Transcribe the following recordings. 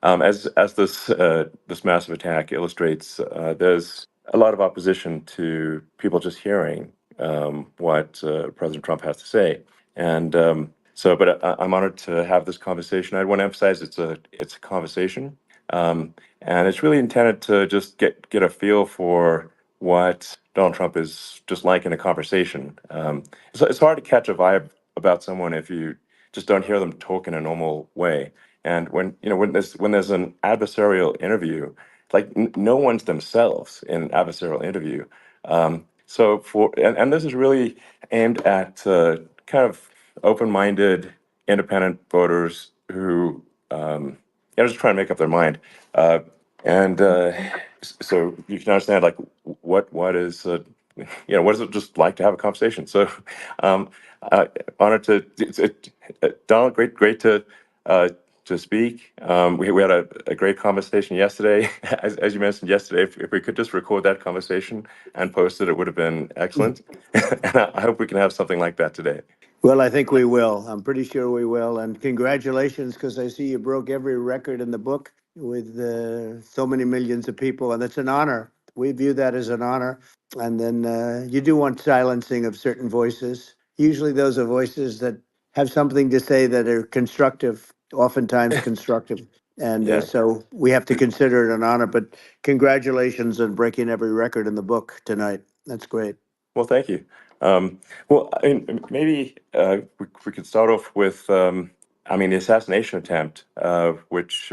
As this massive attack illustrates, there's a lot of opposition to people just hearing what President Trump has to say, and but I'm honored to have this conversation. I want to emphasize it's a conversation, and it's really intended to just get a feel for what Donald Trump is just like in a conversation. It's hard to catch a vibe about someone if you just don't hear them talk in a normal way. And when there's an adversarial interview, like no one's themselves in an adversarial interview. And this is really aimed at kind of open-minded, independent voters who just trying to make up their mind. And so you can understand like what is what is it just like to have a conversation. So um, honored Donald, great to speak. We had a great conversation yesterday. As you mentioned yesterday, if we could just record that conversation and post it, it would have been excellent. And I hope we can have something like that today. Well, I think we will. I'm pretty sure we will. And congratulations, because I see you broke every record in the book with so many millions of people, and it's an honor. We view that as an honor. And then you do want silencing of certain voices. Usually those are voices that have something to say that are constructive, oftentimes constructive. And Yeah. so we have to consider it an honor. But congratulations on breaking every record in the book tonight. That's great. Well, thank you. Well, I mean, maybe we could start off with, the assassination attempt, which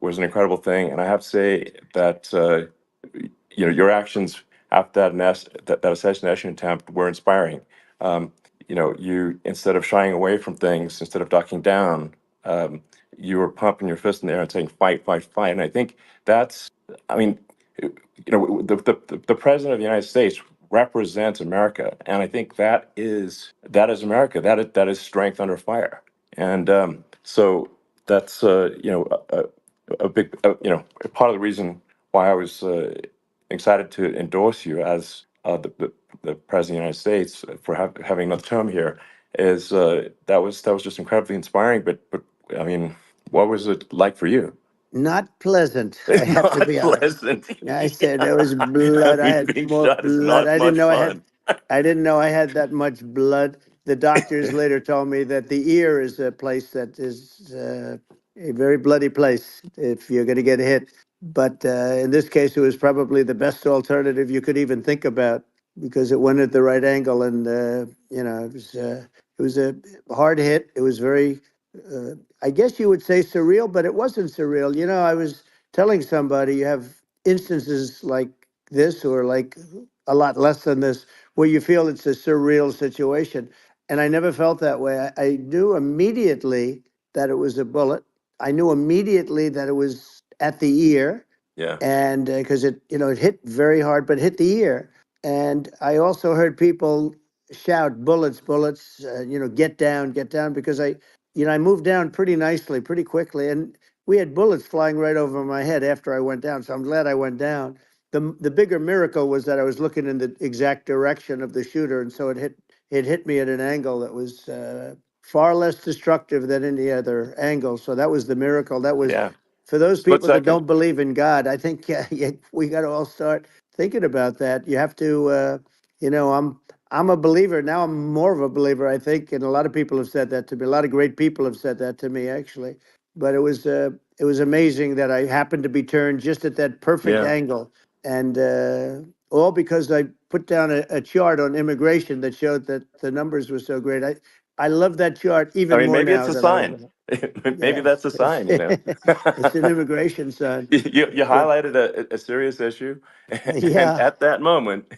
was an incredible thing. And I have to say that, your actions after that assassination attempt were inspiring. You, instead of shying away from things, instead of ducking down, you were pumping your fist in the air and saying, fight, fight, fight. And I think that's, I mean, the president of the United States represents America, and I think that is America. That is strength under fire, and so that's a big part of the reason why I was excited to endorse you as the president of the United States for having another term here. Is that was just incredibly inspiring. But I mean, what was it like for you? Not pleasant, I have to Not be honest. pleasant. I said there was I blood. I mean, had being more shot is blood. not much fun. I didn't know I had that much blood. The doctors later told me that the ear is a place that is a very bloody place if you're going to get hit. But in this case, it was probably the best alternative you could even think about because it went at the right angle, and it was a hard hit. It was very, I guess you would say surreal, but it wasn't surreal. I was telling somebody you have instances like this or like a lot less than this where you feel it's a surreal situation. And I never felt that way. I knew immediately that it was a bullet. I knew immediately that it was at the ear, Yeah. and because it hit very hard, but hit the ear. And I also heard people shout, "Bullets, bullets!" Get down, because I moved down pretty nicely, pretty quickly, and we had bullets flying right over my head after I went down. So I'm glad I went down. The bigger miracle was that I was looking in the exact direction of the shooter, and so it hit me at an angle that was far less destructive than any other angle. So that was the miracle. That was Yeah. for those Split people that second. don't believe in God. I think we got to all start thinking about that. You have to, I'm a believer now. I'm more of a believer, I think, and a lot of people have said that to me. A lot of great people have said that to me, actually. But it was amazing that I happened to be turned just at that perfect Yeah. angle, and all because I put down a chart on immigration that showed that the numbers were so great. I love that chart I even mean, more maybe it's now a than I sign. ever. Maybe Yeah, that's a sign. it's an immigration sign. You But highlighted a serious issue, and yeah, at that moment,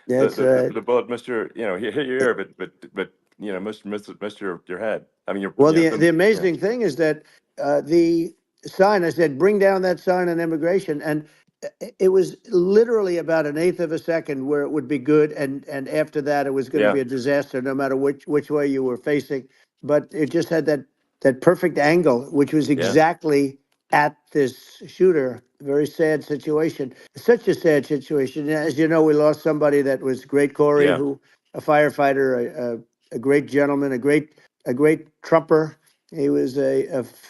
that's right. the bullet missed your, hit your ear, but missed your head. I mean, Well, the amazing thing is that the sign, I said, bring down that sign on immigration. And it was literally about an eighth of a second where it would be good. And after that, it was going to yeah, be a disaster, no matter which way you were facing. But it just had that perfect angle, which was yeah, exactly at this shooter. Very sad situation. Such a sad situation. As you know, we lost somebody that was great, yeah, a firefighter, a great gentleman, a great Trumper, He was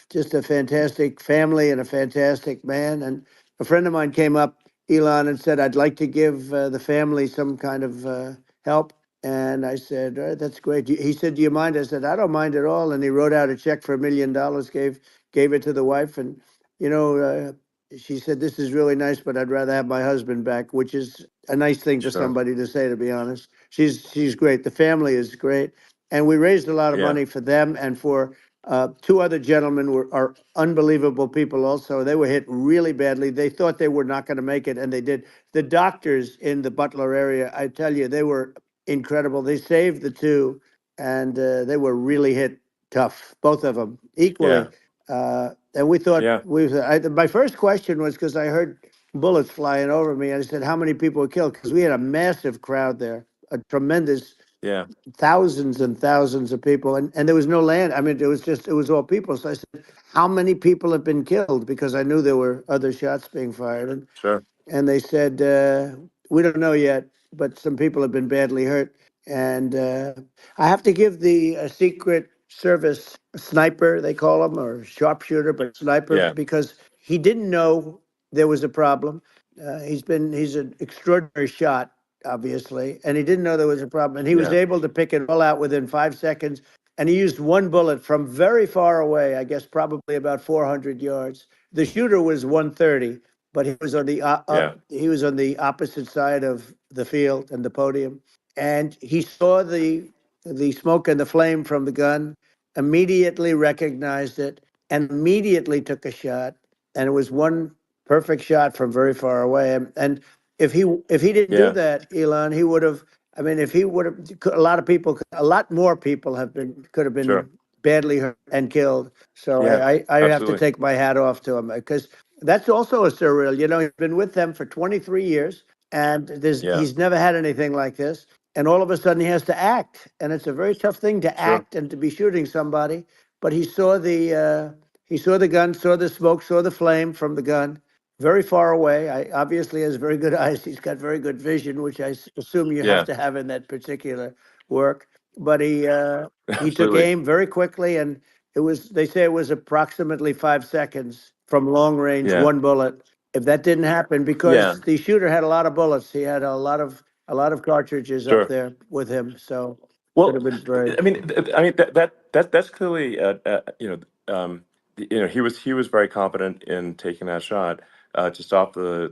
just a fantastic family and a fantastic man. And a friend of mine came up, Elon, and said, "I'd like to give the family some kind of help." And I said, "That's great." He said, "Do you mind?" I said, "I don't mind at all." And he wrote out a check for $1 million, gave it to the wife, and you know, she said, "This is really nice, but I'd rather have my husband back," which is a nice thing for Sure. somebody to say, to be honest. She's great. The family is great, and we raised a lot of Yeah. money for them and for two other gentlemen are unbelievable people also. They were hit really badly. They thought they were not going to make it, and they did. The doctors in the Butler area, I tell you, they were incredible. They saved the two, and they were really hit tough, both of them Yeah. equally. And we thought Yeah. my first question was because I heard bullets flying over me. I said, "How many people were killed?" Because we had a massive crowd there, a tremendous Yeah. thousands and thousands of people, and there was no land. I mean, it was all people. So I said, "How many people have been killed?" Because I knew there were other shots being fired, Sure. and they said, "We don't know yet, but some people have been badly hurt." And I have to give the Secret Service sniper, they call him, or sharpshooter, but sniper, Yeah. because he didn't know there was a problem. He's an extraordinary shot, obviously, and he didn't know there was a problem, and he was Yeah. able to pick it all out within 5 seconds. And he used one bullet from very far away, I guess probably about 400 yards. The shooter was 130, but he was on Yeah. he was on the opposite side of the field and the podium, and he saw the smoke and the flame from the gun, immediately recognized it, and immediately took a shot. And it was one perfect shot from very far away. And if he didn't do Yeah. that, Elon, he would have. I mean, if he would have, a lot of people, a lot more people could have been Sure. badly hurt and killed. So Yeah. I have to Absolutely. take my hat off to him because that's also a surreal. You know, he's been with them for 23 years, and Yeah. he's never had anything like this. And all of a sudden, he has to act, and it's a very tough thing to Sure. act and to be shooting somebody. But he saw the gun, saw the smoke, saw the flame from the gun, very far away. I obviously has very good eyes. He's got very good vision, which assume you have Yeah. to have in that particular work. But he took Absolutely. aim very quickly, and it was, they say it was approximately 5 seconds from long range, Yeah. one bullet. If that didn't happen, Yeah. because the shooter had a lot of bullets, he had a lot of cartridges up Sure. there with him, so could Well, have been very. I mean that's clearly he was very confident in taking that shot to stop the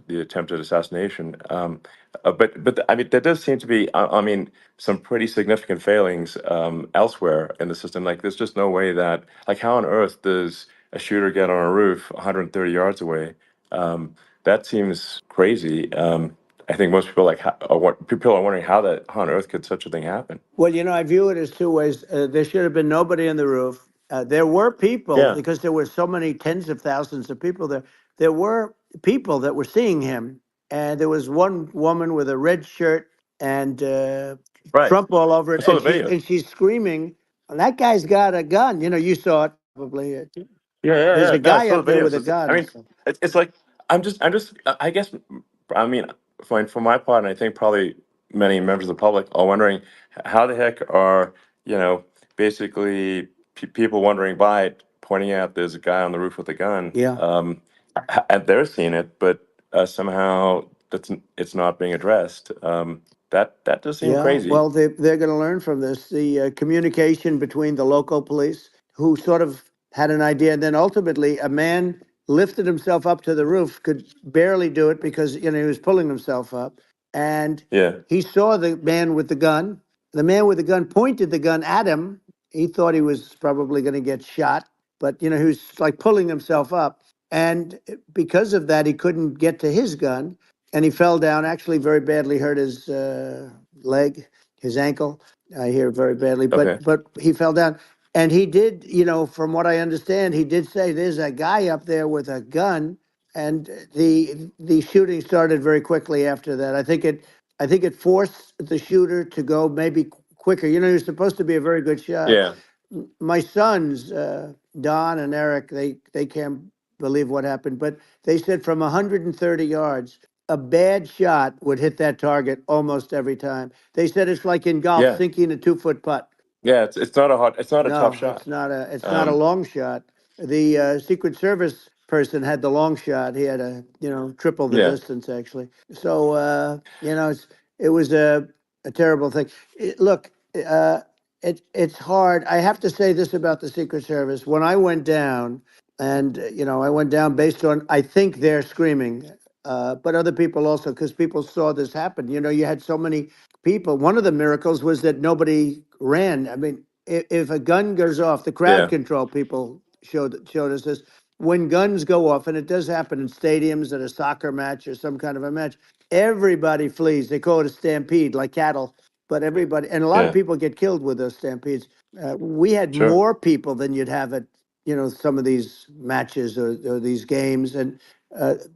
attempted assassination. But I mean, there does seem to be I mean some pretty significant failings elsewhere in the system. Like, there's just no way that, like, how on earth does a shooter get on a roof 130 yards away? That seems crazy. I think most people people are wondering how on earth could such a thing happen. Well, you know, I view it as two ways. There should have been nobody on the roof. There were people, Yeah. because there were so many tens of thousands of people there. There were people that were seeing him, and there was one woman with a red shirt and Right. Trump all over I it, saw the video. and she's screaming, "That guy's got a gun!" You know, you saw it probably. Yeah, yeah, There's yeah. a No, I guy saw the up there video. with So a I gun. mean, it's like I guess, I mean, for my part, and I think probably many members of the public are wondering how the heck are you know basically people wondering by it, pointing out there's a guy on the roof with a gun, Yeah. and they're seeing it, but somehow it's not being addressed. That does seem Yeah, crazy. well, they're going to learn from this. The communication between the local police, who sort of had an idea, and then ultimately a man lifted himself up to the roof, could barely do it because he was pulling himself up, and Yeah, he saw the man with the gun. The man with the gun pointed the gun at him. He thought he was probably going to get shot, but he was like pulling himself up, and because of that, he couldn't get to his gun, and he fell down. Actually, very badly hurt his leg, his ankle. I hear very badly, okay, but he fell down, and he did. From what I understand, he did say there's a guy up there with a gun, and the shooting started very quickly after that. I think it forced the shooter to go maybe quicker. He was supposed to be a very good shot. yeah, My sons, Don and Eric, they can't believe what happened, but they said from 130 yards, a bad shot would hit that target almost every time. They said it's like in golf, yeah. sinking a 2-foot putt. Yeah, it's not a tough No, shot. it's not a Um, long shot. The Secret Service person had the long shot. He had triple the yeah, distance actually. So it was a terrible thing. Look, uh, it's hard. I have to say this about the Secret Service. When I went down, and I went down based on I think they're screaming, but other people also because people saw this happen. You had so many people. One of the miracles was that nobody ran. I mean, if a gun goes off, the crowd yeah, control people showed us this. When guns go off, and it does happen in stadiums at a soccer match or some kind of a match, everybody flees. They call it a stampede, like cattle. But everybody, and a lot of yeah, people get killed with those stampedes. We had sure, more people than you'd have at some of these matches or these games, and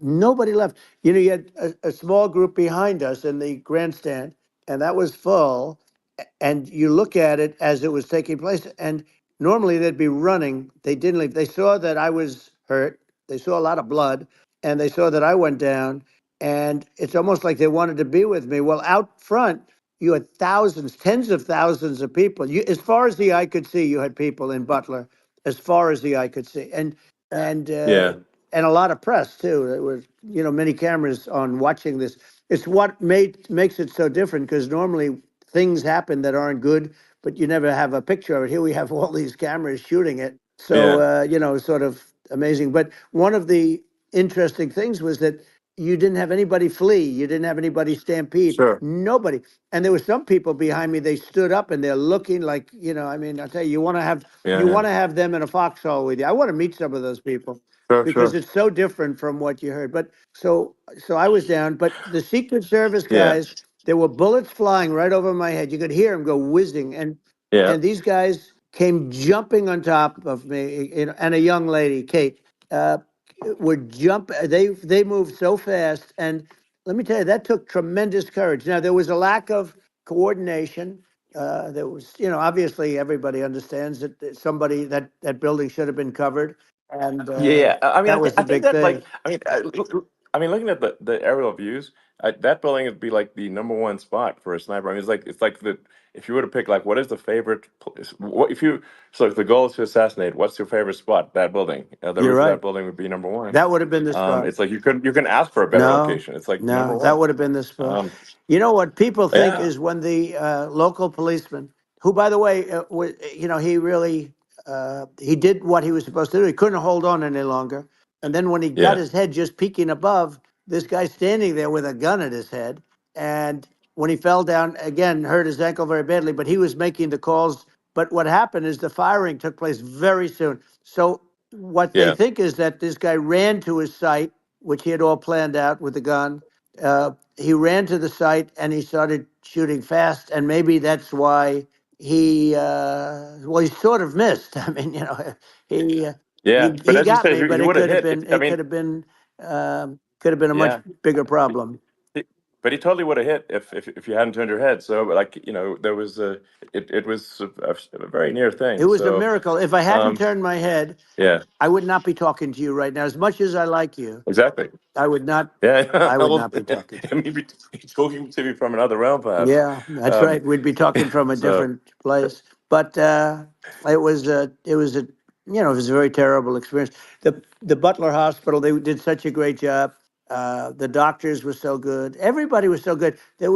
nobody left. You had a small group behind us in the grandstand, and that was full, and you look at it as it was taking place, and normally they'd be running. They didn't leave. They saw that I was hurt. They saw a lot of blood, and they saw that I went down. And it's almost like they wanted to be with me. Well, out front, you had thousands, tens of thousands of people. As far as the eye could see, you had people in Butler, as far as the eye could see, and uh, yeah, and a lot of press too. There was, many cameras on watching this. It's what makes it so different because normally things happen that aren't good, but you never have a picture of it. Here we have all these cameras shooting it. So, yeah, sort of amazing. But one of the interesting things was that you didn't have anybody flee. You didn't have anybody stampede. sure, Nobody. And there were some people behind me. They stood up and they're looking like, I mean, I'll tell you, yeah, you yeah, want to have them in a foxhole with you. I want to meet some of those people sure, because sure, it's so different from what you heard. But so I was down, but the Secret Service yeah, guys, there were bullets flying right over my head. You could hear them go whizzing, yeah, and these guys came jumping on top of me, and a young lady, Kate, would jump. They moved so fast, and let me tell you, that took tremendous courage. Now there was a lack of coordination. There was, obviously everybody understands that somebody that building should have been covered, and yeah, yeah. I mean, that was I the think big that thing. like, I mean, looking at the aerial views, that building would be like the number one spot for a sniper. I mean, it's like the if you were to pick like what is the favorite place, what if you so if the goal is to assassinate, what's your favorite spot? That building, the You're roof of right. that building would be number one. That would have been the spot. It's like you can ask for a better No, location. It's like number no, that one. would have been the spot. Um, You know what people think yeah, is when the local policeman, who, by the way, he really he did what he was supposed to do. He couldn't hold on any longer, and then when he got yeah, his head just peeking above, this guy standing there with a gun at his head, and when he fell down again, hurt his ankle very badly. But he was making the calls. But what happened is the firing took place very soon. So what they yeah, think is that this guy ran to his site, which he had all planned out with the gun. He ran to the site and he started shooting fast, and maybe that's why he sort of missed. I mean, he uh, yeah. But he as you got said, me, but he it would have could have hit. been I mean, a much yeah. bigger problem. But he totally would have hit if you hadn't turned your head. So like there was it was a very near It thing. was a So miracle. If I hadn't um, turned my head, yeah, I would not be talking to you right now. As much as I like you, exactly. I would not. Yeah, I would well, not be talking to you. maybe talking to me from another realm, perhaps. Yeah, that's Um, right. We'd be talking from a so different place. But it was a very terrible experience. The Butler Hospital, they did such a great job. The doctors were so good. Everybody was so good. There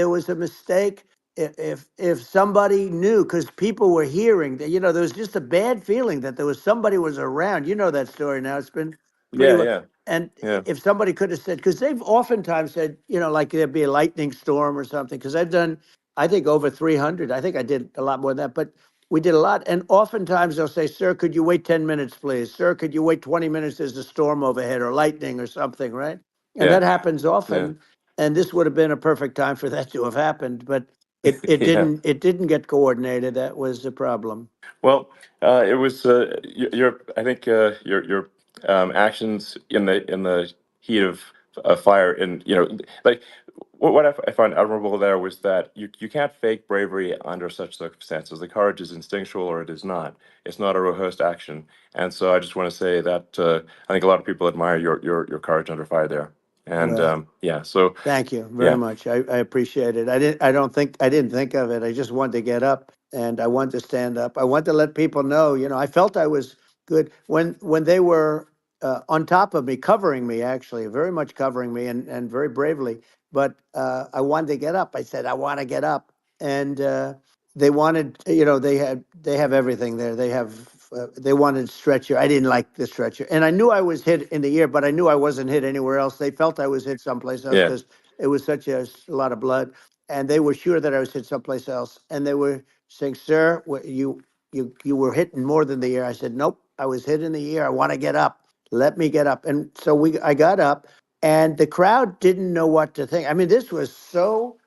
was a mistake. If somebody knew, because people were hearing that, there was just a bad feeling that there was somebody was around. You know that story now. It's been pretty yeah, well. yeah, And yeah, if somebody could have said, because they've oftentimes said, like there'd be a lightning storm or something, because I've done, I think, over 300. I think I did a lot more than that, but we did a lot. And oftentimes they'll say, sir, could you wait 10 minutes, please? Sir, could you wait 20 minutes? There's a storm overhead or lightning or something, right? And yeah, that happens yeah, often. And this would have been a perfect time for that to have happened, but it yeah. didn't. It didn't get coordinated. That was the problem. Well, it was your. I think your actions in the heat of fire, and like what I found admirable there was that you can't fake bravery under such circumstances. The courage is instinctual, or it is not. It's not a rehearsed action, and so I just want to say that I think a lot of people admire your courage under fire there, and Well, yeah. So thank you very yeah, much. I appreciate it. I didn't think of it. I just wanted to get up and I wanted to stand up. I wanted to let people know, I felt I was good when they were on top of me, covering me, actually, very much covering me, and very bravely. But I wanted to get up. I said, I want to get up, and they wanted, they have everything there. They wanted stretcher. I didn't like the stretcher, and I knew I was hit in the ear, but I knew I wasn't hit anywhere else. They felt I was hit someplace else Yeah. because it was such a lot of blood, and they were sure that I was hit someplace else, and they were saying, "Sir, you were hitting more than the ear." I said, "Nope, I was hit in the ear. I want to get up. Let me get up." And so I got up, and the crowd didn't know what to think. I mean, this was so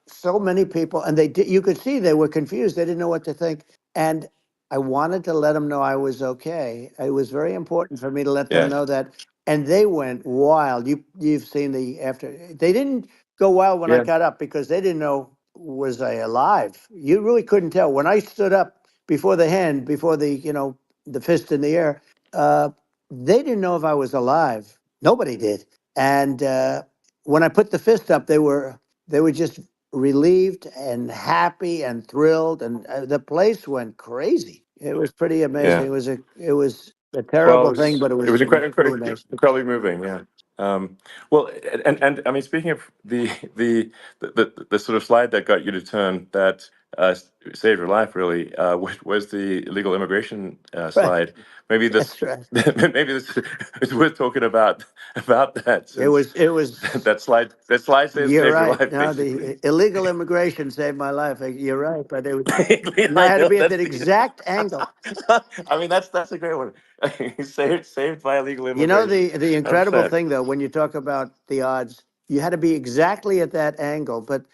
many people, and you could see they were confused. They didn't know what to think, and I wanted to let them know I was okay. It was very important for me to let them Yeah. know that, and they went wild. You've seen the after. They didn't go wild when I Yeah. got up because they didn't know, was I alive. You really couldn't tell when I stood up before the hand, before the fist in the air. Uh, they didn't know if I was alive. Nobody did. And when I put the fist up, they were just relieved and happy and thrilled, and the place went crazy. It was pretty amazing. Yeah. It was a Well, terrible thing, but it it was was really nice. incredibly moving. Yeah. Well, and I mean, speaking of the sort of slide that got you to turn that saved your life, really, was the illegal immigration Right. slide. Maybe this, That's right. maybe this is worth talking about that, It since was it was that slide You're saved your right. life, No, basically. the illegal immigration saved my life. You're right, but I I had to know be at that's that the. exact angle. I mean, that's a great one. Saved by illegal You know, immigration. the incredible 100%. thing though, when you talk about the odds, you had to be exactly at that angle. But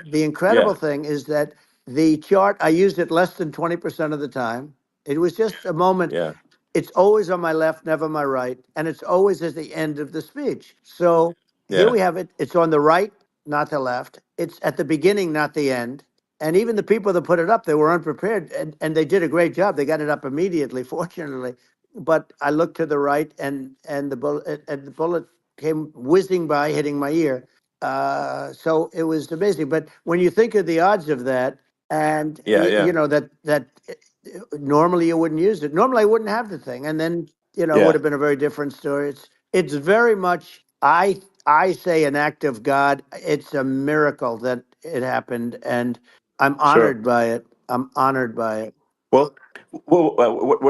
the Yeah. incredible thing is that the chart, I used it less than 20% of the time. It was just a moment. Yeah. It's always on my left, never my right, and it's always at the end of the speech. So here Yeah. we have it. It's on the right, not the left. It's at the beginning, not the end. And even the people that put it up, they were unprepared, and they did a great job. They got it up immediately, fortunately. But I looked to the right, and the bullet came whizzing by, hitting my ear. So it was amazing. But when you think of the odds of that, and Yeah. Yeah. that normally you wouldn't use it. Normally I wouldn't have the thing, and then it would Yeah. have been a very different story. It's very much, I say, an act of God. It's a miracle that it happened, and I'm Sure. honored by it. I'm honored by it. Well, what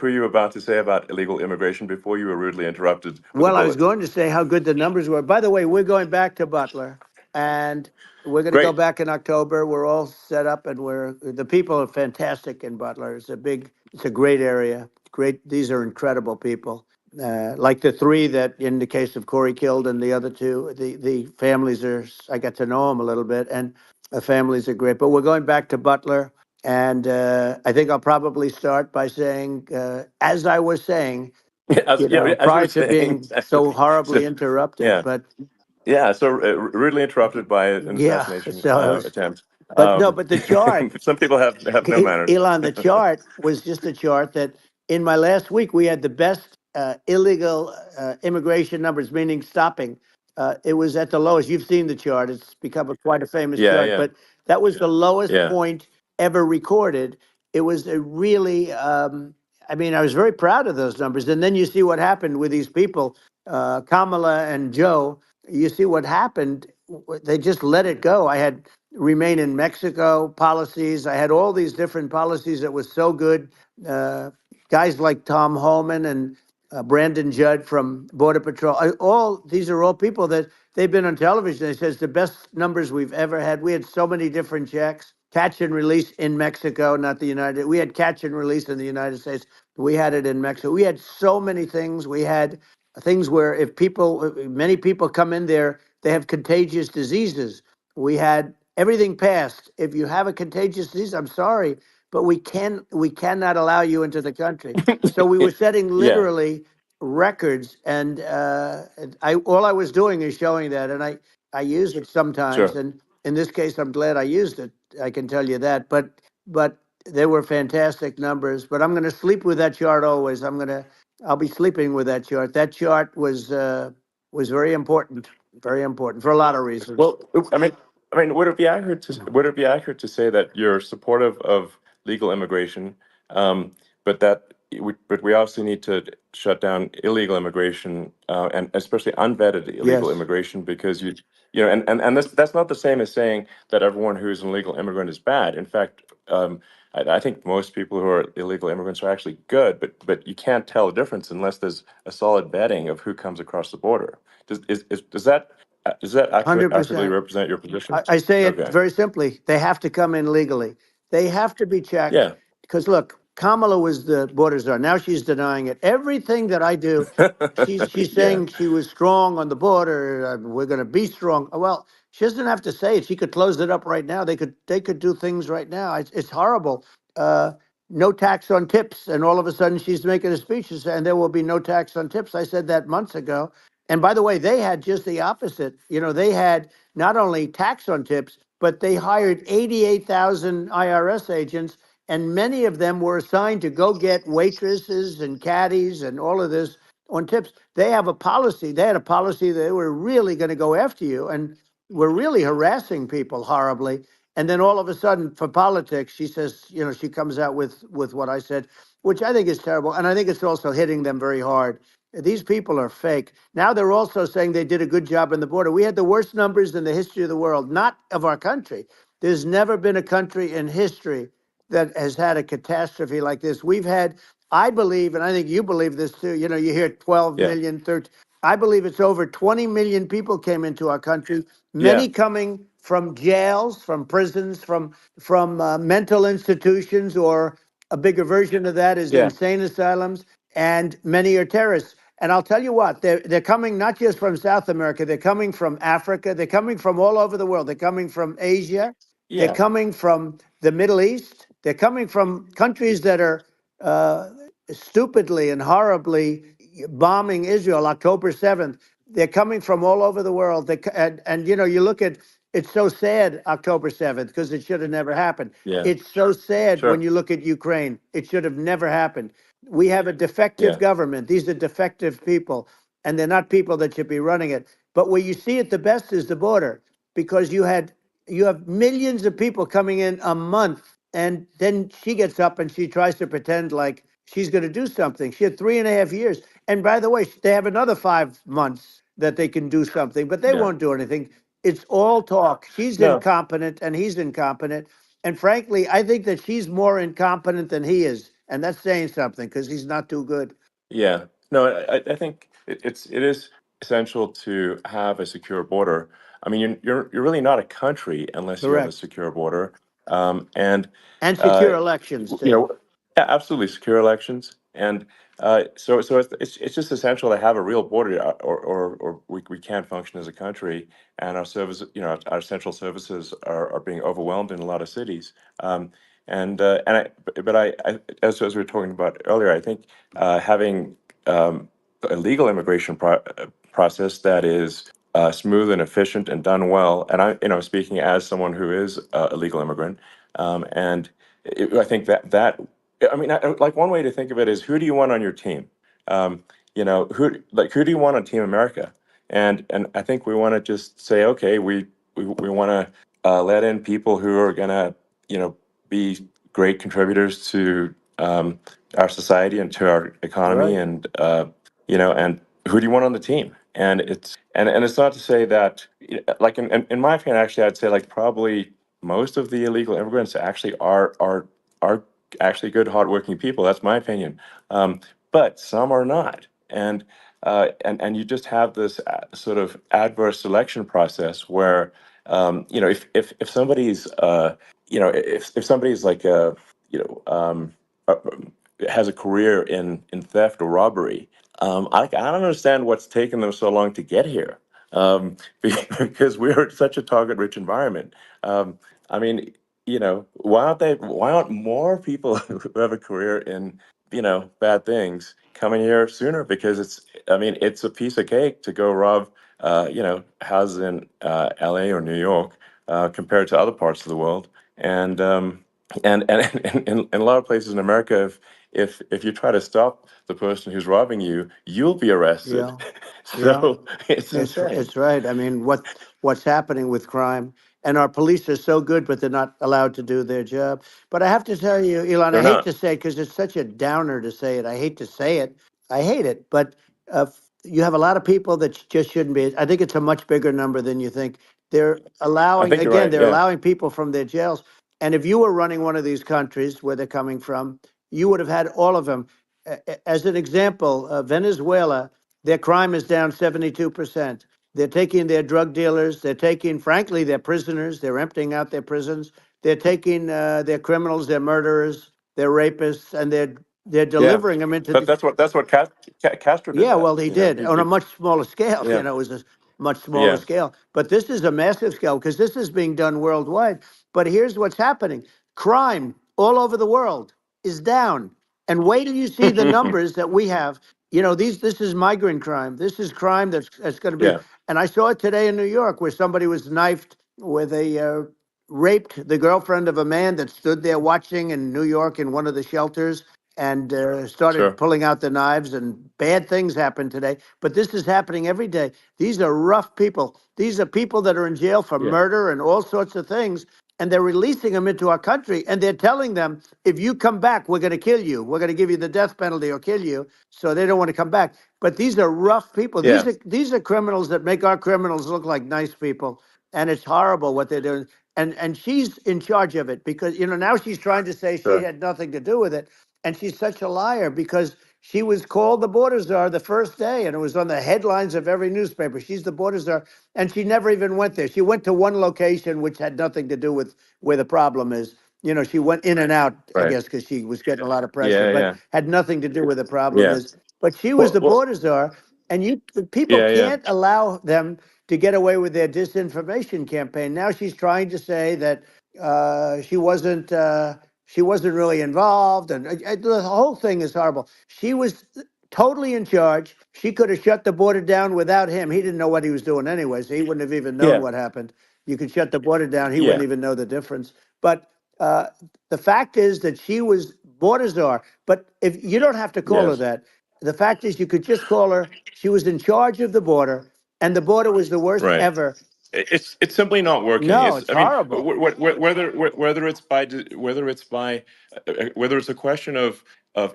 were you about to say about illegal immigration before you were rudely interrupted with a Well, I was bullet? going to say how good the numbers were. By the way, we're going back to Butler, and we're going to go Great. back in October. We're all set up, and the people are fantastic in Butler. It's a great area. Great, these are incredible people. Like the three that, in the case of Corey killed, and the other two, the families are. I got to know them a little bit, and the families are great. But we're going back to Butler, and I think I'll probably start by saying, as I was saying, As you prior were to saying, being so exactly. So, horribly interrupted. yeah. But Yeah. So rudely interrupted by an yeah, assassination so it was, attempt. but no, but the chart, Some people have no manners. Elon, the chart was just a chart that in my last week we had the best illegal immigration numbers, meaning stopping. It was at the lowest. You've seen the chart; it's become quite a famous Yeah. chart. Yeah. But that was the lowest Yeah. point ever recorded. It was a really, I mean, I was very proud of those numbers. And then you see what happened with these people, Kamala and Joe. You see what happened. They just let it go. I had remain in Mexico policies. I had all these different policies that was so good. Uh, Guys like Tom Holman and Brandon Judd from Border Patrol. All these are all people that they've been on television. They says the best numbers we've ever had. We had so many different checks, catch and release in Mexico, not the United. We had catch and release in the United States. We had it in Mexico. We had so many things. We had things where if many people come in there, they have contagious diseases. We had everything passed. If you have a contagious disease, I'm sorry, but we cannot allow you into the country. So we were setting Yeah. literally records, and I all I was doing is showing that, and I use it sometimes, Sure. and in this case, I'm glad I used it. I can tell you that, but they were fantastic numbers. But I'm going to sleep with that chart always. I'll be sleeping with that chart. That chart was very important for a lot of reasons. Well, I mean, I mean, would it be accurate to say that you're supportive of legal immigration, but but we also need to shut down illegal immigration, and especially unvetted illegal Yes, immigration, because and that's not the same as saying that everyone who's an illegal immigrant is bad. In fact, I think most people who are illegal immigrants are actually good, but you can't tell the difference unless there's a solid vetting of who comes across the border. Does that accurately 100%. represent your position? I say it Okay. very simply. They have to come in legally. They have to be checked. Yeah. Because look, Kamala was the border czar. Now she's denying it. Everything that I do, she's Yeah. saying she was strong on the border. We're going to be strong. Well, she doesn't have to say it. She could close it up right now. They could do things right now. It's horrible. Uh, no tax on tips, and all of a sudden she's making a speech and there will be no tax on tips. I said that months ago. And by the way, they had just the opposite. They had not only tax on tips, but they hired 88,000 IRS agents, and many of them were assigned to go get waitresses and caddies and all of this on tips. They have a policy. They had a policy that they were really going to go after you and were really harassing people horribly. And then all of a sudden, for politics, she says, she comes out with what I said, which I think is terrible, and I think it's also hitting them very hard. These people are fake. Now they're also saying they did a good job on the border. We had the worst numbers in the history of the world, not of our country. There's never been a country in history that has had a catastrophe like this. We've had, I believe, and I think you believe this too. You hear 12 Yeah. million, 13. I believe it's over 20 million people came into our country, Yeah. many coming from jails, from prisons, from mental institutions, or a bigger version of that is Yeah. insane asylums, and many are terrorists. And I'll tell you what, they're coming not just from South America, they're coming from Africa, they're coming from all over the world. They're coming from Asia, they're Yeah. coming from the Middle East, they're coming from countries that are uh, stupidly and horribly bombing Israel October 7th. They're coming from all over the world. And you look at, it's so sad October 7th because it should have never happened. Yeah. It's so sad when Sure. you look at Ukraine. It should have never happened. We have a defective Yeah. government. These are defective people, and they're not people that should be running it. But where you see it the best is the border, because you have millions of people coming in a month, and then she gets up and she tries to pretend like she's going to do something. She had 3.5 years, and by the way, they have another 5 months that they can do something, but they Yeah. won't do anything. It's all talk. She's No. incompetent, and he's incompetent. And frankly, I think that she's more incompetent than he is. And that's saying something because he's not too good. Yeah. No, I think it is essential to have a secure border. I mean, you're really not a country unless you have a Correct. secure border. And And uh, secure elections, you too. know, yeah, absolutely secure elections, and so it's just essential to have a real border, or we can't function as a country, and our central services are being overwhelmed in a lot of cities. And as we were talking about earlier, I think having a legal immigration process that is smooth and efficient and done well, and speaking as someone who is a legal immigrant, and I think I mean, like one way to think of it is, who do you want on your team? Who do you want on Team America? And I think we want to just say, okay, we want to let in people who are gonna, be great contributors to our society and to our economy, Right. and and who do you want on the team? And it's not to say that, like in my opinion, actually, I'd say like probably most of the illegal immigrants actually are actually good, hardworking people. That's my opinion. But some are not, and you just have this sort of adverse selection process where, if somebody's if somebody's like uh, has a career in theft or robbery, I don't understand what's taken them so long to get here. Because we're such a target-rich environment. I mean, why aren't more people who have a career in, bad things coming here sooner? Because I mean, it's a piece of cake to go rob, houses in LA or New York, compared to other parts of the world. And in a lot of places in America, if you try to stop the person who's robbing you, you'll be arrested. Yeah. Yeah. So it's It's insane. it's right. I mean, what's happening with crime, and our police are so good, but they're not allowed to do their job. But I have to tell you, Elon, I They're hate not. to say it because it's such a downer to say it. I hate to say it. I hate it. But you have a lot of people that just shouldn't be. I think it's a much bigger number than you think. They're I allowing, think you're again, right. they're Yeah. allowing people from their jails. And if you were running one of these countries where they're coming from, you would have had all of them. As an example, Venezuela, their crime is down 72%. They're taking their drug dealers. They're taking, frankly, their prisoners. They're emptying out their prisons. They're taking their criminals, their murderers, their rapists, and they're Yeah. delivering them into But the. that's what Castro did. Yeah, That well, he you know did on a much smaller scale. yeah, You know, it was a much smaller yeah. scale. But this is a massive scale because this is being done worldwide. But here's what's happening: crime all over the world is down. And wait till you see the numbers that we have. You know, these this is migrant crime. This is crime that's going to be. Yeah. And I saw it today in New York where somebody was knifed with a raped the girlfriend of a man that stood there watching in New York in one of the shelters and started Sure. pulling out the knives, and bad things happened today. But this is happening every day. These are rough people. These are people that are in jail for Yeah. murder and all sorts of things. And they're releasing them into our country. And they're telling them, if you come back, we're going to kill you. We're going to give you the death penalty or kill you. So they don't want to come back. But these are rough people. Yeah. These are criminals that make our criminals look like nice people. And it's horrible what they're doing. And she's in charge of it because, you know, now she's trying to say she Sure. had nothing to do with it. And she's such a liar because she was called the border czar the first day and it was on the headlines of every newspaper. She's the border czar. And she never even went there. She went to one location which had nothing to do with where the problem is. You know, she went in and out, I Right. guess, because she was getting a lot of pressure, Yeah. but Yeah. had nothing to do where the problem Yeah. is. But she was Well. the Well. border czar. And the people Yeah. Yeah. can't allow them to get away with their disinformation campaign. Now she's trying to say that she wasn't. She wasn't really involved, and the whole thing is horrible. She was totally in charge. She could have shut the border down without him. He didn't know what he was doing anyway, so he wouldn't have even known Yeah. what happened. You could shut the border down; he wouldn't Yeah. even know the difference. But uh, the fact is that she was border czar. But if you don't have to call her Yes. that, the fact is you could just call her. She was in charge of the border, and the border was the worst Right. ever. It's simply not working. No, It's it's I mean horrible. whether it's by whether it's a question of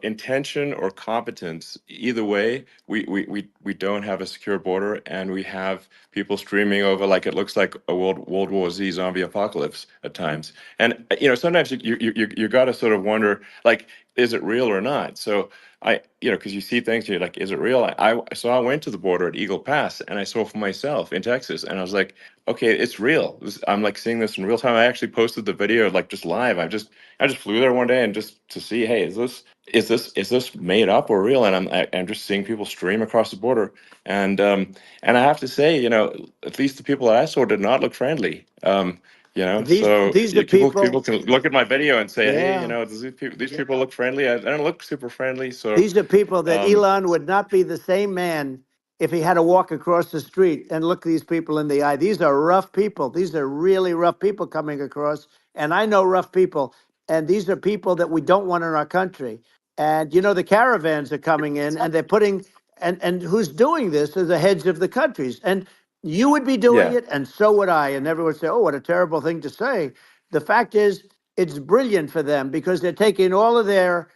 intention or competence, either way, we don't have a secure border, and we have people streaming over like it looks like a World War Z zombie apocalypse at times. And sometimes you got to sort of wonder, like, is it real or not? So because you see things, and you're like, is it real? So I went to the border at Eagle Pass, and I saw for myself in Texas, and I was like, okay, it's real. I'm like seeing this in real time. I actually posted the video like just live. I just flew there one day and just to see, hey, is this made up or real? And I'm just seeing people stream across the border, and and I have to say, at least the people that I saw did not look friendly. So These are people people. can look at my video and say, hey, Yeah. does these people look friendly? I don't look super friendly. So These are people that um, Elon would not be the same man if he had to walk across the street and look these people in the eye. These are rough people. These are really rough people coming across. And I know rough people. And these are people that we don't want in our country. And you know, the caravans are coming in and they're putting and who's doing this are the heads of the countries. And you would be doing yeah, it, and so would I. And everyone would say, oh, what a terrible thing to say. The fact is, it's brilliant for them because they're taking all of their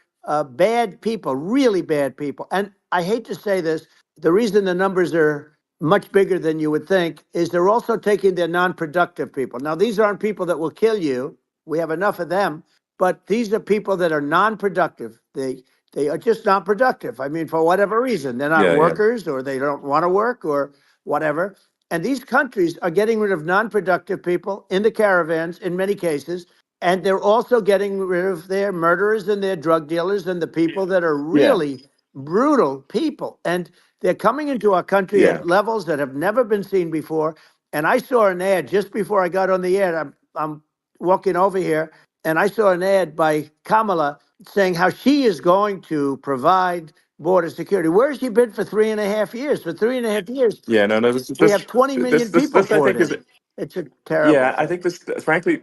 bad people, really bad people. And I hate to say this, the reason the numbers are much bigger than you would think is they're also taking their non-productive people. Now, these aren't people that will kill you. We have enough of them, but these are people that are non-productive. They are just not productive. I mean, for whatever reason, they're not yeah, yeah, workers or they don't want to work or whatever. And these countries are getting rid of non-productive people in the caravans in many cases, and they're also getting rid of their murderers and their drug dealers and the people that are yeah, really brutal people. And they're coming into our country yeah, at levels that have never been seen before. And I saw an ad just before I got on the air. I'm walking over here, and I saw an ad by Kamala saying how she is going to provide border security. Where has she been for 3.5 years? For 3.5 years, yeah. No, no. we have 20 million people This I poured think in. is It's a terrible Yeah, I thing. think this, frankly,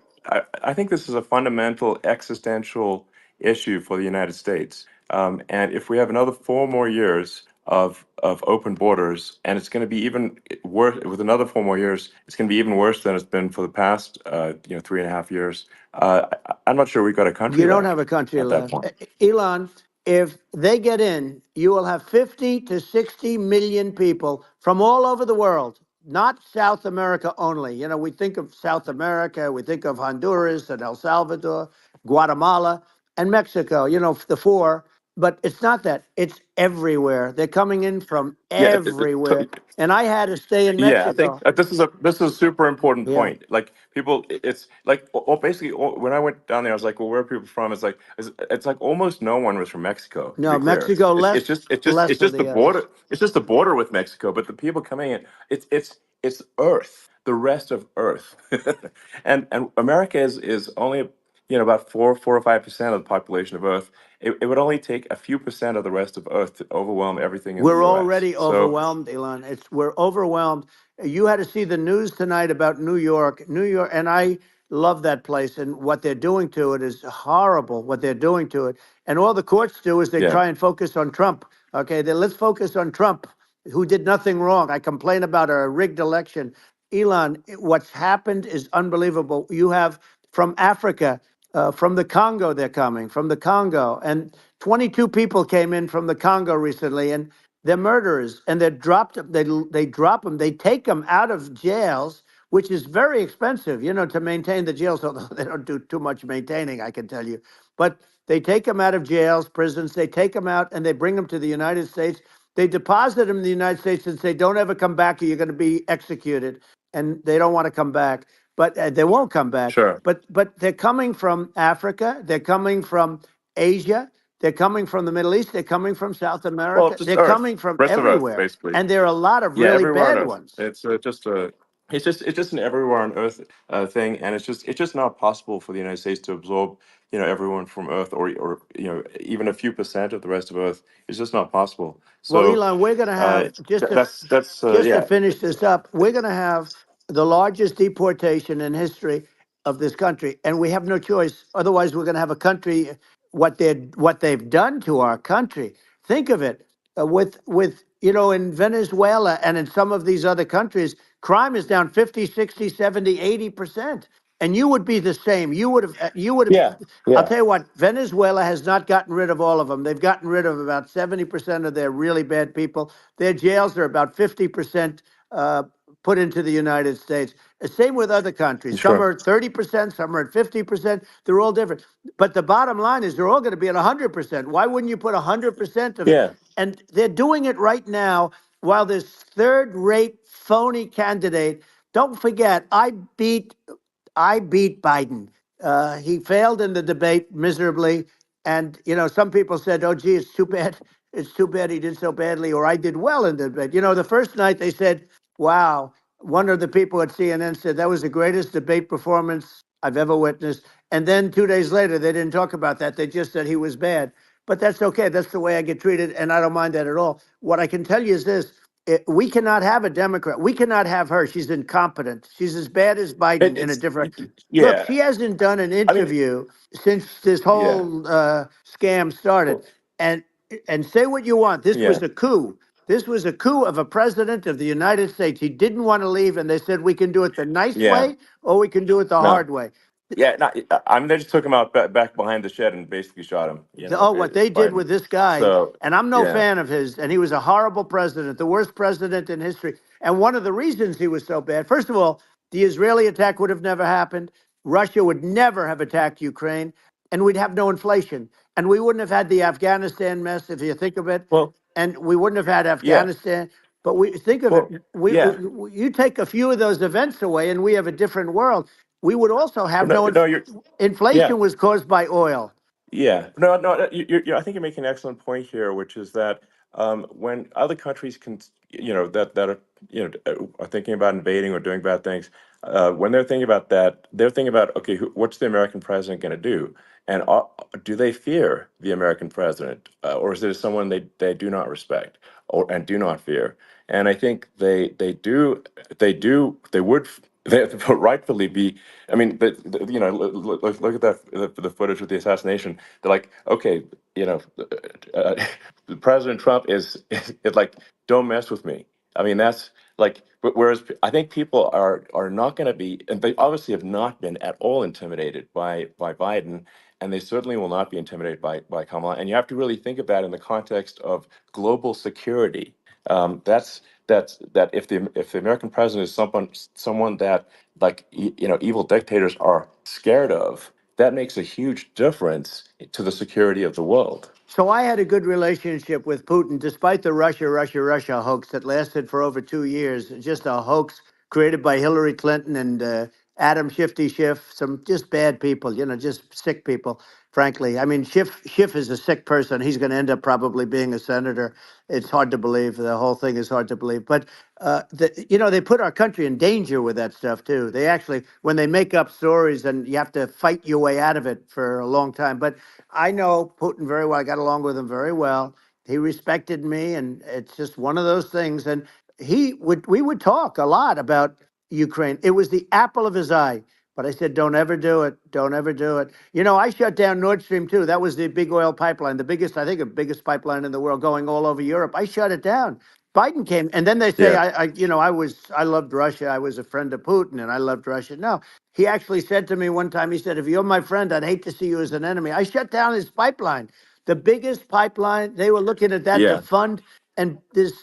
I think this is a fundamental existential issue for the United States. And if we have another 4 more years of open borders, and it's going to be even worse with another 4 more years. It's going to be even worse than it's been for the past 3.5 years. I'm not sure we've got a country You don't have left a country at that left. point. Elon, if they get in, you will have 50 to 60 million people from all over the world, not South America only. You know, we think of South America, we think of Honduras and El Salvador, Guatemala, and Mexico, you know, the four. But it's not that. It's everywhere. They're coming in from Yeah, everywhere. And I had to stay in yeah, I think Mexico. this is a super important Yeah. point. Like people, it's like basically when I went down there, I was like, well, where are people from? It's like almost no one was from Mexico. To be No, clear, Mexico it's less, it's just it's just less it's of just the the others. border. It's just the border with Mexico. But the people coming in, it's Earth, the rest of Earth, and America is only about 4 or 5% of the population of Earth. It would only take a few percent of the rest of Earth to overwhelm everything in the We're U.S. already So overwhelmed, Elon. We're overwhelmed. You had to see the news tonight about New York. New York, and I love that place, and what they're doing to it is horrible, what they're doing to it. And all the courts do is they yeah, try and focus on Trump. Okay, then let's focus on Trump, who did nothing wrong. I complain about a rigged election. Elon, what's happened is unbelievable. You have from Africa, from the Congo, they're coming, from the Congo. And 22 people came in from the Congo recently, and they're murderers, and they're dropped. They drop them. They take them out of jails, which is very expensive, you know, to maintain the jails. Although they don't do too much maintaining, I can tell you. But they take them out of jails, prisons. They take them out and they bring them to the United States. They deposit them in the United States and say, "Don't ever come back, or you're going to be executed." And they don't want to come back, but they won't come back. sure. But they're coming from Africa. They're coming from Asia. They're coming from the Middle East. They're coming from South Well, America. just They're Earth, coming from rest of Earth, everywhere. basically. And there are a lot of Yeah, really everywhere on bad Earth. ones. It's just an everywhere on Earth thing, and it's just not possible for the United States to absorb everyone from Earth, or even a few percent of the rest of Earth. It's just not possible. Well, So Elon, we're going to uh, have that's just to yeah. finish this up, we're going to have the largest deportation in history of this country, and we have no choice. Otherwise, we're going to have a country. What they've done to our country. Think of it, with in Venezuela and in some of these other countries, crime is down 50, 60, 70, 80%. And you would be the same. You would have. Yeah, I'll yeah, tell you what, Venezuela has not gotten rid of all of them. They've gotten rid of about 70% of their really bad people. Their jails are about 50% uh, put into the United States. Same with other countries. Some sure. are at 30%, some are at 50%. They're all different. But the bottom line is they're all going to be at 100%. Why wouldn't you put 100% of it? Yeah, And they're doing it right now while this third rate phony candidate. Don't forget, I beat Biden. He failed in the debate miserably. And, some people said, oh, gee, it's too bad. It's too bad he did so badly, or I did well in the debate. The first night they said, wow, one of the people at CNN said that was the greatest debate performance I've ever witnessed. And then 2 days later, they didn't talk about that. They just said he was bad. But that's okay. That's the way I get treated. And I don't mind that at all. What I can tell you is this: we cannot have a Democrat. We cannot have her. She's incompetent. She's as bad as Biden in a it's different. Look, yeah. she hasn't done an I mean, interview since this yeah, whole scam started. well, And say what you want. This yeah, was a coup. This was a coup of a president of the United States. He didn't want to leave, and they said we can do it the nice yeah. way or we can do it the No, hard way. yeah. Not, I mean, they just took him out back behind the shed and basically shot him. What they did Biden. with this guy, So and I'm no yeah. fan of his, and he was a horrible president, the worst president in history. And one of the reasons he was so bad, first of all, the Israeli attack would have never happened. Russia would never have attacked Ukraine, and we'd have no inflation. And we wouldn't have had the Afghanistan mess, if you think of it. Well, And we wouldn't have had yeah. Afghanistan. But we think of it, Well, we, yeah. you take a few of those events away, and we have a different world. We would also have No, no no, you're. Yeah. inflation was caused by oil. Yeah, no, no. I think you're making an excellent point here, which is that when other countries that are are thinking about invading or doing bad things, when they're thinking about that, they're thinking about, okay, what's the American president going to do, and do they fear the American president, or is there someone they do not respect and do not fear? And I think they would. They rightfully be. I mean, look at that the footage with the assassination. They're like, okay, you know, uh, President Trump is like, don't mess with me. I mean, that's like, whereas I think people are not going to be, and they obviously have not been at all intimidated by Biden, and they certainly will not be intimidated by Kamala. And you have to really think of that in the context of global security. That if the American president is someone that, like, evil dictators are scared of, that makes a huge difference to the security of the world. So I had a good relationship with Putin, despite the Russia hoax that lasted for over 2 years. Just a hoax created by Hillary Clinton and Adam Shifty Schiff, some just bad people, just sick people, frankly. I mean, Schiff is a sick person. He's going to end up probably being a senator. It's hard to believe. The whole thing is hard to believe. But, they put our country in danger with that stuff, too. They actually, when they make up stories, and you have to fight your way out of it for a long time. But I know Putin very well. I got along with him very well. He respected me, and it's just one of those things. And we would talk a lot about Ukraine. It was the apple of his eye. But I said, don't ever do it. Don't ever do it. I shut down Nord Stream 2. That was the big oil pipeline, the biggest, I think, the biggest pipeline in the world going all over Europe. I shut it down. Biden came, and then they say, Yeah, I loved Russia. I was a friend of Putin, and I loved Russia. No, he actually said to me one time, he said, if you're my friend, I'd hate to see you as an enemy. I shut down his pipeline, the biggest pipeline. They were looking at that to yeah, fund, and this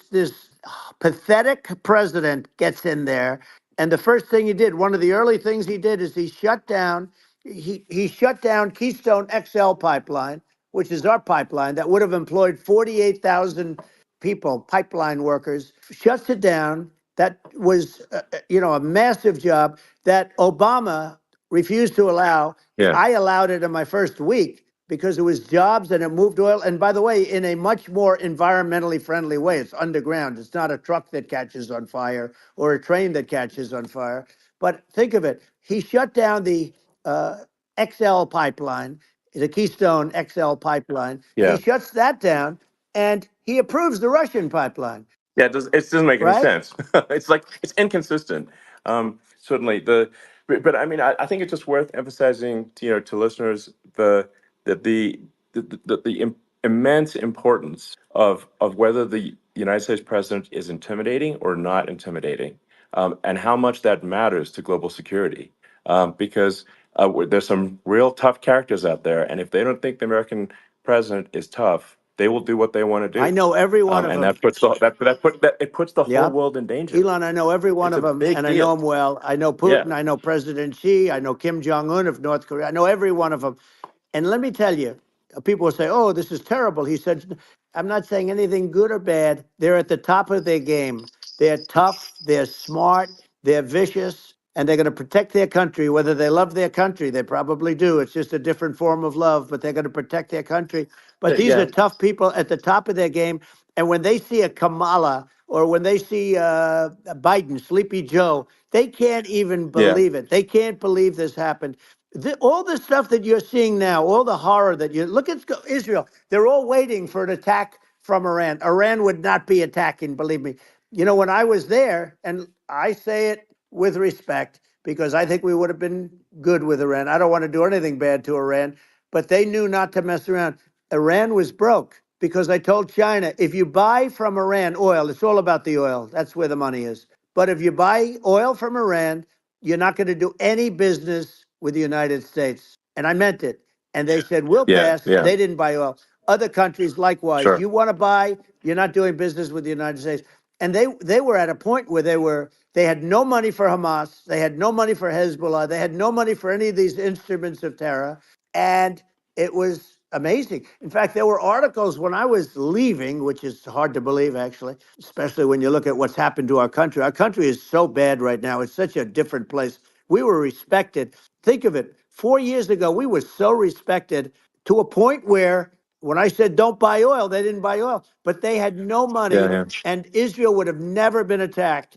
pathetic president gets in there. And the first thing he did, one of the early things he did, is he shut down Keystone XL pipeline, which is our pipeline that would have employed 48,000 people, pipeline workers, shuts it down. That was, a massive job that Obama refused to allow. yeah, I allowed it in my first week because it was jobs and it moved oil. And by the way, in a much more environmentally friendly way. It's underground. It's not a truck that catches on fire or a train that catches on fire. But think of it. He shut down the uh, XL pipeline, the Keystone XL pipeline. He yeah. shuts that down and he approves the Russian pipeline, Yeah, it doesn't make any right? sense. It's like it's inconsistent. Certainly but I mean, I think it's just worth emphasizing to listeners that the immense importance of whether the United States president is intimidating or not intimidating, and how much that matters to global security. Because there's some real tough characters out there, and if they don't think the American president is tough, they will do what they want to I do, know every one of and them. it puts the whole Yep. world in danger. Elon, I know every one It's of a them, big and I know deal. them well. I know Yeah, Putin. I know President Xi. I know Kim Jong Un of North Korea. I know every one of them. And let me tell you, people will say, "Oh, this is terrible." He said, "I'm not saying anything good or bad. They're at the top of their game. They're tough. They're smart. They're vicious." And they're going to protect their country, whether they love their country. They probably do. It's just a different form of love, but they're going to protect their country. But these are yeah, tough people at the top of their game. And when they see a Kamala or when they see Biden, Sleepy Joe, they can't even yeah, believe it. They can't believe this happened. All the stuff that you're seeing now, all the horror that you look at Israel, they're all waiting for an attack from Iran. Iran would not be attacking, believe me. When I was there, and I say it with respect because I think we would have been good with Iran. I don't want to do anything bad to Iran, but they knew not to mess around. Iran was broke because I told China, if you buy from Iran oil, it's all about the oil. That's where the money is. But if you buy oil from Iran, you're not going to do any business with the United States. And I meant it. And they said, we'll yeah, pass. yeah. They didn't buy oil. Other countries, likewise. Sure. You want to buy, you're not doing business with the United States. And they were at a point where they had no money for Hamas. They had no money for Hezbollah. They had no money for any of these instruments of terror. And it was amazing. In fact, there were articles when I was leaving, which is hard to believe, actually, especially when you look at what's happened to our country. Our country is so bad right now. It's such a different place. We were respected. Think of it. 4 years ago, we were so respected to a point where when I said don't buy oil, they didn't buy oil, but they had no Yeah, money yeah, and Israel would have never been attacked.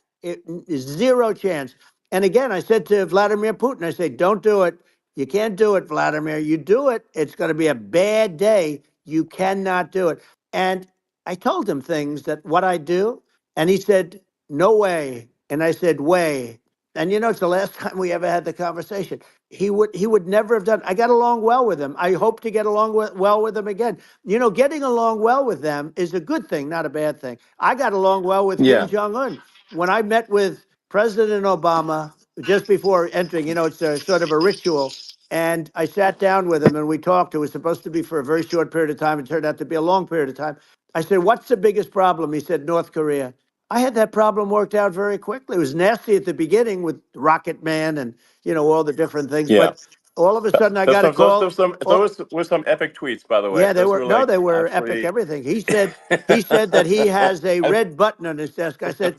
Zero chance. And again, I said to Vladimir Putin, I say, don't do it. You can't do it, Vladimir. You do it, it's going to be a bad day. You cannot do it. And I told him things that what I do, and he said, no way. And I said, way. And it's the last time we ever had the conversation. He would never have done. I got along well with him. I hope to get along well with him again. Getting along well with them is a good thing, not a bad thing. I got along well with Kim Yeah, Jong Un. When I met with President Obama just before entering, it's a sort of a ritual. And I sat down with him and we talked. It was supposed to be for a very short period of time. It turned out to be a long period of time. I said, "What's the biggest problem?" He said, "North Korea." I had that problem worked out very quickly. It was nasty at the beginning with Rocket Man and all the different things, yeah. but all of a sudden I got a Those call. some Oh, those were some epic tweets, by the way. yeah, they Those were were no, like they were epic. absolutely. Everything he said that he has a red button on his desk. I said,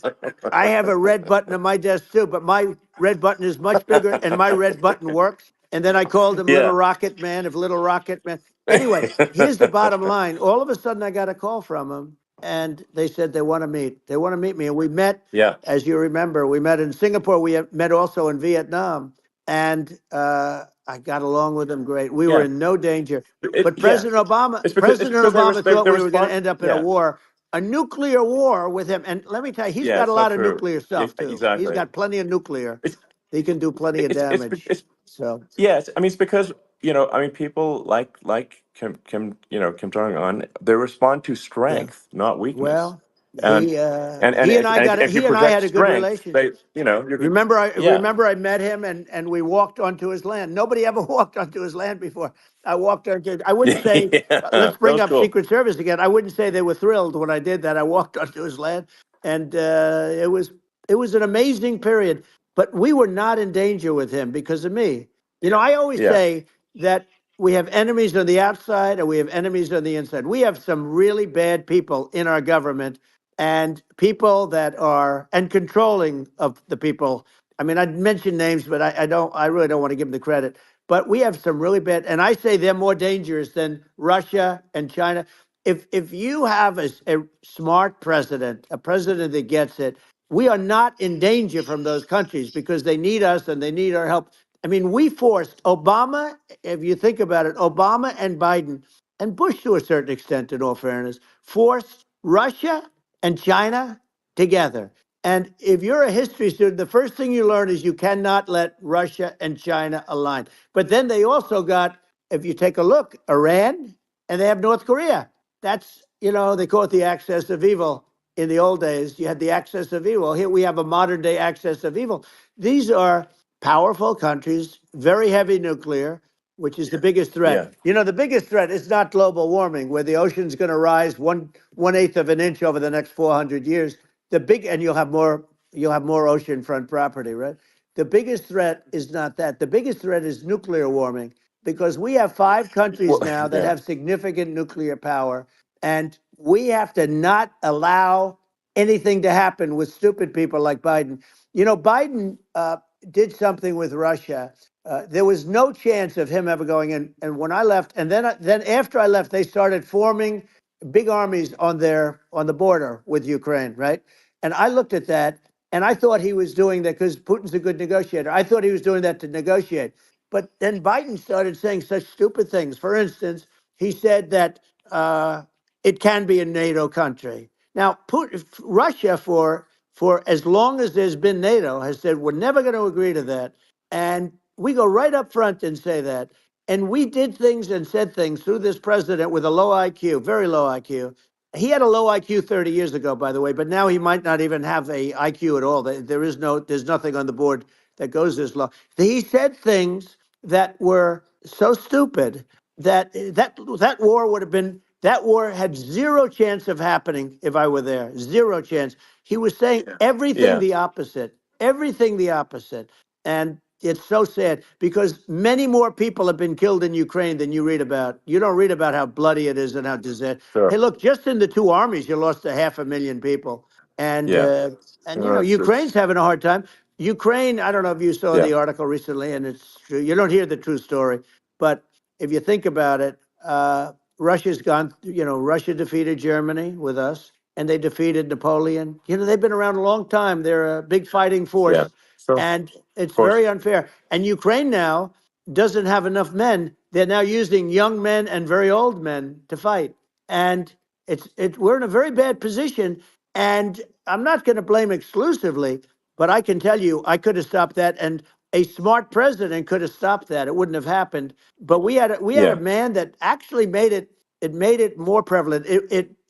I have a red button on my desk too, but my red button is much bigger, and my red button works. And then I called him Little Yeah. Rocket Man of Little Rocket Man. Anyway, here's the bottom line. All of a sudden, I got a call from him, and they said they want to meet. They want to meet me, and we met. Yeah. As you remember, we met in Singapore. We met also in Vietnam, and I got along with him great. We were Yeah. in no danger. But Yeah. President Obama, It's President because Obama thought they we were going to respond. end up in Yeah. a nuclear war with him. And let me tell you, he's Yeah. got a It's not lot of true. nuclear Yeah, stuff too. He's exactly. got plenty of nuclear. It's He can do plenty of damage. it's So yes. I mean, it's because I mean, people like Kim Jong Un. They respond to yeah, strength, not weakness, well, and if you he and I project had a good strength, relationship. you're good. Yeah. Remember I met him and we walked onto his land. Nobody ever walked onto his land before. I walked onto. I wouldn't say. Yeah. Let's That bring was up cool. Secret Service again. I wouldn't say they were thrilled when I did that. I walked onto his land, and it was an amazing period. But we were not in danger with him because of me. I always Yeah. say that we have enemies on the outside and we have enemies on the inside. We have some really bad people in our government and people that are and controlling of the people. I mean, I'd mention names, but I really don't want to give them the credit. But we have some really bad, and I say they're more dangerous than Russia and China. If you have a smart president, a president that gets it, we are not in danger from those countries because they need us and they need our help. I mean, we forced Obama, if you think about it, Obama and Biden and Bush to a certain extent, in all fairness, forced Russia and China together. And if you're a history student, the first thing you learn is you cannot let Russia and China align. But then they also got, if you take a look, Iran and they have North Korea. That's, they call it the axis of evil. In the old days, you had the axis of evil. Here we have a modern day axis of evil. These are powerful countries, very heavy nuclear, which is the biggest threat. Yeah. The biggest threat is not global warming, where the ocean's going to rise one eighth of an inch over the next 400 years. And you'll have more oceanfront property, right? The biggest threat is not that. The biggest threat is nuclear warming because we have 5 countries Well. now that Yeah. have significant nuclear power, and we have to not allow anything to happen with stupid people like Biden. Biden did something with Russia. There was no chance of him ever going in. And when I left, and then after I left, they started forming big armies on the border with Ukraine, right? And I looked at that, and I thought he was doing that because Putin's a good negotiator. I thought he was doing that to negotiate. But then Biden started saying such stupid things. For instance, he said that it can be a NATO country. Now, Russia, for as long as there's been NATO, has said we're never going to agree to that. And we go right up front and say that. And we did things and said things through this president with a low IQ, very low IQ. He had a low IQ 30 years ago, by the way, but now he might not even have a IQ at all. There's nothing on the board that goes this low. He said things that were so stupid that war would have been that war had zero chance of happening if I were there. Zero chance. He was saying Yeah. everything the opposite. And it's so sad because many more people have been killed in Ukraine than you read about. You don't read about how bloody it is and how disaster. Hey, Sure. look, just in the two armies, you lost 500,000 people. And Yeah. Ukraine's having a hard time. Ukraine, I don't know if you saw Yeah. the article recently, and it's true. You don't hear the true story, but if you think about it, Russia's gone. Russia defeated Germany with us, and they defeated Napoleon. They've been around a long time. They're a big fighting Yeah. force, So, and of it's course. very unfair. And Ukraine now doesn't have enough men. They're now using young men and very old men to fight, and we're in a very bad position. And I'm not going to blame exclusively. But I can tell you, I could have stopped that, and a smart president could have stopped that. It wouldn't have happened. But we had a Yeah, man that actually made it. It made it more prevalent.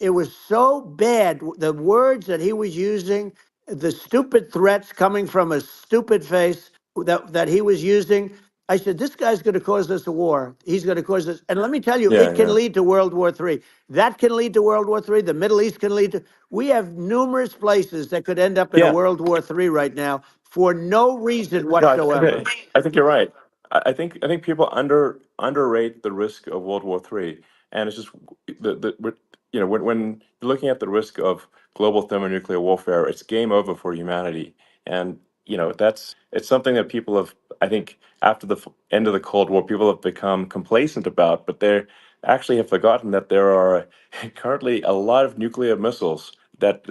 It was so bad. The words that he was using, the stupid threats coming from a stupid face that he was using. I said, this guy's going to cause us a war. He's going to cause us. And let me tell you, yeah, it can yeah, lead to World War III. That can lead to World War III. The Middle East can lead to. We have numerous places that could end up in a yeah. World War III right now for no reason No, whatsoever. I think you're right. I think people underrate the risk of World War III, and it's just you know, when you're looking at the risk of global thermonuclear warfare, it's game over for humanity, and you know it's something that people have, I think, after the end of the Cold War, people have become complacent about, but they actually have forgotten that there are currently a lot of nuclear missiles that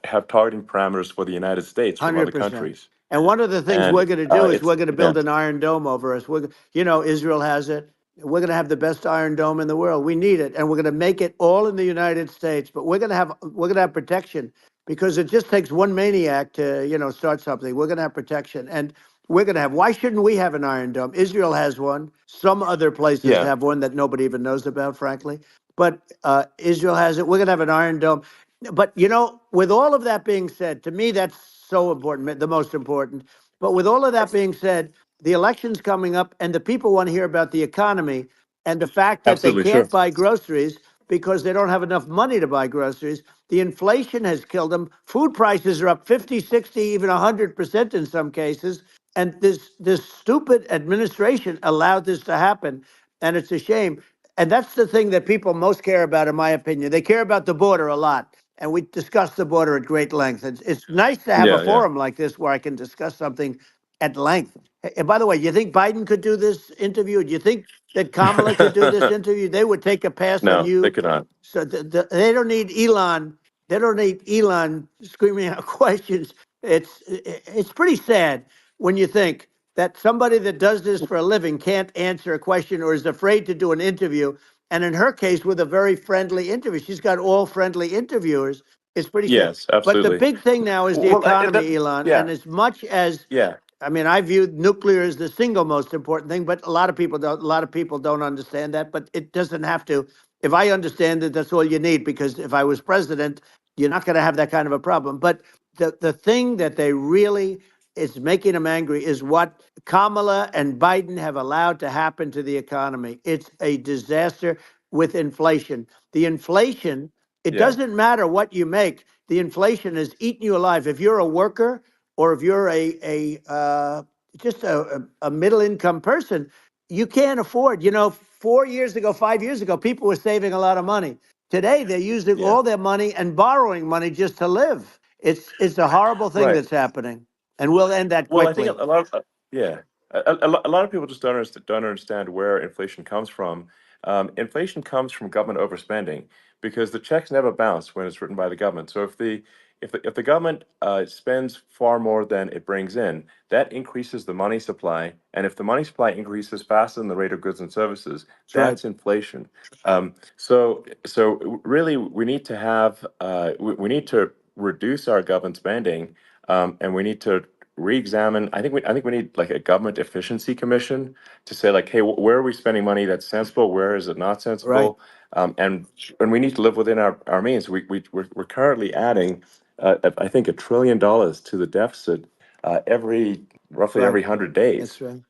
have targeting parameters for the United States from other 100%. countries. And one of the things And we're going to do is it's we're going to yeah, build an iron dome over us. Israel has it. We're going to have the best iron dome in the world. We need it, and we're going to make it all in the United States. But we're going to have protection because it just takes one maniac to start something. We're going to have protection, and we're going to have. Why shouldn't we have an iron dome? Israel has one. Some other places yeah, have one that nobody even knows about, frankly. But Israel has it. We're going to have an iron dome. But with all of that being said, to me, that's so important, the most important. But with all of that being said, the election's coming up, and the people want to hear about the economy and the fact that they absolutely, sure. can't buy groceries because they don't have enough money to buy groceries. The inflation has killed them. Food prices are up 50, 60, even 100% in some cases. And this stupid administration allowed this to happen, and it's a shame. And that's the thing that people most care about, in my opinion. They care about the border a lot, and we discussed the border at great length. It's nice to have a Yeah, yeah. forum like this where I can discuss something at length. And by the way, you think Biden could do this interview? Do you think that Kamala could do this interview? They would take a pass on No, they you. could not. So they don't need Elon. They don't need Elon screaming out questions. It's pretty sad when you think that somebody that does this for a living can't answer a question or is afraid to do an interview. And in her case, with a very friendly interview, she's got all friendly interviewers. It's pretty sad. Yes, But the absolutely. big thing now is the Well, economy, Elon. yeah, And as much as yeah, I mean, I view nuclear as the single most important thing, but a lot of people don't. A lot of people don't understand that. But it doesn't have to. If I understand it, that's all you need. Because if I was president, you're not going to have that kind of a problem. But the thing that they really is making them angry is what Kamala and Biden have allowed to happen to the economy. It's a disaster with inflation. The inflation. It yeah, doesn't matter what you make. The inflation has eaten you alive. If you're a worker or if you're just a middle income person, you can't afford. 4 years ago, 5 years ago, people were saving a lot of money. Today, they're using yeah. all their money and borrowing money just to live. It's a horrible thing Right. that's happening, and we'll end that Well, I think quickly. a lot of yeah, a lot of people just don't understand where inflation comes from. Inflation comes from government overspending because the checks never bounce when it's written by the government. So if the government spends far more than it brings in, that increases the money supply, and if the money supply increases faster than the rate of goods and services, That's right. that's inflation. So really, we need to have we need to reduce our government spending, and we need to re-examine. I think we need like a government efficiency commission to say like, hey, where are we spending money that's sensible? Where is it not Right. sensible? And we need to live within our means. We're currently adding, I think, $1 trillion to the deficit every roughly Right. every 100 days. That's right.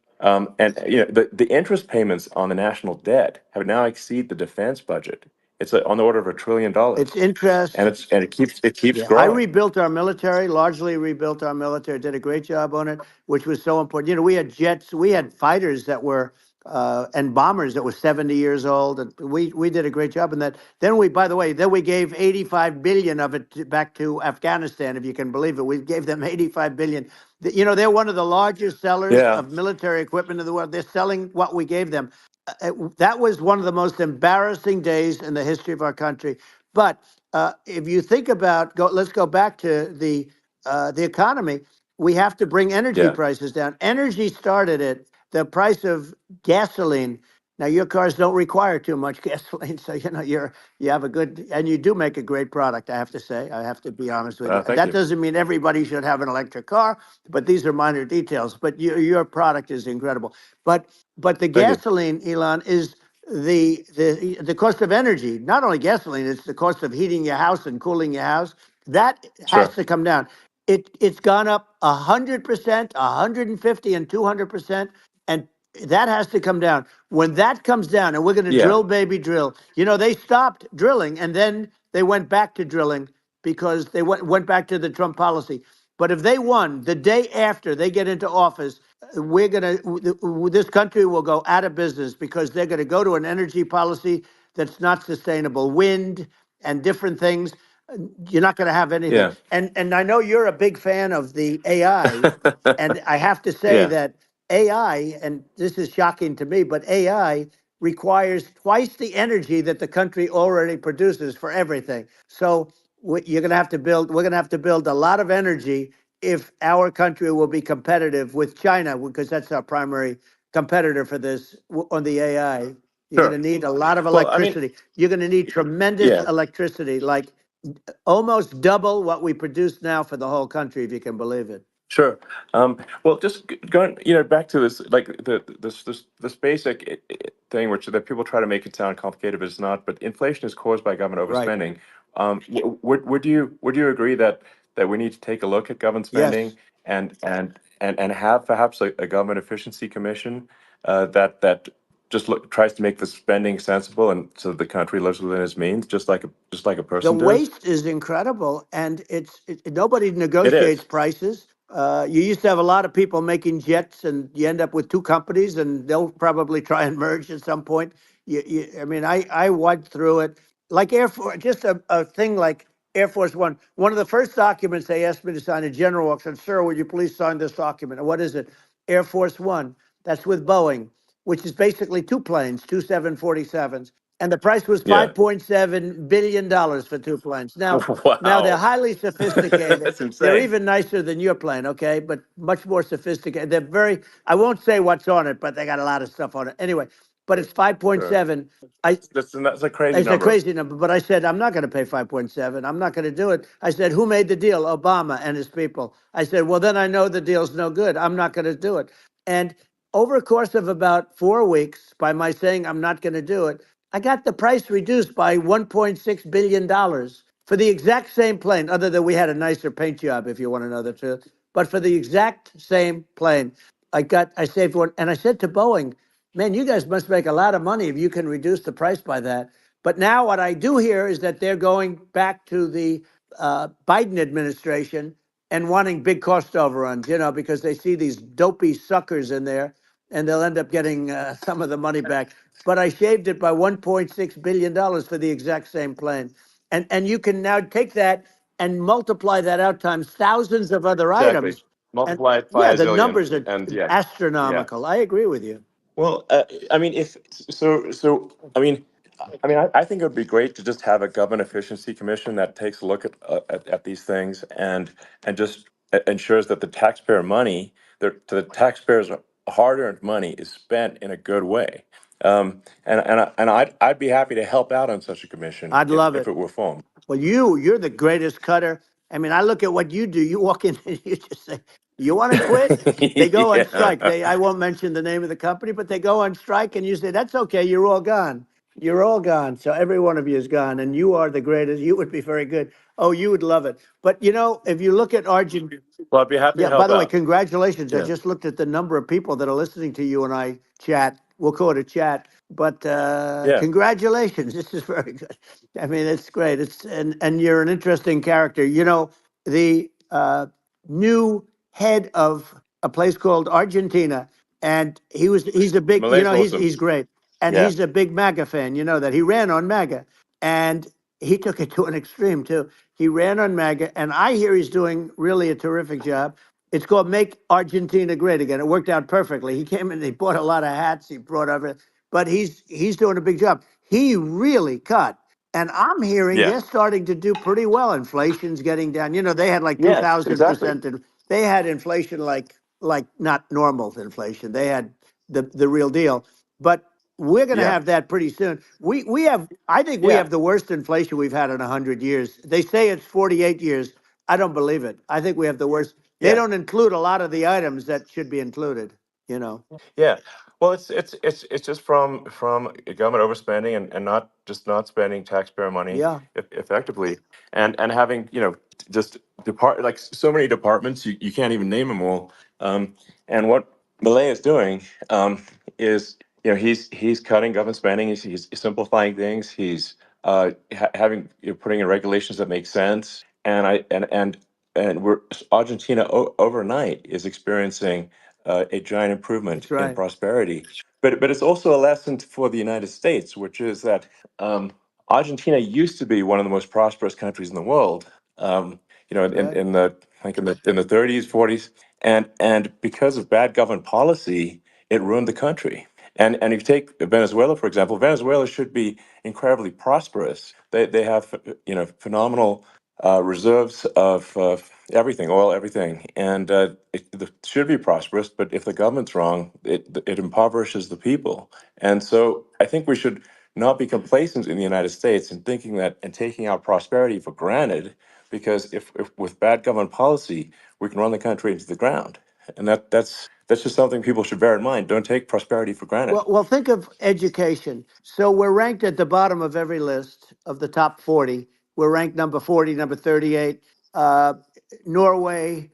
And you know the interest payments on the national debt have now exceed the defense budget. It's on the order of $1 trillion, It's interest. and it keeps Yeah, I growing. rebuilt our military, largely rebuilt our military, did a great job on it, which was so important. We had jets, we had fighters that were, and bombers that were 70 years old. And we did a great job in that. Then by the way, then we gave 85 billion of it back to Afghanistan, if you can believe it. We gave them 85 billion. They're one of the largest sellers Yeah, of military equipment in the world. They're selling what we gave them. That was one of the most embarrassing days in the history of our country. But if you think about let's go back to the economy. We have to bring energy yeah, prices down. Energy started at the price of gasoline Now your cars don't require too much gasoline, so you have a good, and you do make a great product. I have to say, I have to be honest with you. Thank That you. doesn't mean everybody should have an electric car, but these are minor details. But your product is incredible. But the Thank you. gasoline, Elon, is the cost of energy. Not only gasoline, it's the cost of heating your house and cooling your house. That has Sure. to come down. It's gone up 100%, 150, and 200%, and that has to come down. When that comes down, and we're going to Yeah. drill, baby, drill. They stopped drilling, and then they went back to drilling because they went back to the Trump policy. But if they won the day after they get into office, we're gonna this country will go out of business because they're going to go to an energy policy that's not sustainable. Wind and different things. You're not going to have anything. Yeah. And I know you're a big fan of the AI, and I have to say Yeah. that AI, and this is shocking to me, but AI requires twice the energy that the country already produces for everything. So you're going to have to build. We're going to have to build a lot of energy if our country will be competitive with China, because that's our primary competitor for this on the AI. You're going to Sure. need a lot of Well, I mean, electricity. You're going to need tremendous yeah. electricity, like almost double what we produce now for the whole country, if you can believe it. Sure. Well, just going, back to this, like this basic thing, which that people try to make it sound complicated, but it's not. But inflation is caused by government Right. overspending. Would you agree that we need to take a look at government Yes. spending and have perhaps a government efficiency commission that just tries to make the spending sensible and so the country lives within its means, just like a The person does. waste is incredible, and nobody It negotiates is. prices. You used to have a lot of people making jets, and you end up with two companies, and they'll probably try and merge at some point. I mean, I went through it like Air Force, just a thing like Air Force One. One of the first documents they asked me to sign, a general walks in, "Sir, would you please sign this document?" And what is it? Air Force One. That's with Boeing, which is basically two planes, two 747s, and the price was Yeah. $5.7 billion for two planes. Now they're Wow. highly sophisticated. That's They're insane. even nicer than your plane, okay? But much more sophisticated. They're very. I won't say what's on it, but they got a lot of stuff on it. Anyway, but it's Sure. 5.7. I That's a crazy It's a number. crazy number, but I said, I'm not going to pay 5.7. I'm not going to do it. I said, who made the deal? Obama and his people. I said, well, then I know the deal's no good. I'm not going to do it. And over a course of about 4 weeks, by my saying I'm not going to do it, I got the price reduced by $1.6 billion for the exact same plane, other than we had a nicer paint job, if you want to know the truth. But for the exact same plane, I saved one. And I said to Boeing, man, you guys must make a lot of money if you can reduce the price by that. But now what I do hear is that they're going back to the Biden administration and wanting big cost overruns, because they see these dopey suckers in there, and they'll end up getting some of the money back. But I shaved it by $1.6 billion for the exact same plane. And you can now take that and multiply that out times thousands of other Exactly. items. And Multiply it by yeah, a the zillion, numbers are and yeah, yeah. astronomical. I agree with you. Well, I mean, if so, I think it would be great to just have a government efficiency commission that takes a look at these things and just ensures that the taxpayer money, the taxpayers' hard-earned money, is spent in a good way. And I'd be happy to help out on such a commission I'd if love if it. it were formed. Well, you're the greatest cutter. I mean, I look at what you do. You walk in and you just say, "You want to quit?" They go on strike. Yeah. I won't mention the name of the company, but they go on strike, and you say, "That's okay. You're all gone. You're all gone." So every one of you is gone, and you are the greatest. You would be very good. Oh, you would love it. But if you look at Argentina. Well, I'd be happy to Yeah, by help the way, out. congratulations. I Yeah. just looked at the number of people that are listening to you and I chat. We'll call it a chat, but Yeah. congratulations. This is very good. I mean, it's great. And you're an interesting character. The new head of a place called Argentina, and he's a big, Malay's awesome. he's great. And Yeah. he's a big MAGA fan, that he ran on MAGA. And he took it to an extreme too. He ran on MAGA, and I hear he's doing really a terrific job. It's called Make Argentina Great Again. It worked out perfectly. He came in, he bought a lot of hats, he brought everything, but he's doing a big job. He really cut. And I'm hearing Yeah. they're starting to do pretty well. Inflation's getting down. They had like Yes. Exactly. 2,000%. And they had inflation like not normal inflation. They had the real deal. But We're going to Yeah, have that pretty soon. We have, I think we yeah, have the worst inflation we've had in 100 years. They say it's 48 years. I don't believe it. I think we have the worst. They yeah. don't include a lot of the items that should be included. You know. Yeah, well, it's just from government overspending and not just not spending taxpayer money Yeah, effectively, and having just like so many departments you can't even name them all. And what Malay is doing is he's cutting government spending. He's simplifying things. He's having putting in regulations that make sense. And we're Argentina overnight is experiencing a giant improvement that's in right. prosperity. But it's also a lesson for the United States, which is that um, Argentina used to be one of the most prosperous countries in the world. Um, Right. in the like in the 30s, 40s, and because of bad government policy, it ruined the country. And if you take Venezuela, for example, Venezuela should be incredibly prosperous. They have phenomenal reserves of everything, oil, everything, and it should be prosperous. But if the government's wrong, it impoverishes the people. And so I think we should not be complacent in the United States and thinking that and taking our prosperity for granted, because if with bad government policy, we can run the country into the ground. And that's just something people should bear in mind. Don't take prosperity for granted. Well, think of education. So we're ranked at the bottom of every list of the top 40. We're ranked number 40, number 38. Uh, Norway,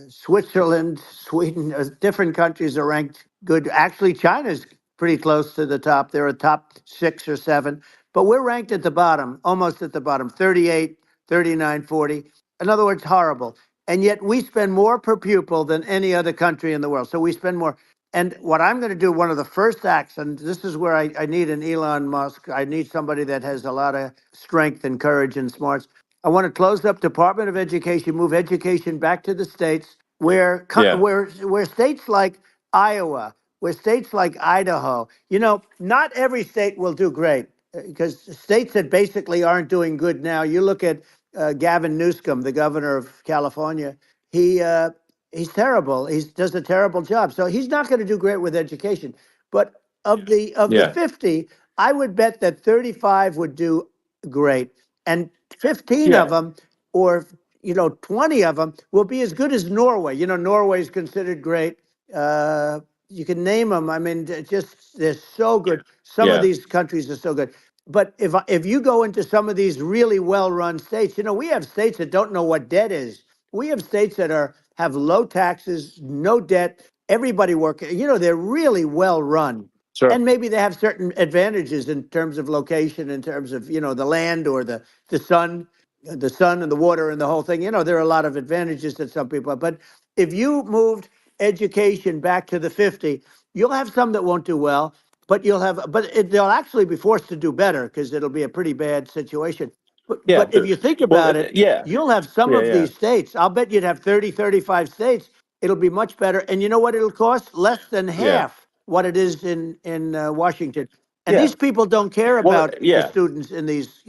Switzerland, Sweden, different countries are ranked good. Actually, China's pretty close to the top. They're a top 6 or 7, but we're ranked at the bottom, almost at the bottom, 38, 39, 40. In other words, horrible. And yet we spend more per pupil than any other country in the world. So we spend more. And what I'm going to do, one of the first acts, and this is where I need an Elon Musk. I need somebody that has a lot of strength and courage and smarts. I want to close up Department of Education, move education back to the states, where Yeah, where states like Iowa, where states like Idaho, not every state will do great, because states that basically aren't doing good now. You look at Gavin Newsom, the governor of California. He he's terrible. He does a terrible job. So he's not going to do great with education. But of the yeah, 50, I would bet that 35 would do great, and 15 of yeah, them, or 20 of them, will be as good as Norway. Norway is considered great. You can name them. I mean, just they're so good. Some of yeah. these countries are so good. But if you go into some of these really well-run states, we have states that don't know what debt is. We have states that have low taxes, no debt, everybody working. They're really well run. Sure. And maybe they have certain advantages in terms of location, in terms of, the land, or the sun, and the water and the whole thing. There are a lot of advantages that some people have. But if you moved education back to the 50, you'll have some that won't do well, they'll actually be forced to do better, because it'll be a pretty bad situation. Yeah, But if you think well, about it, yeah, you'll have some yeah, of yeah, these states. I'll bet you'd have 30, 35 states. It'll be much better. And you know what it'll cost? Less than yeah, half what it is in Washington. And yeah. these people don't care Well, about the yeah, students in these,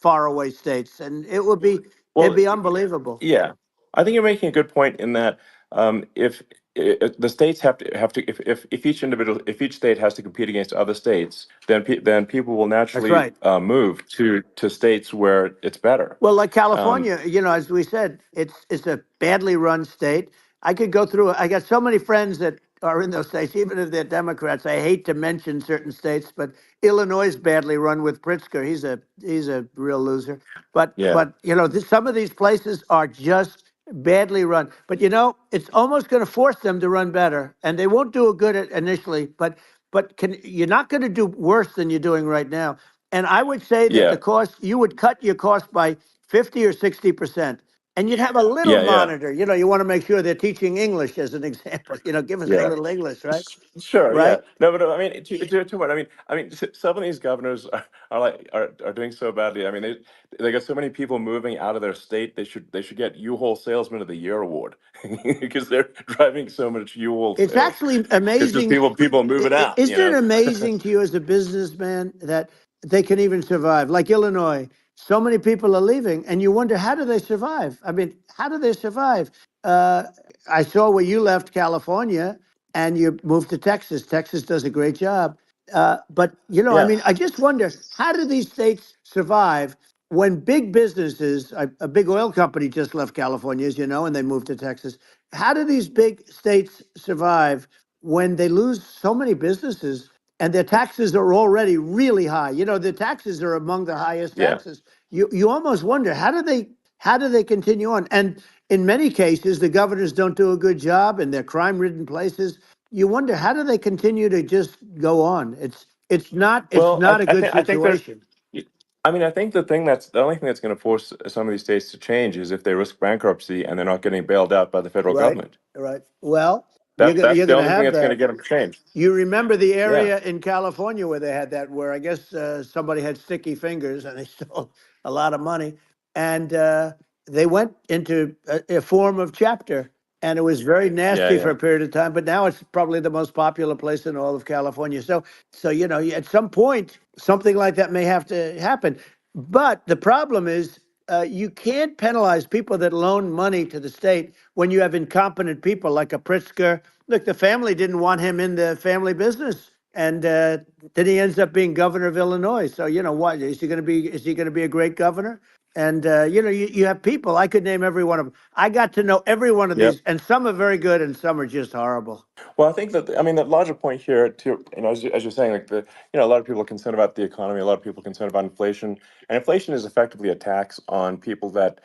faraway states. And it'd well, be unbelievable. yeah. I think you're making a good point in that if the states have to if each state has to compete against other states, then people will That's naturally right. move to states where it's better. Well, like Um, California, as we said, it's a badly run state. I could go through. I got so many friends that are in those states, even if they're Democrats. I hate to mention certain states, but Illinois is badly run with Pritzker. He's a real loser. But yeah, but some of these places are just badly run. But it's almost going to force them to run better, and they won't do it good initially. But you're not going to do worse than you're doing right now. And I would say that yeah, the cost, you would cut your cost by 50 or 60%. And you'd have a little yeah, yeah, monitor. You want to make sure they're teaching English as an example. Give us a yeah. little English, right? Sure, yeah. Right? No, but I mean, to what? Some of these governors are doing so badly. I mean, they got so many people moving out of their state. They should get U-Haul Salesman of the Year award because they're driving so much U-Haul It's sales. actually It's just amazing. people moving out. Isn't it amazing to you as a businessman that they can even survive? Like Illinois, so many people are leaving, and you wonder, how do they survive? I mean, how do they survive? Uh, I saw where you left California and you moved to Texas. Texas does a great job. But you know, I Yeah, mean, I just wonder how do these states survive when big businesses, a big oil company just left California, as you know, and they moved to Texas. How do these big states survive when they lose so many businesses and their taxes are already really high? You know, the taxes are among the highest yeah. taxes. You almost wonder how do they continue on? And in many cases, the governors don't do a good job in their crime-ridden places. You wonder how do they continue to just go on? It's Well, not a good I think there's. situation. I mean, I think the only thing that's going to force some of these states to change is if they risk bankruptcy and they're not getting bailed out by the federal Right, government. right. Well, That's you're the gonna only thing have that's going to that. get them to change. You remember the Yeah, area in California where they had that, where I guess somebody had sticky fingers and they stole a lot of money, and they went into a form of chapter, and it was very yeah, nasty for yeah, a period of time. But now it's probably the most popular place in all of California. So you know, at some point, something like that may have to happen. But the problem is, you can't penalize people that loan money to the state when you have incompetent people like a Pritzker. Look, the family didn't want him in the family business, and then he ends up being governor of Illinois. So you know what is he going to be? Is he going to be a great governor? And you know, you have people. I could name every one of them. I got to know every one of yep. these, and some are very good, and some are just horrible. Well, I think that I mean the larger point here, too, as you're saying, like a lot of people are concerned about the economy, a lot of people are concerned about inflation, and inflation is effectively a tax on people that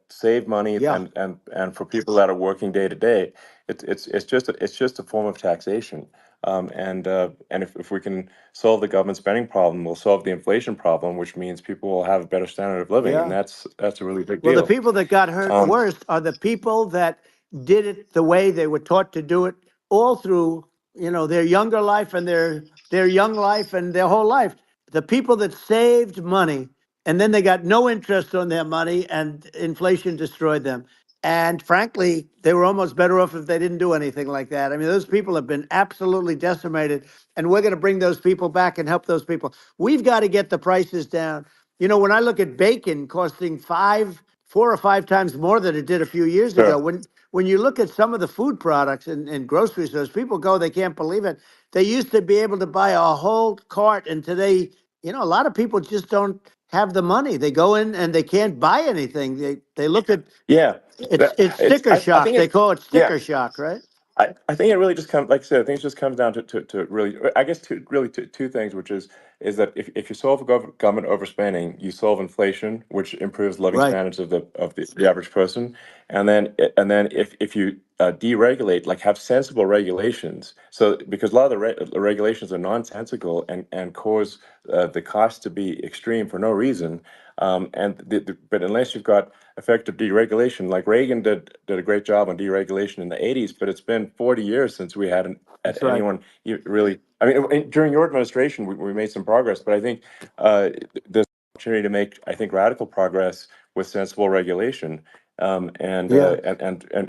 save money, Yeah, and for people that are working day to day, it's just a form of taxation. And if we can solve the government spending problem, we'll solve the inflation problem, which means people will have a better standard of living, and yeah. that's a really big Well, the deal. people that got hurt Um, worst are the people that did it the way they were taught to do it all through, you know, their younger life and their young life and their whole life. The people that saved money and then they got no interest on their money and inflation destroyed them. And frankly, they were almost better off if they didn't do anything like that. I mean, those people have been absolutely decimated, and we're going to bring those people back and help those people. We've got to get the prices down. You know, when I look at bacon costing 4 or 5 times more than it did a few years ago, sure. when you look at some of the food products in grocery stores, people go, they can't believe it. They used to be able to buy a whole cart, and today, you know, a lot of people just don't have the money. They go in and they can't buy anything. They look at Yeah, it's sticker I shock. think They it. call it Yeah, sticker shock, right? I think it really just comes, like I said, I think it just comes down to really, I guess, two things, which is that if you solve government overspending, you solve inflation, which improves living Right. standards of the average person, and then if you deregulate, like have sensible regulations, so because a lot of the regulations are nonsensical and cause the cost to be extreme for no reason, but unless you've got effective deregulation. Like Reagan did a great job on deregulation in the 80s, but it's been 40 years since we had That's right. anyone really. I mean, during your administration, we made some progress, but I think there's an opportunity to make, I think, radical progress with sensible regulation. Yeah. And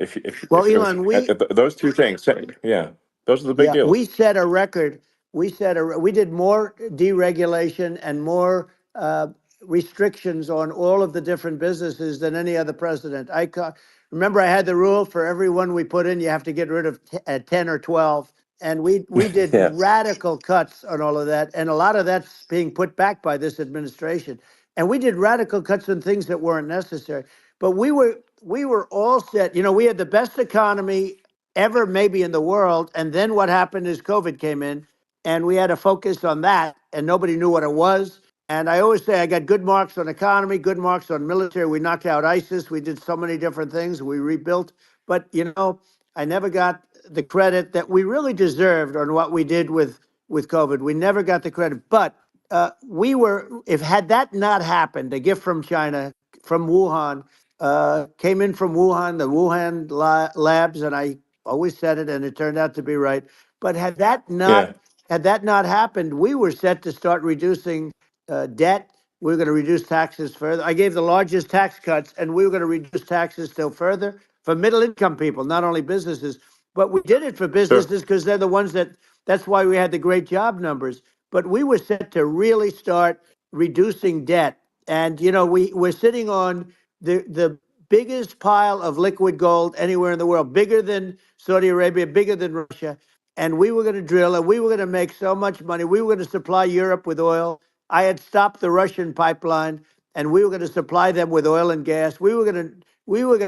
if Well, Elon, those two things, yeah, those are the big yeah, we deals. set a record. We did more deregulation and more restrictions on all of the different businesses than any other president. Remember I had the rule for everyone we put in, you have to get rid of 10 or 12. And we did Yeah, radical cuts on all of that. And a lot of that's being put back by this administration. And we did radical cuts on things that weren't necessary. But we were all set. You know, we had the best economy ever maybe in the world. And then what happened is COVID came in and we had to focus on that and nobody knew what it was. And I always say I got good marks on economy, good marks on military. We knocked out ISIS. We did so many different things. We rebuilt. But, you know, I never got the credit that we really deserved on what we did with COVID. We never got the credit. But if had that not happened, a gift from China, from Wuhan, came in from Wuhan, the Wuhan labs, and I always said it, and it turned out to be right. But yeah, had that not happened, we were set to start reducing debt. We were going to reduce taxes further. I gave the largest tax cuts, and we were going to reduce taxes still further for middle income people, not only businesses. But we did it for sure. businesses because they're the ones that. That's why we had the great job numbers. But we were set to really start reducing debt, and you know we're sitting on the biggest pile of liquid gold anywhere in the world, bigger than Saudi Arabia, bigger than Russia. and we were going to drill, and we were going to make so much money. We were going to supply Europe with oil. I had stopped the Russian pipeline, and we were going to supply them with oil and gas. We were going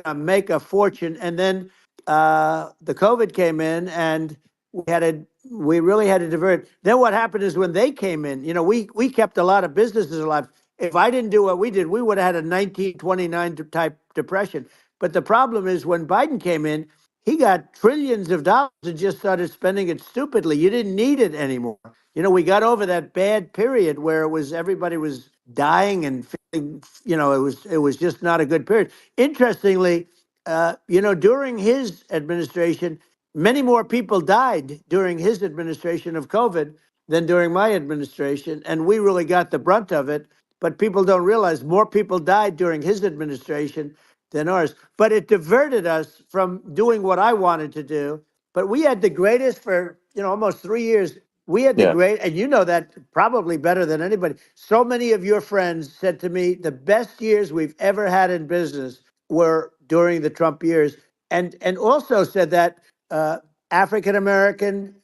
to make a fortune, and then the COVID came in, and we really had to divert. Then what happened is when they came in, we kept a lot of businesses alive. If I didn't do what we did, we would have had a 1929 type depression. But the problem is when Biden came in, he got trillions of dollars and just started spending it stupidly. You didn't need it anymore. We got over that bad period where everybody was dying and feeling, it was just not a good period. Interestingly, during his administration, many more people died during his administration of COVID than during my administration, and we really got the brunt of it. But people don't realize more people died during his administration than ours. But it diverted us from doing what I wanted to do. But we had the greatest for almost 3 years. We had the Yeah. great, and you know that probably better than anybody. So many of your friends said to me, the best years we've ever had in business were during the Trump years, and also said that African American,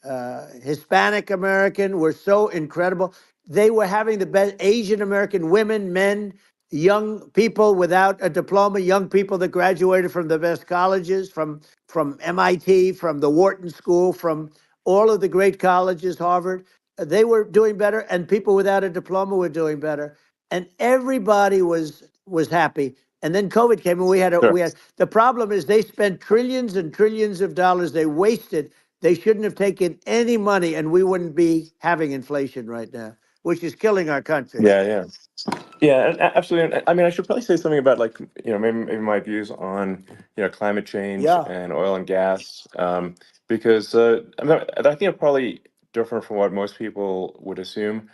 Hispanic American were so incredible. They were having the best Asian American women, men, young people without a diploma, young people that graduated from the best colleges, from MIT, from the Wharton School, from all of the great colleges, Harvard. They were doing better, and people without a diploma were doing better, and everybody was happy. And then COVID came, and Sure. we had the problem is they spent trillions and trillions of dollars. They wasted. They shouldn't have taken any money, and we wouldn't be having inflation right now, which is killing our country. Yeah, yeah. Yeah, absolutely. And I mean, I should probably say something about like, maybe my views on, climate change Yeah, and oil and gas, because I think I'm probably different from what most people would assume.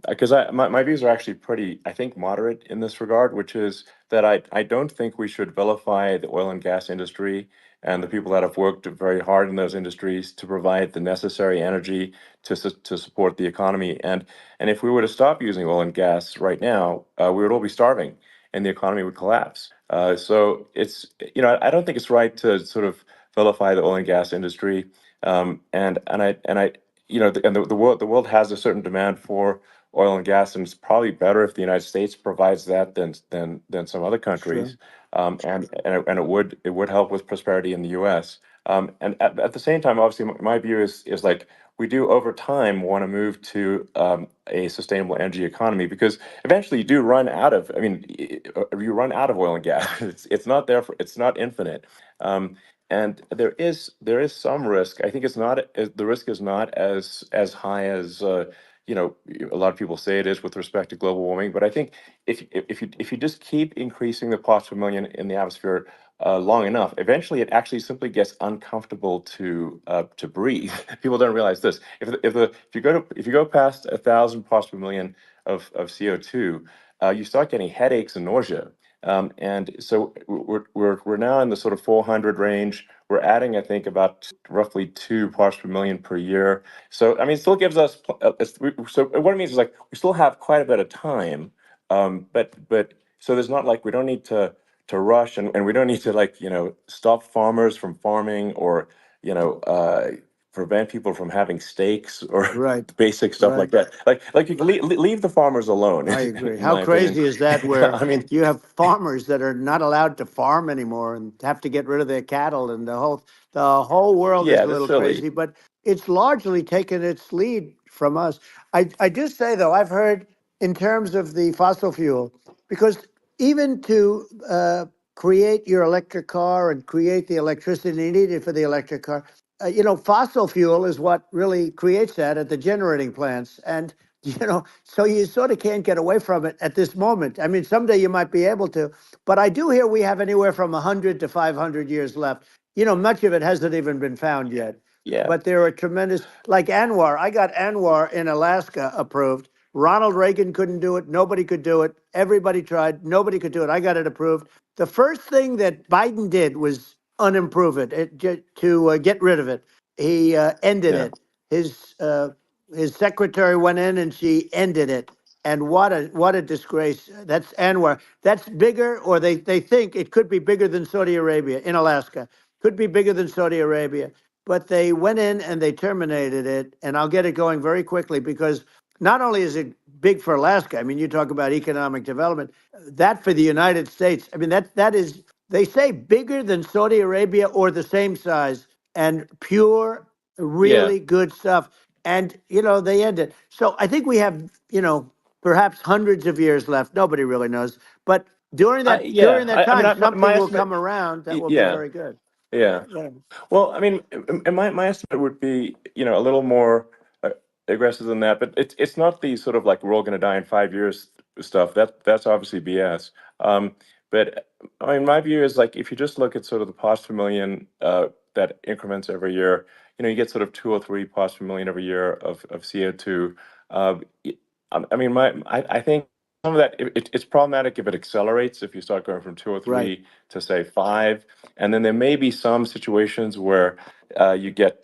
Because my views are actually pretty, I think, moderate in this regard, which is that I don't think we should vilify the oil and gas industry and the people that have worked very hard in those industries to provide the necessary energy to support the economy. And if we were to stop using oil and gas right now, we would all be starving and the economy would collapse. So I don't think it's right to sort of vilify the oil and gas industry. And I, the world has a certain demand for oil and gas, and it's probably better if the United States provides that than some other sure. countries. And it would help with prosperity in the U.S. And at the same time, obviously, my view is like we do over time want to move to a sustainable energy economy because eventually you do run out of. I mean, you run out of oil and gas. It's not there for. It's not infinite. And there is some risk. I think the risk is not as high as a lot of people say it is with respect to global warming. But I think if you just keep increasing the parts per million in the atmosphere long enough, eventually it actually simply gets uncomfortable to breathe. People don't realize this. If you go past 1,000 parts per million of CO2, you start getting headaches and nausea. And so we're now in the sort of 400 range. We're adding, I think, about roughly 2 parts per million per year. So I mean, it still gives us. So what it means is like we still have quite a bit of time, but so there's not like we don't need to rush and we don't need to like stop farmers from farming or you know uh, prevent people from having steaks or Right, basic stuff like right. that. Like you can leave the farmers alone, I agree. in How my opinion. crazy is that where I mean, you have farmers that are not allowed to farm anymore and have to get rid of their cattle and the whole world is yeah, a that's little silly. crazy, but it's largely taken its lead from us. I just say though, I've heard in terms of the fossil fuel, because even to create your electric car and create the electricity needed for the electric car, fossil fuel is what really creates that at the generating plants. And so you sort of can't get away from it at this moment. I mean, someday you might be able to, but I do hear we have anywhere from 100 to 500 years left. Much of it hasn't even been found yet. Yeah, But there are tremendous, like Anwar. I got Anwar in Alaska approved. Ronald Reagan couldn't do it. Nobody could do it. Everybody tried. Nobody could do it. I got it approved. The first thing that Biden did was unimprove to get rid of it. He ended yeah, it. His his secretary went in and she ended it. And what a disgrace. That's Anwar. That's bigger, or they think it could be bigger than Saudi Arabia in Alaska. Could be bigger than Saudi Arabia. but they went in and they terminated it. And I'll get it going very quickly because not only is it big for Alaska, I mean, you talk about economic development, that for the United States, I mean, that is, they say bigger than Saudi Arabia or the same size and pure, Yeah. really good stuff. And, you know, they end it. So I think we have, you know, perhaps hundreds of years left. Nobody really knows. But during that I mean, time, my something will come estimate. around that will be Yeah. very good. Yeah. Yeah. Well, I mean, my estimate would be, a little more uh, aggressive than that, but it's not the sort of like we're all going to die in 5 years stuff. That's obviously BS. But I mean, my view is like if you just look at sort of the parts per million that increments every year, you get sort of 2 or 3 parts per million every year of CO2. Uh, y- I mean, I think some of that it's problematic if it accelerates if you start going from two or Right. three to say five, and then there may be some situations where you get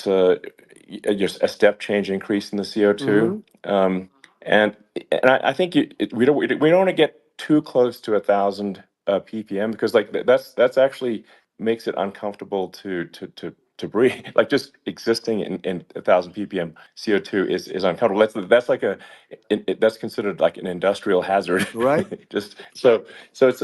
just a step change increase in the CO2. Mm-hmm. And I think we don't want to get too close to 1,000 ppm because like that's actually makes it uncomfortable to breathe. Like just existing in 1,000 ppm CO2 is uncomfortable. That's like that's considered like an industrial hazard. Right. Just so it's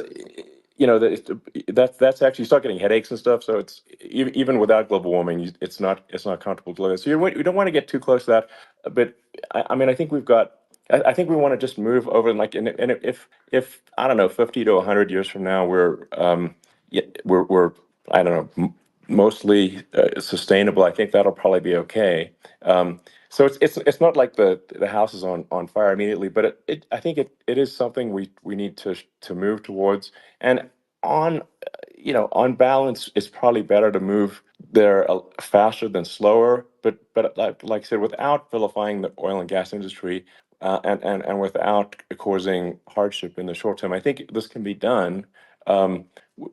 that's actually you start getting headaches and stuff. So it's even without global warming, it's not comfortable to live. So you don't want to get too close to that. But I mean, I think we've got. I think we want to just move over and like, and if I don't know, 50 to 100 years from now, we're I don't know, mostly sustainable. I think that'll probably be okay. So it's not like the house is on fire immediately, but I think it is something we need to move towards. And on on balance, it's probably better to move there faster than slower. But like I said, without vilifying the oil and gas industry, and without causing hardship in the short term, I think this can be done.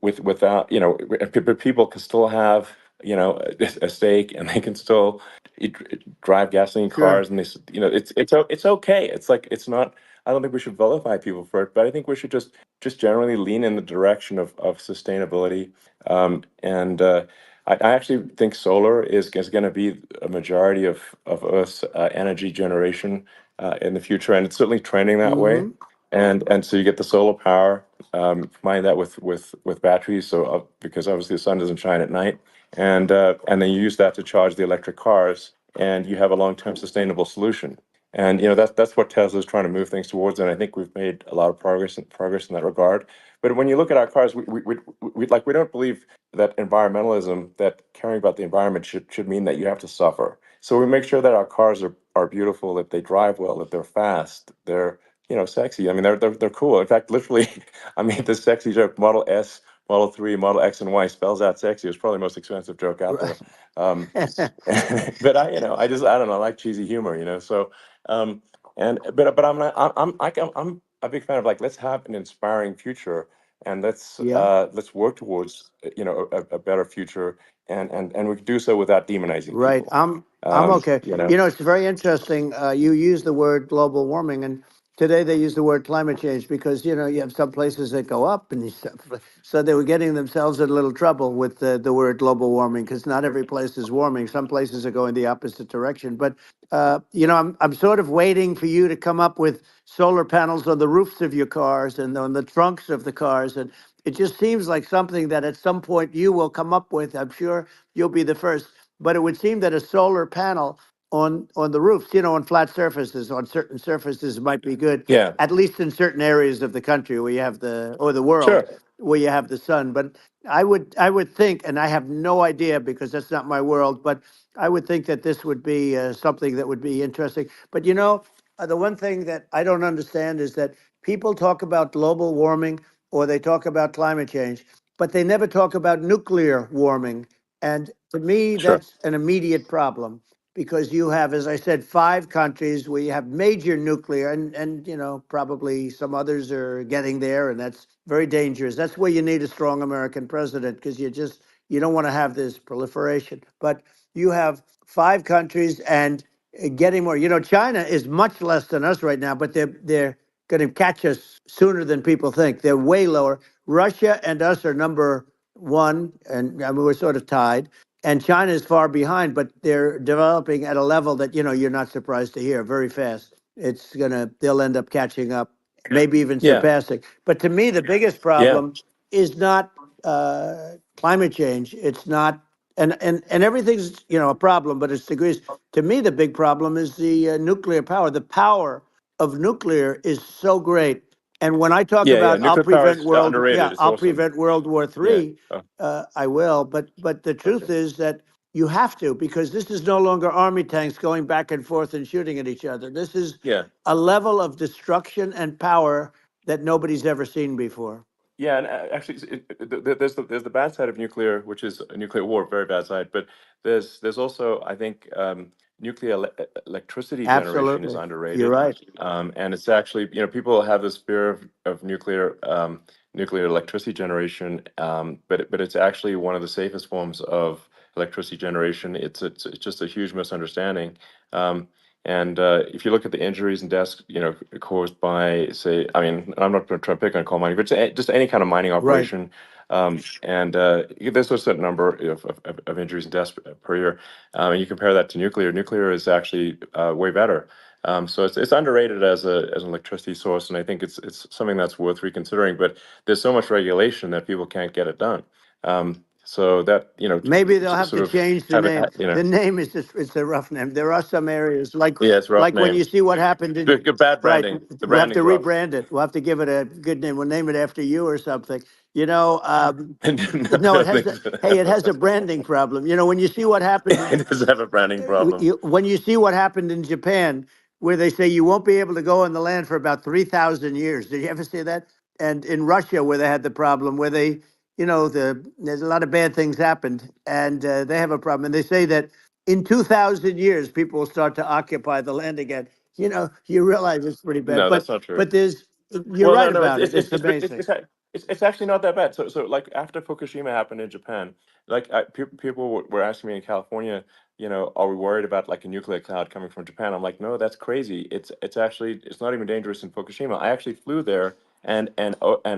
Without but people can still have a stake, and they can still drive gasoline Sure. cars, and it's okay. It's like it's not. I don't think we should vilify people for it, but I think we should just generally lean in the direction of sustainability. And I actually think solar is going to be a majority of Earth's energy generation in the future, and it's certainly trending that way. Mm-hmm. And so you get the solar power, combine that with batteries, so because obviously the sun doesn't shine at night, and then you use that to charge the electric cars, and you have a long-term sustainable solution. And that's what Tesla is trying to move things towards, and I think we've made a lot of progress in that regard. But when you look at our cars, we don't believe that environmentalism, that caring about the environment should mean that you have to suffer. So we make sure that our cars are beautiful, that they drive well, that they're fast, they're sexy. I mean, they're cool. In fact, literally, I made this sexy joke. Model S, Model 3, Model X, and Y spells out sexy. It's probably the most expensive joke out there. Um, but I don't know. I like cheesy humor, So, but I'm a big fan of like let's have an inspiring future, and Yeah. let's work towards a better future, and we can do so without demonizing Right. people. I'm okay. You know. You know, it's very interesting. You use the word global warming, and today they use the word climate change because you have some places that go up, and so they were getting themselves in a little trouble with the word global warming because not every place is warming. Some places are going the opposite direction. But I'm sort of waiting for you to come up with solar panels on the roofs of your cars and on the trunks of the cars, and it just seems like something that at some point you will come up with. I'm sure you'll be the first, but it would seem that a solar panel on the roofs, on flat surfaces, on certain surfaces might be good, Yeah. at least in certain areas of the country where you have the world Sure. where you have the sun. But I would think, and I have no idea because that's not my world, but I would think that this would be something that would be interesting. But the one thing that I don't understand is that people talk about global warming or they talk about climate change, but they never talk about nuclear warming. And to me, Sure. that's an immediate problem because you have, as I said, 5 countries where you have major nuclear, and probably some others are getting there, and that's very dangerous. That's where you need a strong American president because you don't want to have this proliferation. But you have 5 countries and getting more. China is much less than us right now, but they're going to catch us sooner than people think. They're way lower. Russia and us are number one, and I mean, we're sort of tied. and China is far behind, but they're developing at a level that you're not surprised to hear very fast. They'll end up catching up, maybe even Yeah, surpassing. But to me, the biggest yeah, problem is not climate change. It's not, and everything's a problem, but it's degrees. To me, the big problem is the nuclear power. The power of nuclear is so great. And when I talk yeah, yeah. about Nuclear power is underrated. It's I'll awesome. prevent World War Yeah. III, Oh, I will. But the okay. truth is that you have to, because this is no longer army tanks going back and forth and shooting at each other. This is Yeah. a level of destruction and power that nobody's ever seen before. Yeah, and actually, there's the bad side of nuclear, which is a nuclear war, very bad side. But there's also, I think, nuclear electricity generation is Absolutely. You're underrated, right. and it's actually, people have this fear of nuclear electricity generation, but it's actually one of the safest forms of electricity generation. It's just a huge misunderstanding. Um, and if you look at the injuries and deaths, caused by, say, I mean, I'm not going to try to pick on coal mining, but just any kind of mining Right. operation, and there's a certain number of injuries and deaths per year, and you compare that to nuclear. Nuclear is actually way better. So it's underrated as an electricity source, and I think it's something that's worth reconsidering. But there's so much regulation that people can't get it done. So that Maybe they'll have sort to of change the have it, name. The name is just, it's a rough name. There are some areas yeah, it's a rough like when name. you see what happened in, Good, bad right, branding. The we'll have to branding's rough. rebrand it. We'll have to give it a good name. We'll name it after you or something. You know, No, no, no, it has hey, it has a branding problem. When you see what happened it does have a branding problem. when you see what happened in Japan, where they say you won't be able to go on the land for about 3,000 years. Did you ever see that? And in Russia, where they had the problem, where there's a lot of bad things happened, and they have a problem. And they say that in 2,000 years, people will start to occupy the land again. You realize it's pretty bad, No, but that's not true. you're Well, no, right no, about it. It's amazing. it's actually not that bad. So like after Fukushima happened in Japan, like people were asking me in California, are we worried about like a nuclear cloud coming from Japan? I'm like, no, that's crazy. It's not even dangerous in Fukushima. I actually flew there and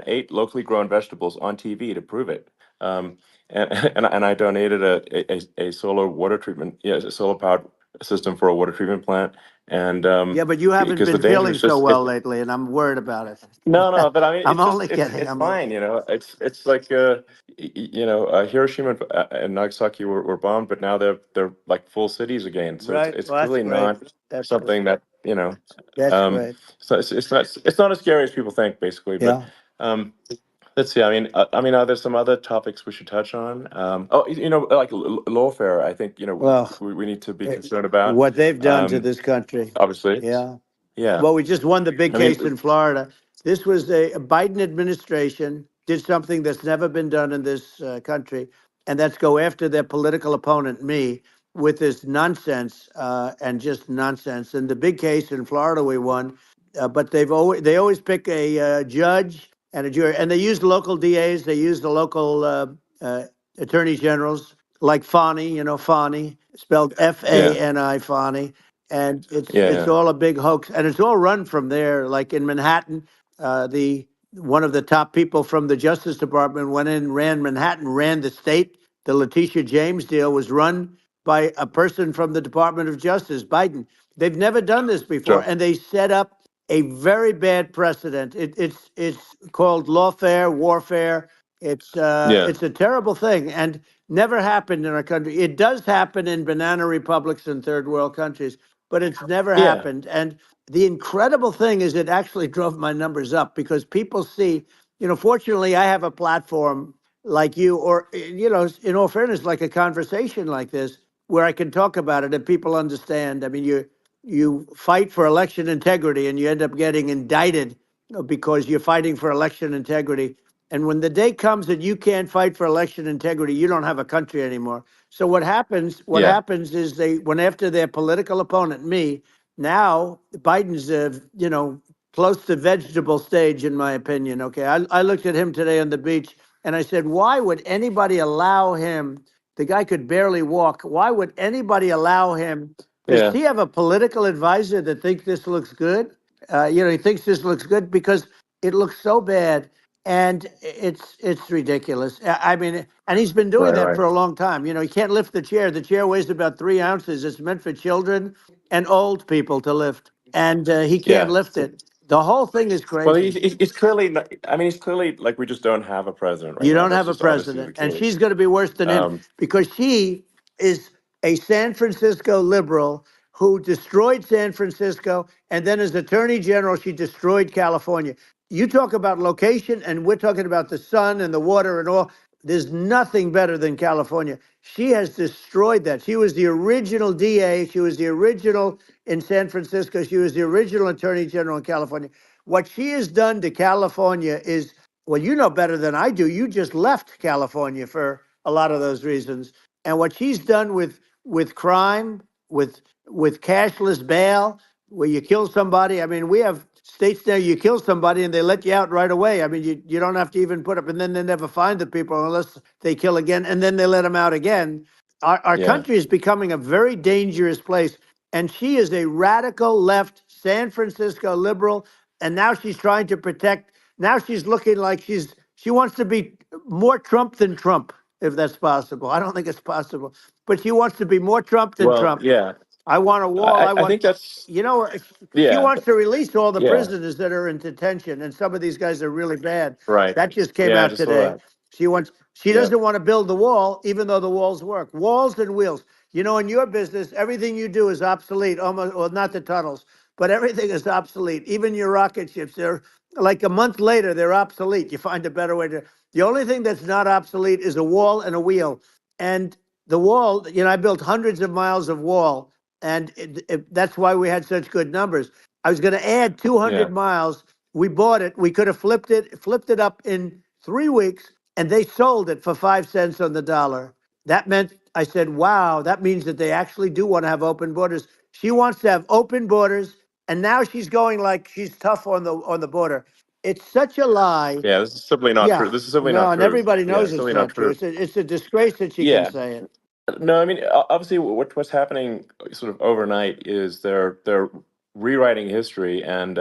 ate locally grown vegetables on TV to prove it. And and I donated a solar water treatment, yeah, a solar powered system for a water treatment plant, and Yeah, but you haven't because the been danger feeling is so just well lately, and I'm worried about no, it. no, but I mean, I'm it's just only kidding. it's I'm only fine, kidding. It's like Hiroshima and Nagasaki were bombed, but now they're like full cities again. So Right. it's Well, that's really great. not That's great. something that That's um, great. so it's not as scary as people think, basically. But Yeah. um, let's see. I mean, are there some other topics we should touch on? Oh, like lawfare. I think Well, we need to be concerned about. what they've done to Um, this country. obviously, Yeah. yeah. Well, we just won the big I mean, case in Florida. This was a Biden administration did something that's never been done in this country, and that's go after their political opponent, me, with this nonsense and just nonsense. And the big case in Florida we won, but they always pick a judge and a jury, and they use local DAs, they use the local uh, attorney generals like Fani, Fani, spelled yeah, Fani, Fani, and it's yeah, all a big hoax, and it's all run from there. Like in Manhattan, the one of the top people from the Justice Department went in, ran Manhattan, ran the state. The Letitia James deal was run by a person from the Department of Justice, Biden. They've never done this before, sure, and they set up a very bad precedent. It's called lawfare, warfare. yeah, It's a terrible thing, and never happened in our country. It does happen in banana republics and third world countries, but it's never yeah, happened. And the incredible thing is, it actually drove my numbers up because people see, fortunately, I have a platform like you, or, in all fairness, like a conversation like this, where I can talk about it and people understand. I mean, you fight for election integrity and you end up getting indicted because you're fighting for election integrity. And when the day comes that you can't fight for election integrity, you don't have a country anymore. So what happens? What yeah, happens is they went after their political opponent, me. Now Biden's, close to vegetable stage, in my opinion. Okay, I looked at him today on the beach, and I said, why would anybody allow him? The guy could barely walk. Why would anybody allow him? Does yeah, he have a political advisor that thinks this looks good? He thinks this looks good because it looks so bad. and it's ridiculous. I mean, and he's been doing Right, that right. for a long time. You know, he can't lift the chair. The chair weighs about 3 ounces. It's meant for children and old people to lift, and he can't Yeah. lift it. The whole thing is Well, crazy. he's clearly not, I mean, he's clearly like we just don't have a president right You now. don't That's have a just obviously the president, and case. she's going to be worse than him Um, because she is a San Francisco liberal who destroyed San Francisco, and then as Attorney General, she destroyed California. You talk about location, and we're talking about the sun and the water and all. There's nothing better than California. She has destroyed that. She was the original DA. She was the original in San Francisco. She was the original Attorney General in California. What she has done to California is, well, you know better than I do. You just left California for a lot of those reasons. And what she's done with crime, with cashless bail, where you kill somebody. I mean, we have states there you kill somebody and they let you out right away. I mean, you don't have to even put up, and then they never find the people unless they kill again, and then they let them out again. Our yeah, country is becoming a very dangerous place. And she is a radical left San Francisco liberal. And now she's trying to protect. Now she's looking like she wants to be more Trump than Trump, if that's possible. I don't think it's possible, but she wants to be more Trump than well, Trump. yeah, I want a wall. I I want, think that's, you know, she yeah, wants to release all the yeah, prisoners that are in detention, and some of these guys are really bad. right. That just came Yeah, I out just saw today. that. She wants. She Yeah, doesn't want to build the wall, even though the walls work. Walls and wheels. You know, in your business, everything you do is obsolete. Almost, well, not the tunnels, but everything is obsolete. Even your rocket ships. They're like a month later, they're obsolete. You find a better way to. The only thing that's not obsolete is a wall and a wheel. And the wall, you know, I built hundreds of miles of wall, and that's why we had such good numbers. I was going to add yeah, 200 miles. We bought it. We could have flipped it up in 3 weeks, and they sold it for 5 cents on the dollar. That meant I said, "Wow, that means that they actually do want to have open borders." She wants to have open borders, and now she's going like she's tough on the border. It's such a lie. yeah. This is simply not true. Yeah, This is simply no, not and true. everybody Yeah, knows it's it's simply not not true. true. It's a disgrace that she can Yeah. say it. No, I mean, obviously, what's happening sort of overnight is they're rewriting history and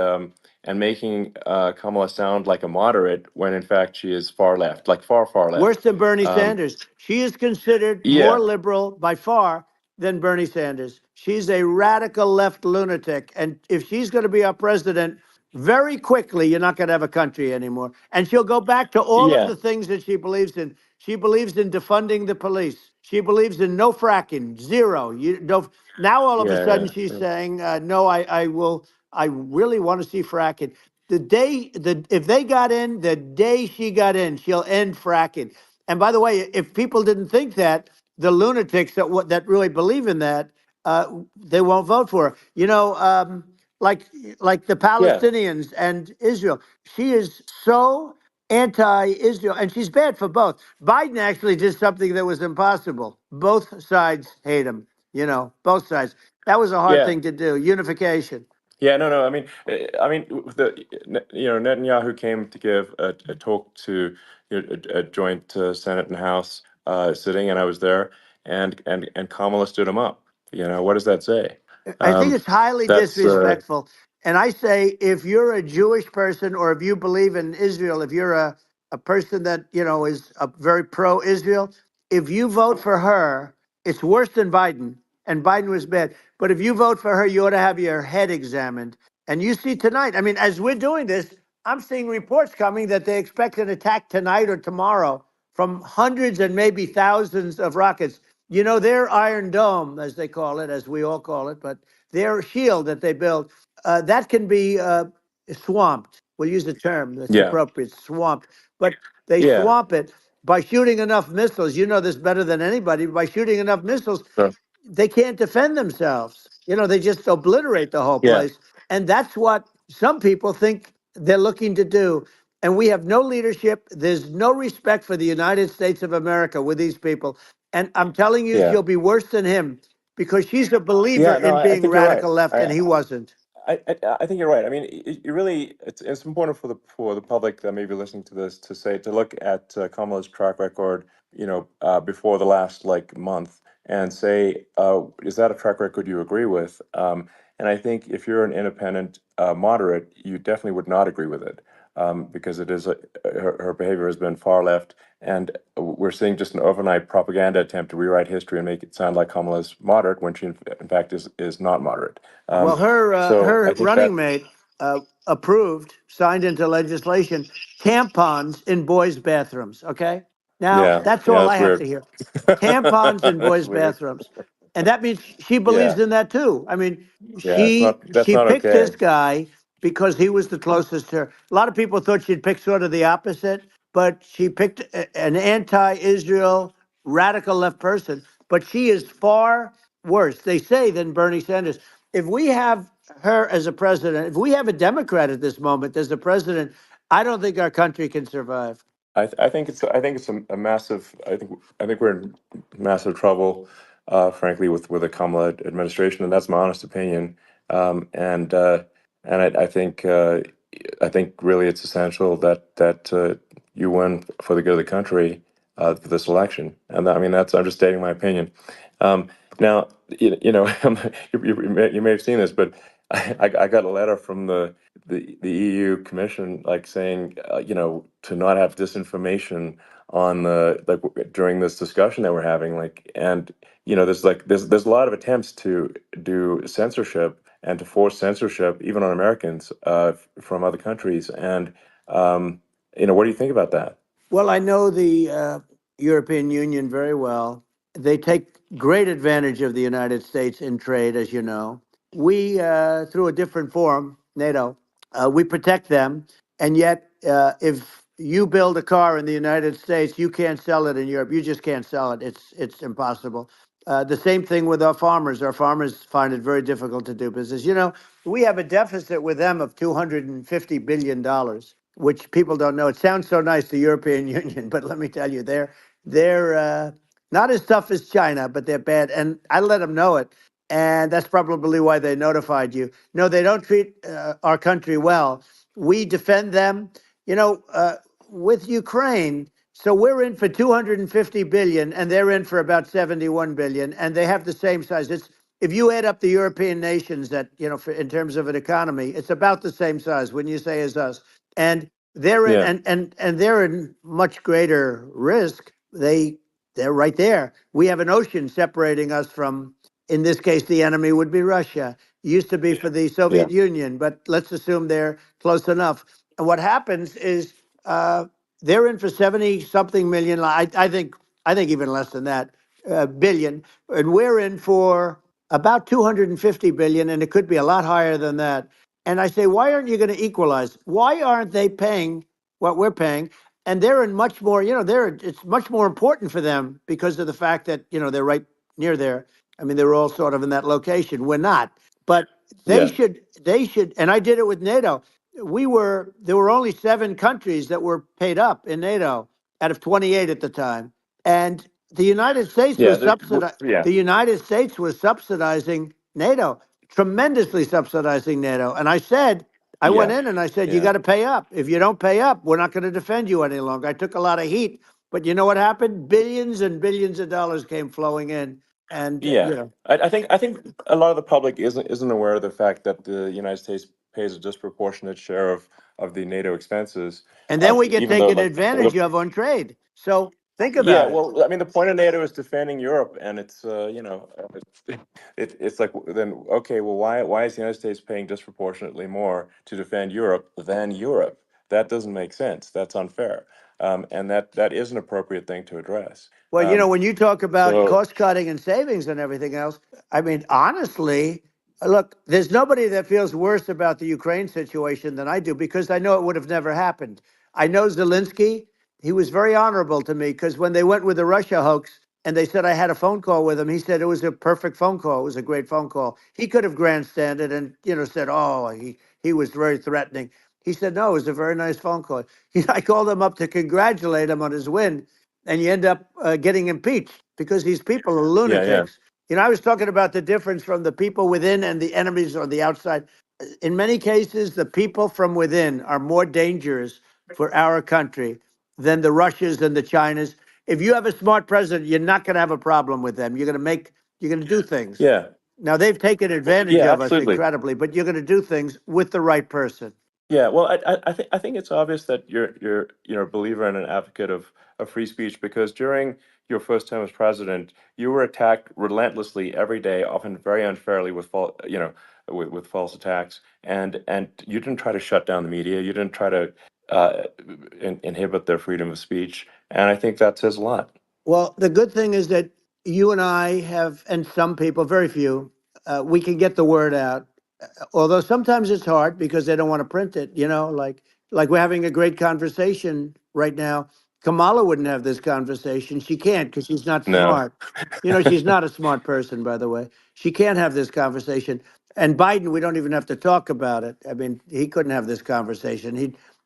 making Kamala sound like a moderate when in fact she is far left, like far, far Worse left. than Bernie Um, Sanders. She is considered more yeah, liberal by far than Bernie Sanders. She's a radical left lunatic. And if she's going to be our president, very quickly, you're not going to have a country anymore. And she'll go back to all of yeah, the things that she believes in. She believes in defunding the police. She believes in no fracking, zero. You don't. Now all of a yeah, sudden yeah, she's yeah. saying, "No, I will. I really want to see fracking." If they got in, the day she got in, she'll end fracking. And by the way, if people didn't think that, the lunatics that really believe in that, uh, they won't vote for her. You know, like like the Yeah. Palestinians and Israel. She is so anti-Israel, and she's bad for both. Biden actually did something that was impossible. Both sides hate him. You know, both sides. That was a hard Yeah. thing to do. Unification. Yeah, no, no. I mean, Netanyahu came to give a talk to a joint Senate and House sitting, and I was there, and Kamala stood him up. What does that say? I think Um, it's highly that's disrespectful. And I say, if you're a Jewish person or if you believe in Israel, if you're a person that, you know, is a very pro Israel, if you vote for her, it's worse than Biden. And Biden was bad. But if you vote for her, you ought to have your head examined. And you see tonight, I mean, as we're doing this, I'm seeing reports coming that they expect an attack tonight or tomorrow from hundreds and maybe thousands of rockets. You know, their Iron Dome, as they call it, as we all call it, but their shield that they build, that can be swamped. We'll use the term that's yeah, appropriate, swamped. But they yeah, swamp it by shooting enough missiles. You know this better than anybody. By shooting enough missiles, so, they can't defend themselves. You know, they just obliterate the whole yeah, place. And that's what some people think they're looking to do. And we have no leadership. There's no respect for the United States of America with these people. And I'm telling you, yeah, she'll be worse than him because she's a believer yeah. No, in I being think you're right. radical left, and he wasn't. I think you're right. I mean, it really it's important for the public that may be listening to this to look at Kamala's track record, before the last like month, and say, is that a track record you agree with? And I think if you're an independent moderate, you definitely would not agree with it. because it is her behavior has been far left, and we're seeing just an overnight propaganda attempt to rewrite history and make it sound like Kamala is moderate when she in fact is not moderate. Well, So I her think running that mate approved, signed into legislation, tampons in boys' bathrooms. Okay, now yeah, that's yeah, all I that's have to weird. hear. Tampons in That's boys' weird. bathrooms, and that means she believes Yeah, in that too. I mean, yeah, it's not that's she not picked this okay. guy because he was the closest to her. A lot of people thought she'd pick sort of the opposite, but she picked an anti-Israel radical left person. But she is far worse, they say, than Bernie Sanders. If we have her as a president, if we have a Democrat at this moment as the president, I don't think our country can survive. I think it's a massive. I think we're in massive trouble, frankly, with the Kamala administration, and that's my honest opinion. Um, and uh, and I think really it's essential that you win for the good of the country for this election. And I mean that's I'm just stating my opinion. Um, Now you know you may have seen this, but I got a letter from the EU Commission, like saying, to not have disinformation on the during this discussion that we're having, and there's a lot of attempts to do censorship and to force censorship even on Americans from other countries, and what do you think about that? Well, I know the European Union very well. They take great advantage of the United States in trade, as you know. We, through a different forum, NATO, we protect them. And yet, if you build a car in the United States, you can't sell it in Europe. You just can't sell it. It's impossible. The same thing with our farmers. Our farmers find it very difficult to do business. You know, we have a deficit with them of $250 billion, which people don't know. It sounds so nice, the European Union, but let me tell you, they're not as tough as China, but they're bad. And I let them know it, and that's probably why they notified you. No, they don't treat our country well. We defend them. You know, with Ukraine. So we're in for 250 billion, and they're in for about 71 billion, and they have the same size. It's if you add up the European nations that in terms of an economy, it's about the same size. When you say as us, and they're in, Yeah, and they're in much greater risk. They're right there. We have an ocean separating us from, in this case, the enemy would be Russia. Used to be for the yeah, Soviet Union, but let's assume they're close enough. And what happens is they're in for 70 something million. I think even less than that, billion, and we're in for about 250 billion, and it could be a lot higher than that. And I say, why aren't you going to equalize? Why aren't they paying what we're paying? And they're in much more, it's much more important for them because of the fact that, they're right near there. I mean, they're all sort of in that location. We're not. But yeah, they should, and I did it with NATO. There were only 7 countries that were paid up in NATO out of 28 at the time. And the United States yeah, was the United States was subsidizing NATO, tremendously subsidizing NATO. And I said, I went yeah, in and I said, you yeah, got to pay up. If you don't pay up, we're not going to defend you any longer. I took a lot of heat, but you know what happened? Billions and billions of dollars came flowing in, and yeah. I think a lot of the public isn't aware of the fact that the United States pays a disproportionate share of the NATO expenses, and then we get even though taken advantage of on trade. So think yeah, about it. well, I mean, the point of NATO is defending Europe, and it's it's like, then okay, well, why is the United States paying disproportionately more to defend Europe than Europe? That doesn't make sense. That's unfair, and that is an appropriate thing to address. Well, when you talk about So cost cutting and savings and everything else, I mean, honestly, look, there's nobody that feels worse about the Ukraine situation than I do because I know it would have never happened. I know Zelensky. He was very honorable to me because when they went with the Russia hoax and they said I had a phone call with him, he said it was a perfect phone call. It was a great phone call. He could have grandstanded and said, "Oh, he was very threatening." He said, "No, it was a very nice phone call." I called him up to congratulate him on his win, and you end up getting impeached because these people are yeah, yeah, lunatics. I was talking about the difference from the people within and the enemies on the outside. In many cases, the people from within are more dangerous for our country than the Russias and the Chinas. If you have a smart president, you're not going to have a problem with them. You're going to do things. yeah, Now they've taken advantage yeah, of us absolutely. incredibly, but you're going to do things with the right person. Yeah, well, I think it's obvious that you're a believer and an advocate of free speech, because during your first term as president, you were attacked relentlessly every day, often very unfairly, with with false attacks, and you didn't try to shut down the media. You didn't try to uh, inhibit their freedom of speech, and I think that says a lot. Well, the good thing is that you and I have, and some people, very few, we can get the word out. Although sometimes it's hard because they don't want to print it. Like we're having a great conversation right now. Kamala wouldn't have this conversation. She can't because she's not No. smart. She's not a smart person, by the way. She can't have this conversation. And Biden, we don't even have to talk about it. I mean, he couldn't have this conversation.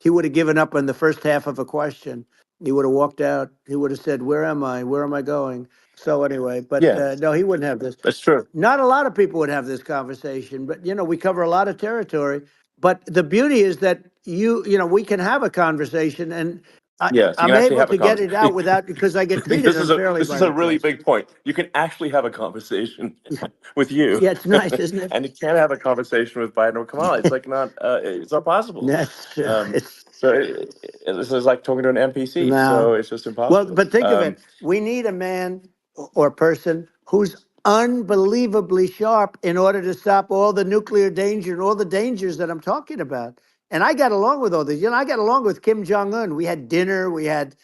He would have given up on the first half of a question. He would have walked out. He would have said, "Where am I? Where am I going?" So anyway, but Yeah, no, he wouldn't have this. that's true. Not a lot of people would have this conversation, but we cover a lot of territory. But the beauty is that we can have a conversation, and Yes, you I'm can actually able have a to get it out conversation. without because I I get think treated this is a unfairly this by is a the really press. big point. You can actually have a conversation with you, Yeah, it's nice, isn't it? and you can't have a conversation with Biden or Kamala. It's like not it's not possible. That's true. Um, It's so this is like talking to an NPC. no. So it's just Well, impossible. but think of it. We need a man or person who's unbelievably sharp in order to stop all the nuclear danger and all the dangers that I'm talking about. And I got along with all these. I got along with Kim Jong Un. We had dinner. We had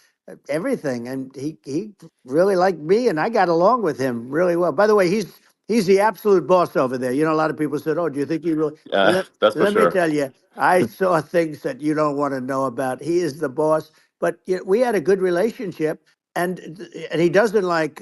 everything, and he really liked me, and I got along with him really well. By the way, he's the absolute boss over there. A lot of people said, "Oh, do you think he really?" That's for Let me sure. tell you, I saw things that you don't want to know about. He is the boss. But we had a good relationship, and he doesn't like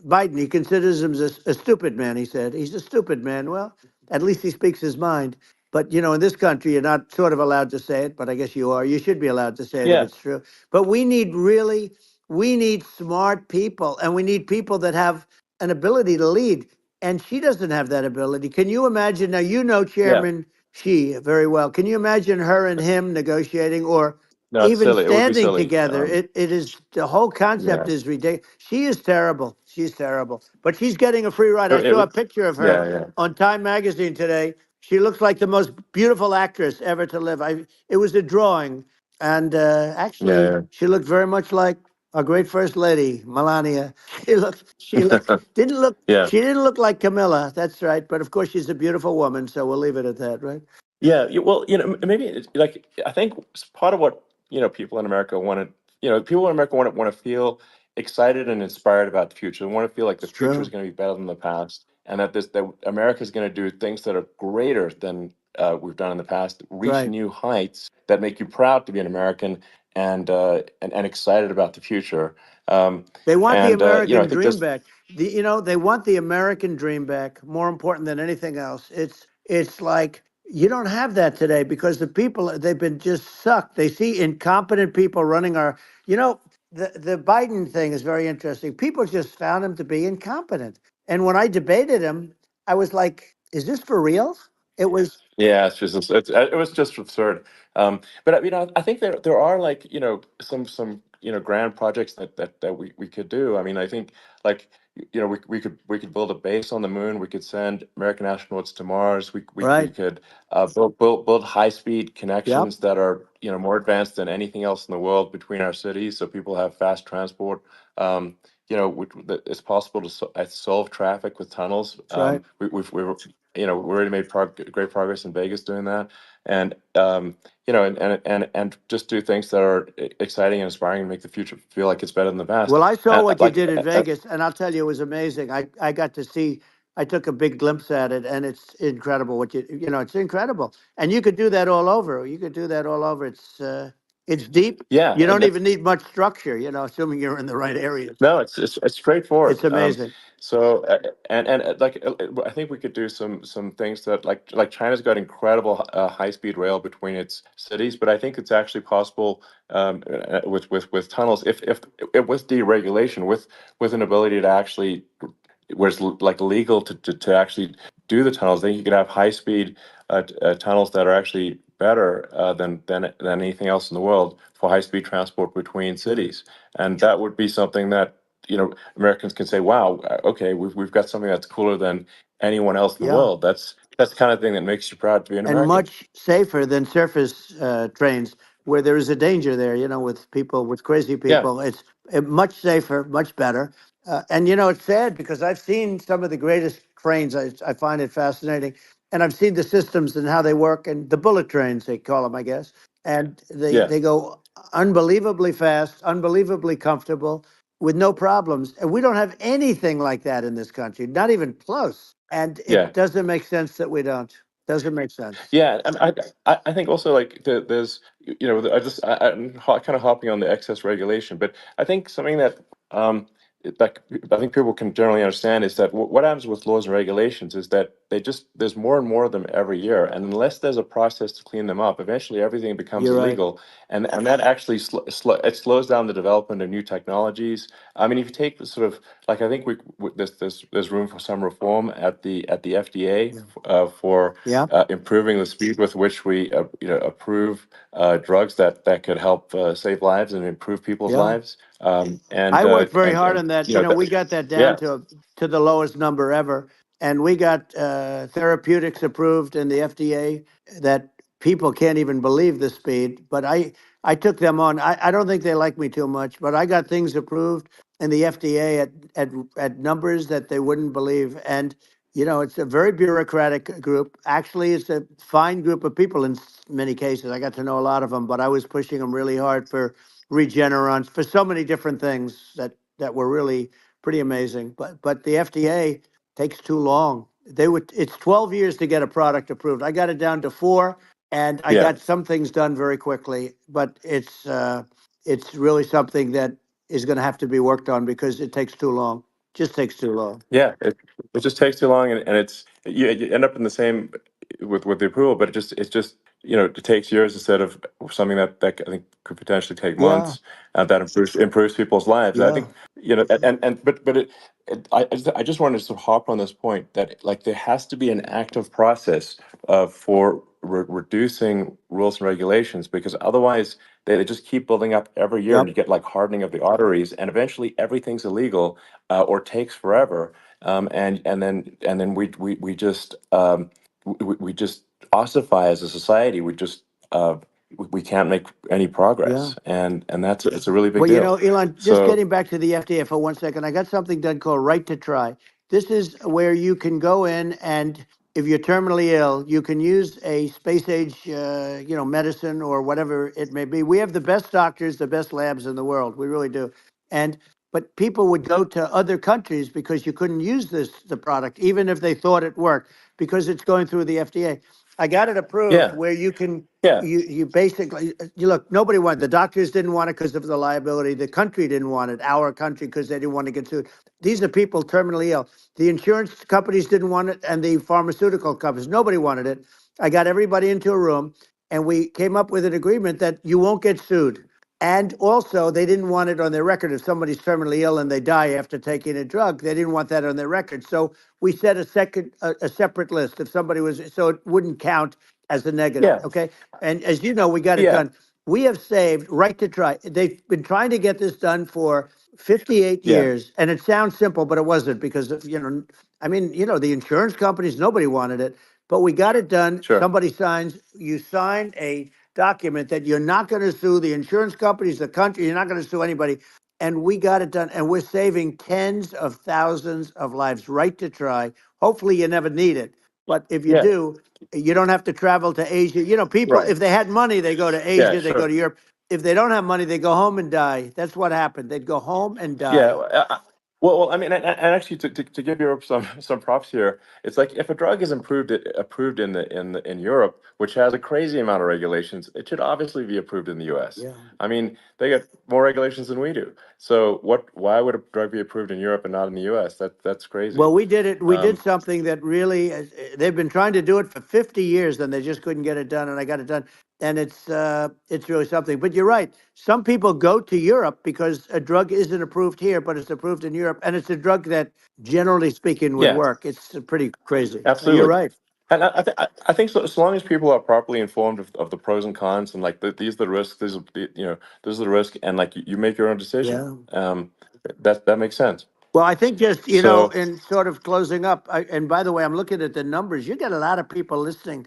Biden. He considers him a stupid man. He said he's a stupid man. Well, at least he speaks his mind. But in this country, you're not sort of allowed to say it, but I guess you are. You should be allowed to say it if Yeah, it's true. But we need smart people, and we need people that have an ability to lead. And she doesn't have that ability. Can you imagine? Now, yeah. Chairman Xi very well. Can you imagine her and him negotiating or No, it's even silly. It would be standing silly. together? It is the whole Yeah, concept is ridiculous. She is terrible. She's terrible. But she's getting a free ride. I it saw a would. picture of her Yeah, yeah, on Time magazine today. She looks like the most beautiful actress ever to live. It was a drawing, and actually, yeah, she looked very much like our great first lady, Melania. She yeah. didn't look. Yeah. She didn't look like Camilla. That's right. But of course, she's a beautiful woman. So we'll leave it at that, right? Yeah, well, maybe like I think part of what people in America want to, people in America want to feel excited and inspired about the future. They want to feel like the It's future is true. going to be better than the past, and that America is going to do things that are greater than we've done in the past, That's reach right. new heights that make you proud to be an American, and excited about the future. Um, They want the I American think dream just back. They want the American dream back. More important than anything else. It's like you don't have that today because the people they've been just sucked. They see incompetent people running our. You know, the Biden thing is very interesting. People just found him to be incompetent. And when I debated him, I was like, "Is this for real?" It was Yeah, it was just absurd. But I think there are, like, some grand projects that we could do. I mean, I think, like, we could build a base on the moon. We could send American astronauts to Mars. We right. could build high speed Yep. connections that are more advanced than anything else in the world between our cities, so people have fast transport. Um, it's possible to solve traffic with tunnels. That's right. We already made great progress in Vegas doing that, and and just do things that are exciting and inspiring and make the future feel like it's better than the past. Well, I saw And what you did in Vegas, and I'll tell you, it was amazing. I got to see. I took a big glimpse at it, and it's incredible. It's incredible, and you could do that all over. You could do that all over. It's deep. yeah, You and don't that's even need much structure. Assuming you're in the right areas. no, it's It's straightforward. amazing. So I think we could do some things that, like China's got incredible high speed rail between its cities, but I think it's actually possible, with tunnels, if with deregulation, with an ability to actually, where it's like legal to actually do the tunnels. Then you could have high speed tunnels that are actually better than anything else in the world for high speed transport between Right. cities, and that would be something that Americans can say, "Wow, okay, we've got something that's cooler than anyone else in the Yeah. world." that's the kind of thing that makes you proud to be an and American. much safer than surface trains where there is a danger there, with people, with crazy Yeah, people. It's much safer, much better. And, it's sad because I've seen some of the greatest trains. I find it fascinating. And I've seen the systems and how they work, and the bullet trains, they call them, I guess. And yeah, they go unbelievably fast, unbelievably comfortable with no problems. And we don't have anything like that in this country, not even close. And yeah. it doesn't make sense that we don't. Doesn't make sense. Yeah, and I think also like there's I'm kind of hopping on the excess regulation, but I think something that um that I think people can generally understand is that what happens with laws and regulations is that there's more and more of them every year, and unless there's a process to clean them up, eventually everything becomes You're right. illegal, and that actually it slows down the development of new technologies. I mean, if you take the sort of like I think there's room for some reform at the FDA Yeah. for Yeah. improving the speed with which we approve drugs that could help save lives and improve people's Yeah. lives. I worked very hard on that. We That, got that down yeah, to the lowest number ever, and we got therapeutics approved in the FDA that people can't even believe the speed. But I took them on. I don't think they like me too much, but I got things approved in the FDA at numbers that they wouldn't believe. And it's a very bureaucratic group. Actually, it's a fine group of people in many cases. I got to know a lot of them, but I was pushing them really hard for Regenerons, for so many different things that were really pretty amazing. But the FDA takes too long. It's 12 years to get a product approved. I got it down to 4, and I yeah. got some things done very quickly. But it's really something that is going to have to be worked on because it takes too long. Just takes too long. Yeah, it just takes too long, and you end up in the same with the approval, but it's just it takes years instead of something that I think could potentially take Yeah, months, that improves people's lives. And I yeah, think and but I just wanted to sort of hop on this point that like there has to be an active process for reducing rules and regulations, because otherwise they just keep building up every year, and yep, you get like hardening of the arteries, and eventually everything's illegal or takes forever, and then we just ossify as a society. We can't make any yeah. progress, and that's it's a really big Well, deal. Elon, just So getting back to the FDA for 1 second, I got something done called Right to Try. This is where you can go in, and if you're terminally ill, you can use a space age, medicine or whatever it may be. We have the best doctors, the best labs in the world. We really do. And but people would go to other countries because you couldn't use the product, even if they thought it worked, because it's going through the FDA. I got it approved yeah, where you can yeah, you basically you look, nobody wanted, the doctors didn't want it because of the liability, the country didn't want it, our country, because they didn't want to get sued. These are people terminally ill. The insurance companies didn't want it, and the pharmaceutical companies, nobody wanted it. I got everybody into a room, and we came up with an agreement that you won't get sued. And also, they didn't want it on their record. If somebody's terminally ill and they die after taking a drug, they didn't want that on their record. So we set a separate list. If somebody was, so it wouldn't count as a negative. yeah, Okay. And as you know, we got it yeah, done. We have saved, Right to Try. They've been trying to get this done for 58 yeah. years. And it sounds simple, but it wasn't because of, I mean, the insurance companies, nobody wanted it, but we got it done. Sure. Somebody signs, you sign a document that you're not going to sue the insurance companies, the country, you're not going to sue anybody. And we got it done. And we're saving tens of thousands of lives. Right to Try. Hopefully you never need it. But if you Yeah. do, you don't have to travel to Asia. People, Right. if they had money, they go to Yeah. Asia, they go Sure. to Europe. If they don't have money, they go home and die. That's what happened. They'd go home and Yeah. die. Well, I mean, and actually, to give Europe some props here, it's like if a drug is approved in Europe, which has a crazy amount of regulations, it should obviously be approved in the U.S. Yeah. I mean, they get more regulations than we do. So why would a drug be approved in Europe and not in the U.S.? That's crazy. Well, we did it. We did Um, something that really, they've been trying to do it for 50 years, and they just couldn't get it done. And I got it done, and it's really something. But you're right. Some people go to Europe because a drug isn't approved here, but it's approved in Europe, and it's a drug that, generally speaking, would yeah, work. It's pretty crazy. You're absolutely. right. And I think so long as people are properly informed of the pros and cons, and like these are the risks, these are the risk, and like you make your own decision. Yeah. That makes sense. Well, I think just, So in sort of closing up, and by the way, I'm looking at the numbers. You got a lot of people listening.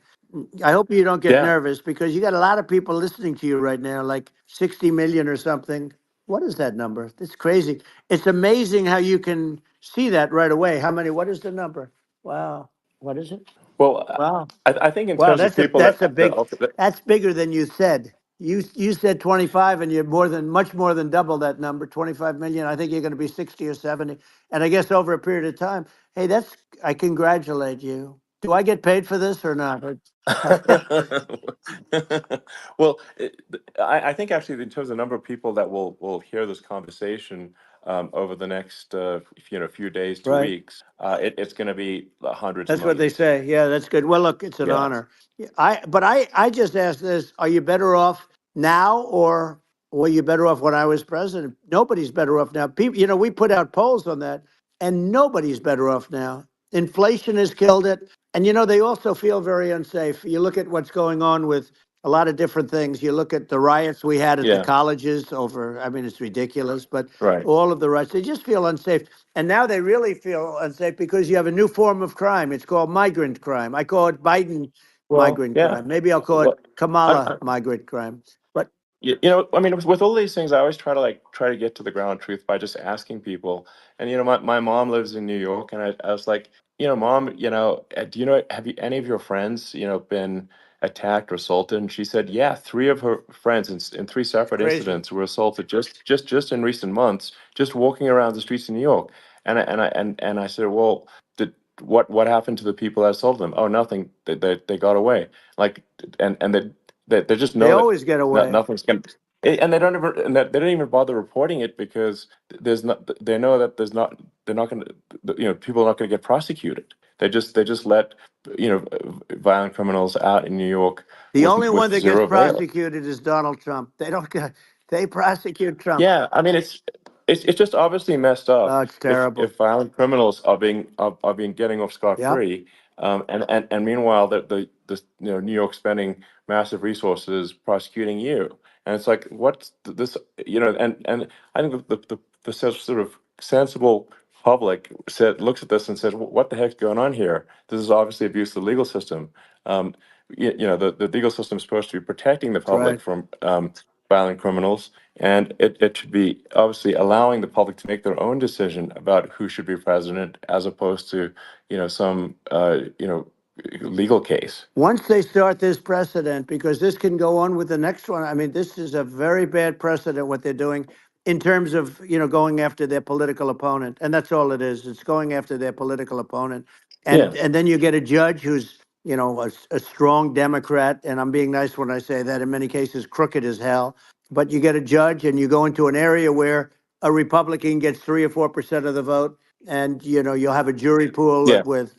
I hope you don't get yeah. nervous because you got a lot of people listening to you right now, like 60 million or something. What is that number? It's crazy. It's amazing how you can see that right away. How many? What is the number? Wow. What is it? Well, Wow. I think in Wow, terms of that's a people that's a that big that's bigger than you said. You said 25 and you're much more than double that number, 25 million. I think you're going to be 60 or 70. And I guess over a period of time, hey, I congratulate you. Do I get paid for this or not? well, I think actually in terms of the number of people that will hear this conversation over the next few days to Right. weeks, it's going to be hundreds of That's what they millions. say. Yeah, that's good. Well, look, it's an Yeah, honor. Yeah, I just asked this: are you better off now, or were you better off when I was president? Nobody's better off now. People, we put out polls on that, and nobody's better off now. Inflation has killed it, and they also feel very unsafe. You look at what's going on with a lot of different things. You look at the riots we had at the yeah, colleges over. I mean, it's ridiculous, but right. all of the riots, they just feel unsafe. And now they really feel unsafe because you have a new form of crime. It's called migrant crime. I call it Biden Well, migrant yeah. crime. Maybe I'll call it Well, Kamala migrant crime. But I mean, with all these things, I always try to get to the ground truth by just asking people. And my mom lives in New York, and I was like, Mom, do you know have you any of your friends been attacked or assaulted? And she said, yeah, three of her friends in three it's separate crazy. incidents were assaulted just in recent months, just walking around the streets in New York. And I said, well, did what happened to the people that assaulted them? Oh, nothing. They got away. Like, and they just They know that always get away. nothing's going to, and they don't even and they don't even bother reporting it because there's not they know that they're not going to people are not going to get prosecuted. They just let violent criminals out in New York The only one with that gets zero bail. prosecuted is Donald Trump. They don't get, they prosecute Trump. Yeah, I mean it's just obviously messed Oh, up it's terrible. if violent criminals are being getting off scot Yep. free, and meanwhile the New York spending massive resources prosecuting you, and it's like this and I think the sort of sensible public looks at this and says, what the heck's going on here? This is obviously abuse of the legal system. Um, the legal system is supposed to be protecting the That's right. public from violent criminals, and it should be obviously allowing the public to make their own decision about who should be president, as opposed to some legal case. Once they start this precedent, because this can go on with the next one. I mean, this is a very bad precedent what they're doing in terms of going after their political opponent, and that's all it is. It's going after their political opponent, Yeah, and then you get a judge who's a strong Democrat, and I'm being nice when I say that. In many cases, crooked as hell. But you get a judge, and you go into an area where a Republican gets 3 or 4% of the vote, and you'll have a jury pool yeah, with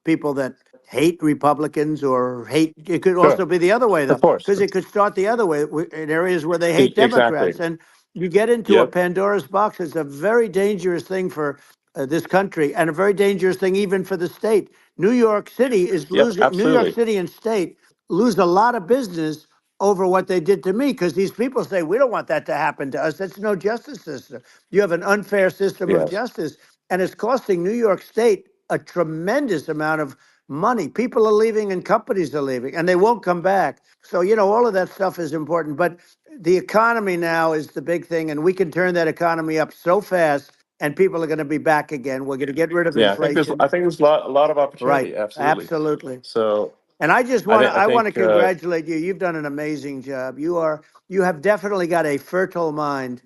people that hate Republicans or hate. It could sure, also be the other way though, of course, because it could start the other way in areas where they hate exactly. Democrats, and you get into a Yep, Pandora's box. It's a very dangerous thing for this country, and a very dangerous thing even for the state. New York City is yep, losing. New York absolutely. City and state lose a lot of business over what they did to me because these people say we don't want that to happen to us. That's no justice system. You have an unfair system of Yes, justice, and it's costing New York State a tremendous amount of money. People are leaving and companies are leaving and they won't come back. So, all of that stuff is important. But the economy now is the big thing, and we can turn that economy up so fast and people are going to be back again. We're going to get rid of yeah, inflation. I think there's a lot of Right. opportunity, absolutely. Absolutely. So And I just I want think to I I want to think congratulate you. You've done an amazing job. You have definitely got a fertile mind.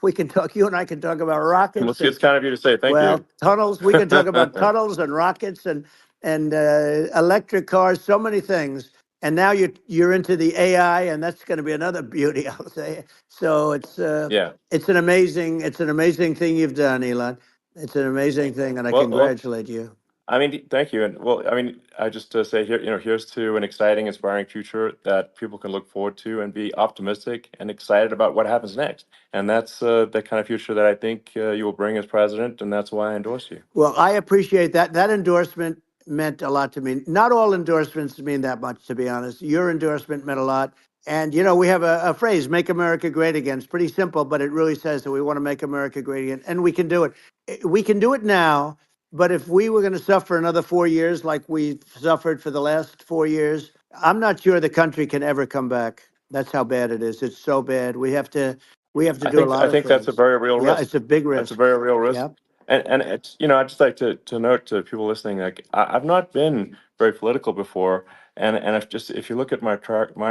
We can talk. You and I can talk about well, rockets see, and it's kind of you to say thank you. tunnels. We can talk about tunnels and rockets and electric cars. So many things. And now you're into the AI, and that's going to be another beauty, I'll say. So Yeah. it's an amazing thing you've done, Elon. It's an amazing thing, and I Well, congratulate you. I mean, thank you. And well, I mean, I just say here, here's to an exciting, inspiring future that people can look forward to and be optimistic and excited about what happens next. And that's the kind of future that I think you will bring as president, and that's why I endorse you. Well, I appreciate that. That endorsement meant a lot to me. Not all endorsements mean that much, to be honest. Your endorsement meant a lot. And we have a phrase, "Make America Great Again." It's pretty simple, but it really says that we want to make America great again, and we can do it. We can do it now. But if we were going to suffer another 4 years like we've suffered for the last 4 years, I'm not sure the country can ever come back. That's how bad it is. It's so bad. We have to do a I lot of think that's a things. very real Yeah, risk. it's a big That's a risk. very real risk. Yeah, And it's, I'd just like to note to people listening, like I've not been very political before, and if you look at my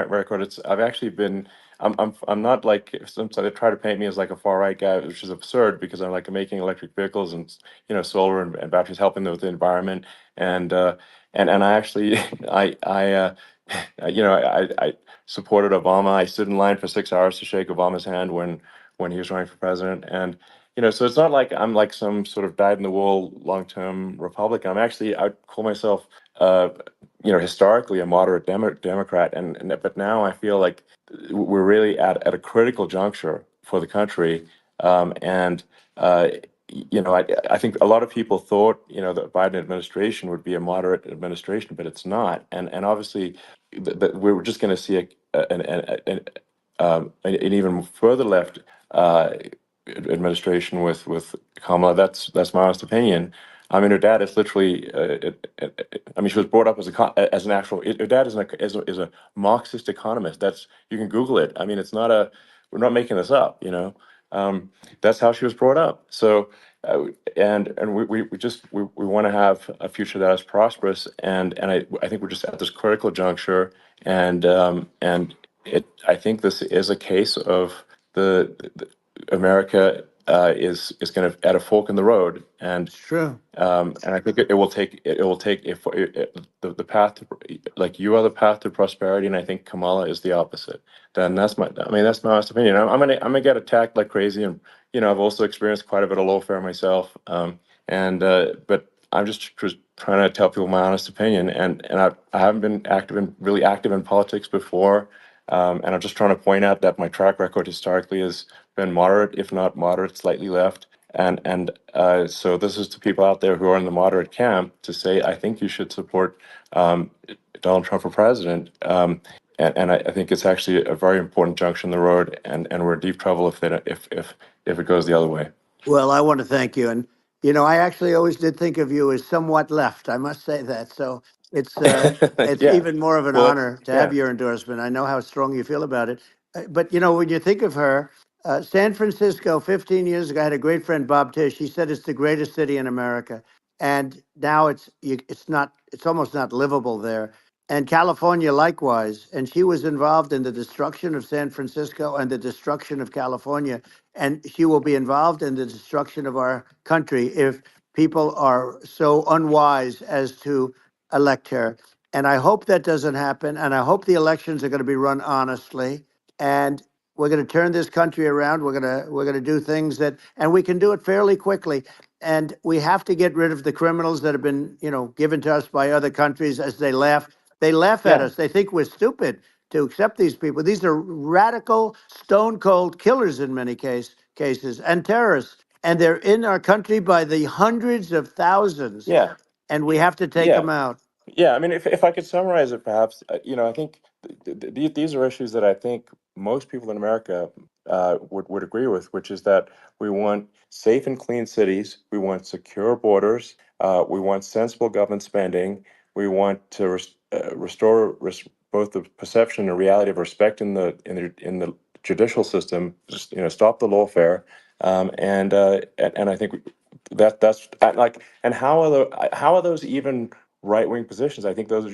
record, I've actually been. I'm not like some they try to paint me as like a far right guy, which is absurd because I'm like making electric vehicles and solar and batteries, helping with the environment, and and I actually I supported Obama. I stood in line for 6 hours to shake Obama's hand when he was running for president, and so it's not like I'm like some sort of dyed in the wool long term Republican. I'd call myself, uh, historically a moderate Democrat, and but now I feel like we're really at a critical juncture for the country, and. I think a lot of people thought, the Biden administration would be a moderate administration, but it's not. And obviously, we're just going to see an even further left uh, administration with Kamala. That's my honest opinion. I mean, her dad is literally. I mean, she was brought up as an actual. Her dad is a Marxist economist. You can Google it. I mean, it's not a. We're not making this up. That's how she was brought up. So, and we want to have a future that is prosperous. And I think we're just at this critical juncture. And I think this is a case of the America is kind of at a fork in the road, it's true. and I think it will take if the path to, like you are the path to prosperity, and I think Kamala is the opposite. Then that's my honest opinion. I'm gonna get attacked like crazy, and I've also experienced quite a bit of lawfare myself, and but I'm just trying to tell people my honest opinion, and I haven't been really active in politics before. And I'm just trying to point out that my track record historically has been moderate, if not moderate, slightly left. And so this is to people out there who are in the moderate camp to say, I think you should support um, Donald Trump for president. And I think it's actually a very important junction in the road, and we're in deep trouble if it goes the other way. Well, I want to thank you, and I actually always did think of you as somewhat left. I must say that. So it's uh, it's Yeah. even more of an Well, honor to have yeah. your endorsement. I know how strong you feel about it. But when you think of her, San Francisco, 15 years ago, I had a great friend, Bob Tish. He said it's the greatest city in America, and now it's not. It's almost not livable there. And California likewise. And she was involved in the destruction of San Francisco and the destruction of California, and she will be involved in the destruction of our country if people are so unwise as to elect her. And I hope that doesn't happen. And I hope the elections are going to be run honestly. And we're going to turn this country around. We're going to do things and we can do it fairly quickly. And we have to get rid of the criminals that have been, given to us by other countries as they laugh. They laugh at Yeah. us. They think we're stupid to accept these people. These are radical, stone cold killers in many cases and terrorists. And they're in our country by the hundreds of thousands. Yeah. And we have to take Yeah. them out. Yeah, I mean, if I could summarize it, perhaps, I think these are issues that I think most people in America would agree with, which is that we want safe and clean cities, we want secure borders, we want sensible government spending, we want to restore both the perception and reality of respect in the judicial system, just stop the lawfare, and I think like, and how are those even right wing positions? I think those are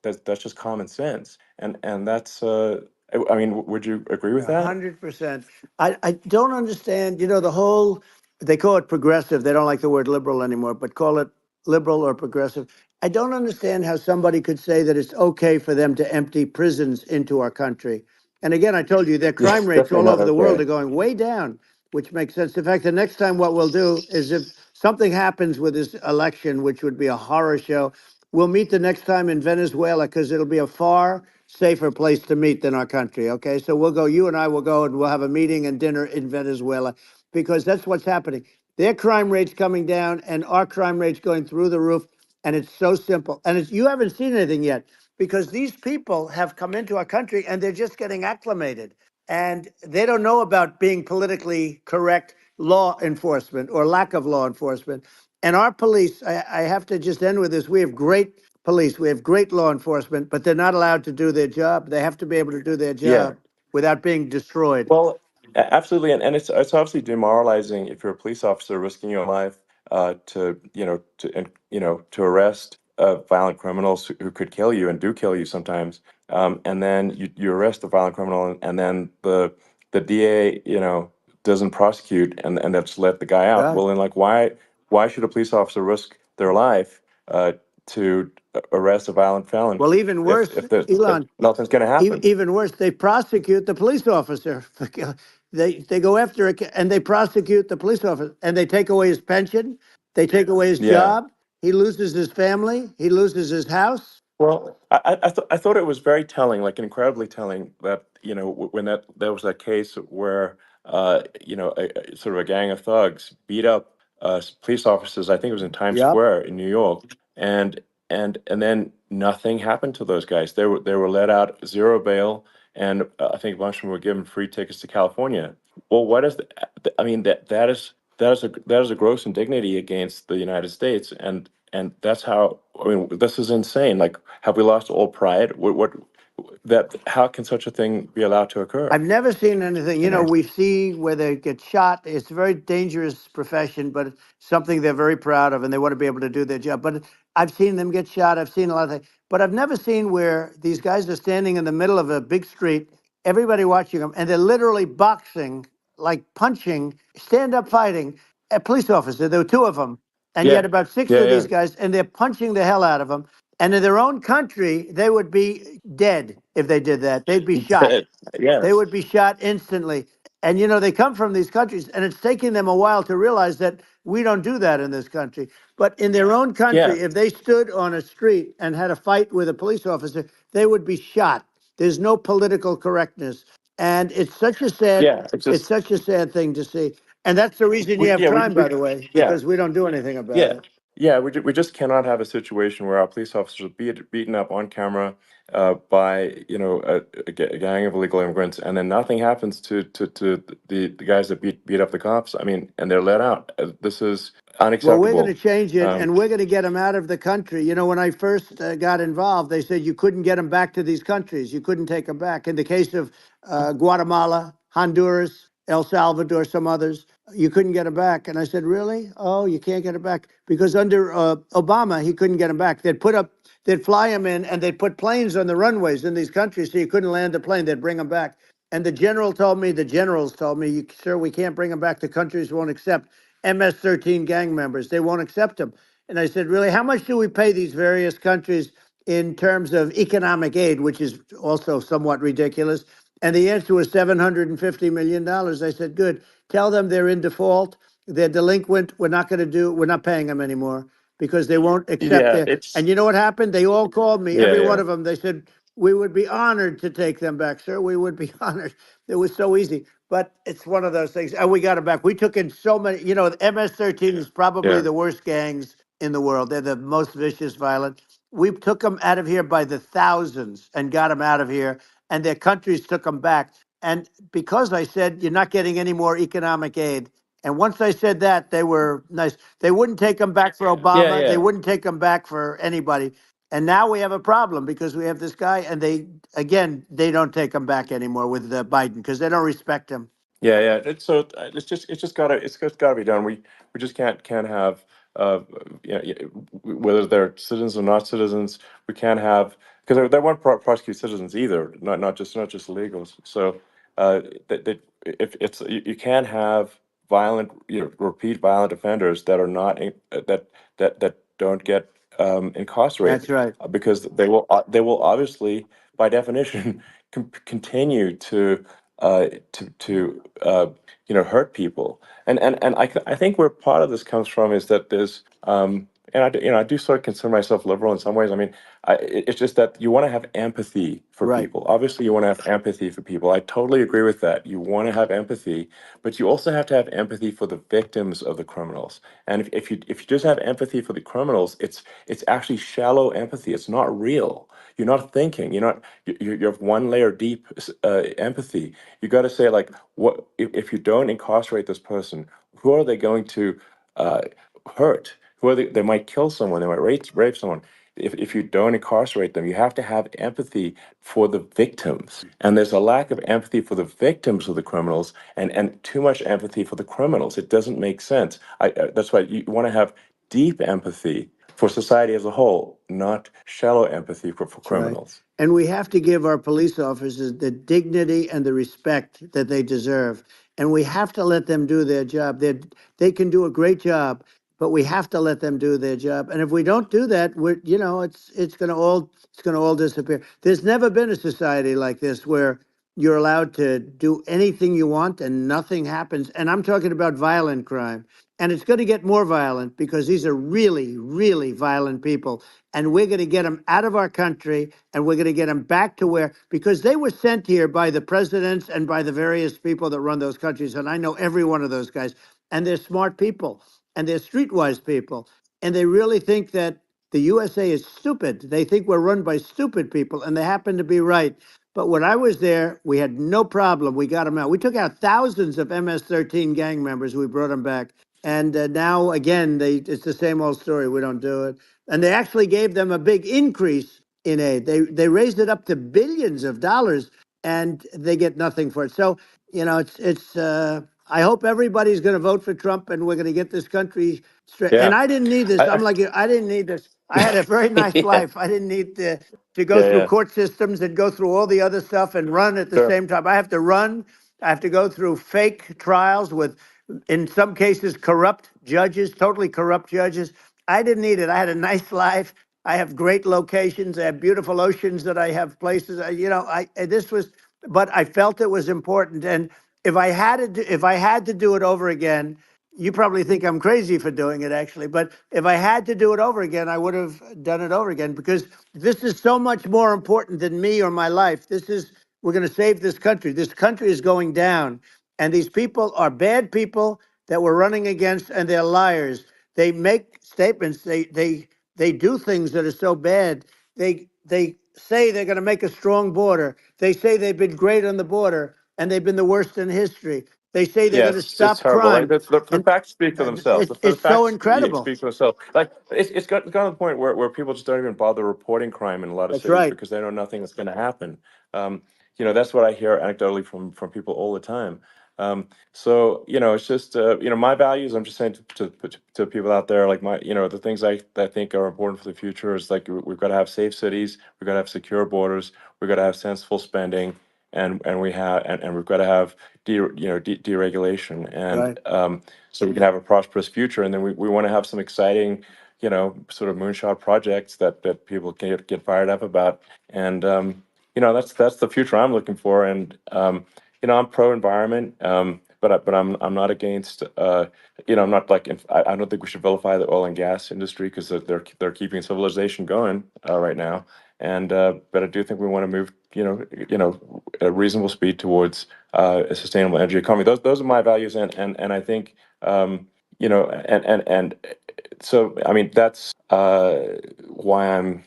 that's just common sense, and that's I mean, would you agree with that? 100%. I don't understand, the whole, they call it progressive. They don't like the word liberal anymore, but call it liberal or progressive. I don't understand how somebody could say that it's okay for them to empty prisons into our country. And again, I told you their Yeah, crime rates definitely all not over the world okay. are going way down, which makes sense. In fact, the next time what we'll do is if something happens with this election, which would be a horror show, we'll meet the next time in Venezuela because it'll be a far safer place to meet than our country. Okay. So you and I will go and we'll have a meeting and dinner in Venezuela because that's what's happening. Their crime rate's coming down and our crime rate's going through the roof. And it's so simple. And you haven't seen anything yet because these people have come into our country and they're just getting acclimated, and they don't know about being politically correct law enforcement or lack of law enforcement. And our police, I have to just end with this. We have great police, we have great law enforcement, but they're not allowed to do their job. They have to be able to do their Yeah. job without being destroyed. Well, absolutely, and it's obviously demoralizing if you're a police officer risking your life to to arrest violent criminals who could kill you and do kill you sometimes, and then you arrest the violent criminal, and then the DA doesn't prosecute and that's let the guy out. Right. Well, then like why should a police officer risk their life to arrest a violent felon Well, even worse, if Elon, nothing's going to happen? even worse, they prosecute the police officer. They go after it and they prosecute the police officer and they take away his pension, they take away his Yeah. job, he loses his family, he loses his house. Well, I thought it was very telling, like incredibly telling, that when there was that case where sort of a gang of thugs beat up police officers. I think it was in Times Yep. Square in New York, and and then nothing happened to those guys. They were let out zero bail, and I think a bunch of them were given free tickets to California. Well, what is I mean that is a gross indignity against the United States, and that's how, I mean, this is insane. Like, have we lost all pride? What that how can such a thing be allowed to occur? I've never seen anything. You know? We see where they get shot. It's a very dangerous profession, but it's something they're very proud of, and they want to be able to do their job. But I've seen them get shot. I've seen a lot of things, but I've never seen where these guys are standing in the middle of a big street, everybody watching them, and they're literally boxing, like punching, stand up fighting a police officer. There were two of them, and Yeah, yet about six yeah, of yeah. these guys, and they're punching the hell out of them. And in their own country, they would be dead if they did that. They'd be shot. They Yes. would be shot instantly. And they come from these countries, and it's taking them a while to realize that we don't do that in this country. But in their own Yeah, country, if they stood on a street and had a fight with a police officer, they would be shot. There's no political correctness, and yeah. It's it's just such a sad thing to see. And that's the reason you we have yeah crime, by the way, yeah. because we don't do anything about Yeah, it. yeah, we just cannot have a situation where our police officers are beaten up on camera by a gang of illegal immigrants, and then nothing happens to the guys that beat up the cops. I mean, and they're let out. This is Well, we're going to unacceptable. change it, Um, and we're going to get them out of the country. When I first got involved, they said you couldn't get them back to these countries. You couldn't take them back. In the case of Guatemala, Honduras, El Salvador, some others, you couldn't get them back. And I said, really? Oh, you can't get them back? Because under Obama, he couldn't get them back. They'd fly them in, and they'd put planes on the runways in these countries so you couldn't land the plane. They'd bring them back. And the generals told me, sir, we can't bring them back. The countries won't accept MS-13 gang members. They won't accept them. And I said, really, how much do we pay these various countries in terms of economic aid, which is also somewhat ridiculous? And the answer was $750 million. I said, good. Tell them they're in default. They're delinquent. We're not paying them anymore because they won't accept yeah, it. And it's you know what happened? They all called me, yeah, every one yeah, of them. They said, we would be honored to take them back, sir. We would be honored. It was so easy. But it's one of those things. And we got it back. We took in so many, the MS-13 is probably yeah, the worst gangs in the world. They're the most vicious, violent. We took them out of here by the thousands and got them out of here. And their countries took them back. And because I said, you're not getting any more economic aid. And once I said that, they were nice. They wouldn't take them back for yeah, Obama. They yeah. wouldn't take them back for anybody. And now we have a problem because we have this guy, and they don't take him back anymore with Biden because they don't respect him. Yeah, yeah. It's just gotta be done. We just can't have whether they're citizens or not citizens. We can't have, because they won't prosecute citizens either. Not just illegals. So that if it's you can't have violent repeat violent offenders that are not that don't get That's incarcerated, right. because they will obviously, by definition, continue to hurt people. And I think where part of this comes from is that there's and I do sort of consider myself liberal in some ways. I mean, it's just that you want to have empathy for Right. people. Obviously, you want to have empathy for people. I totally agree with that. You want to have empathy, but you also have to have empathy for the victims of the criminals. And if you just have empathy for the criminals, it's actually shallow empathy. It's not real. You're not thinking. You have one layer deep empathy. You got to say, like, what if you don't incarcerate this person? Who are they going to uh, hurt? Who are they might kill someone. They might rape someone. If you don't incarcerate them, you have to have empathy for the victims. And there's a lack of empathy for the victims of the criminals, and too much empathy for the criminals. It doesn't make sense. That's why you want to have deep empathy for society as a whole, not shallow empathy for That's right. criminals. And we have to give our police officers the dignity and the respect that they deserve. And we have to let them do their job. They can do a great job, but we have to let them do their job. And if we don't do that, it's going to all disappear. There's never been a society like this where you're allowed to do anything you want and nothing happens. And I'm talking about violent crime. And it's going to get more violent because these are really, really violent people. And we're going to get them out of our country, and we're going to get them back to where, because they were sent here by the presidents and by the various people that run those countries. And I know every one of those guys. And they're smart people, and they're streetwise people. And they really think that the USA is stupid. They think we're run by stupid people, and they happen to be right. But when I was there, we had no problem. We got them out. We took out thousands of MS-13 gang members. We brought them back. And now, again, it's the same old story. We don't do it. And they actually gave them a big increase in aid. They raised it up to billions of dollars, and they get nothing for it. So, it's I hope everybody's going to vote for Trump, and we're going to get this country straight. And Yeah. I didn't need this. I, I'm like you. I didn't need this. I had a very nice yeah. life. I didn't need to go Yeah. through Yeah. court systems and go through all the other stuff and run at the Sure. same time. I have to run. I have to go through fake trials with, in some cases, corrupt judges, totally corrupt judges. I didn't need it. I had a nice life. I have great locations. I have beautiful oceans that I have places. This was, but I felt it was important. And if I had to do it over again, you probably think I'm crazy for doing it, actually. But if I had to do it over again, I would have done it over again, because this is so much more important than me or my life. We're going to save this country. This country is going down. And these people are bad people that we're running against, and they're liars. They make statements. They do things that are so bad. They say they're going to make a strong border. They say they've been great on the border, and they've been the worst in history. They say they're Yeah, going to it's stop horrible. Like crime, the and facts speak for themselves. The it's so facts incredible. speak for themselves. Like it's gotten to the point where people just don't even bother reporting crime in a lot of That's cities right. because they know nothing is going to happen. Um, that's what I hear anecdotally from people all the time. So it's just my values. I'm just saying to people out there, like the things I think are important for the future is like we've got to have safe cities, we've got to have secure borders, we've got to have sensible spending, and we've got to have deregulation, and Right. so we can have a prosperous future. And then we want to have some exciting, sort of moonshot projects that people can get fired up about. And that's the future I'm looking for. And I'm pro environment, but I'm not against. I'm not like I don't think we should vilify the oil and gas industry because they're keeping civilization going right now. And but I do think we want to move, at a reasonable speed towards a sustainable energy economy. Those are my values, and I think and so I mean that's why I'm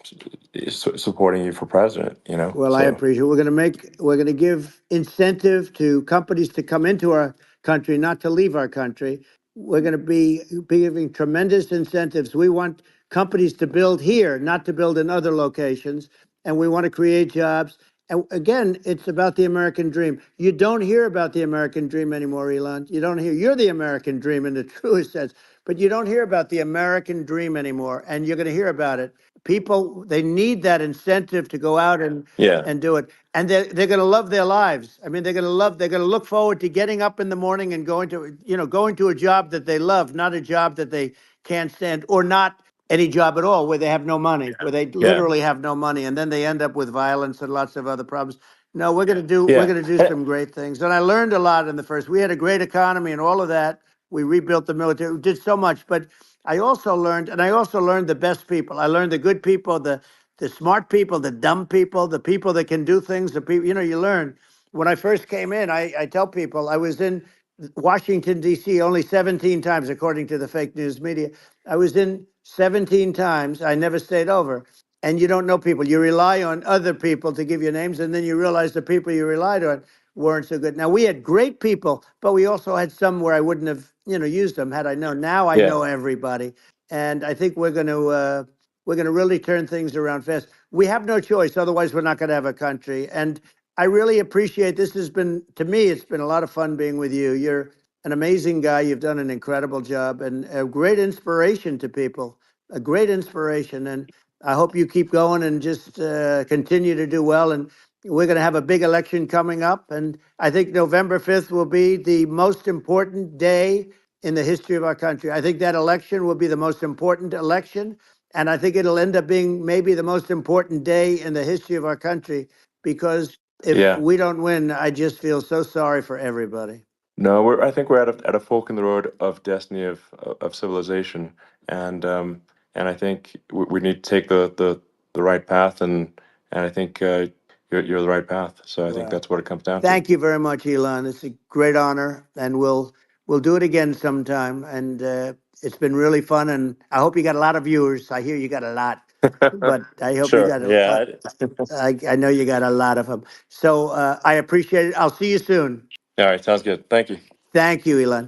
supporting you for president. Well, I So appreciate it. We're going to give incentive to companies to come into our country, not to leave our country. We're going to be giving tremendous incentives. We want companies to build here, not to build in other locations. And we want to create jobs. And again, it's about the American dream. You don't hear about the American dream anymore, Elon. You don't hear. You're the American dream in the truest sense, but you don't hear about the American dream anymore. And you're going to hear about it. People, they need that incentive to go out yeah, and do it. And they're going to love their lives. I mean, they're going to look forward to getting up in the morning and going to a job that they love, not a job that they can't stand, or not any job at all where they have no money, where they yeah, literally have no money. And then they end up with violence and lots of other problems. No, we're yeah. going to do some great things. And I learned a lot in the first. We had a great economy and all of that. We rebuilt the military. We did so much, but I also learned, and I also learned the best people. I learned the good people, the smart people, the dumb people, the people that can do things. The people, you learn. When I first came in, I tell people I was in Washington D.C. only 17 times, according to the fake news media. I was in 17 times. I never stayed over. And you don't know people. You rely on other people to give you names, and then you realize the people you relied on weren't so good. Now we had great people, but we also had some where I wouldn't have, used them had I known. Now I Yeah. know everybody, and I think we're going to really turn things around fast. We have no choice, otherwise we're not going to have a country. And I really appreciate this. Has been, to me, it's been a lot of fun being with you. You're an amazing guy. You've done an incredible job and a great inspiration to people. A great inspiration, and I hope you keep going and just continue to do well. And we're going to have a big election coming up, and I think November 5th will be the most important day in the history of our country. I think that election will be the most important election, and I think it'll end up being maybe the most important day in the history of our country, because if Yeah. we don't win, I just feel so sorry for everybody. No, I think we're at a fork in the road of destiny of civilization, and and I think we need to take the right path, and I think you're the right path. So I think Well, that's what it comes down to. thank you very much, Elon. It's a great honor, and we'll do it again sometime. And it's been really fun, and I hope you got a lot of viewers. I hear you got a lot, but I hope you Sure. got Yeah. I know you got a lot of them. So I appreciate it. I'll see you soon. All right. Sounds good. Thank you. Thank you, Elon.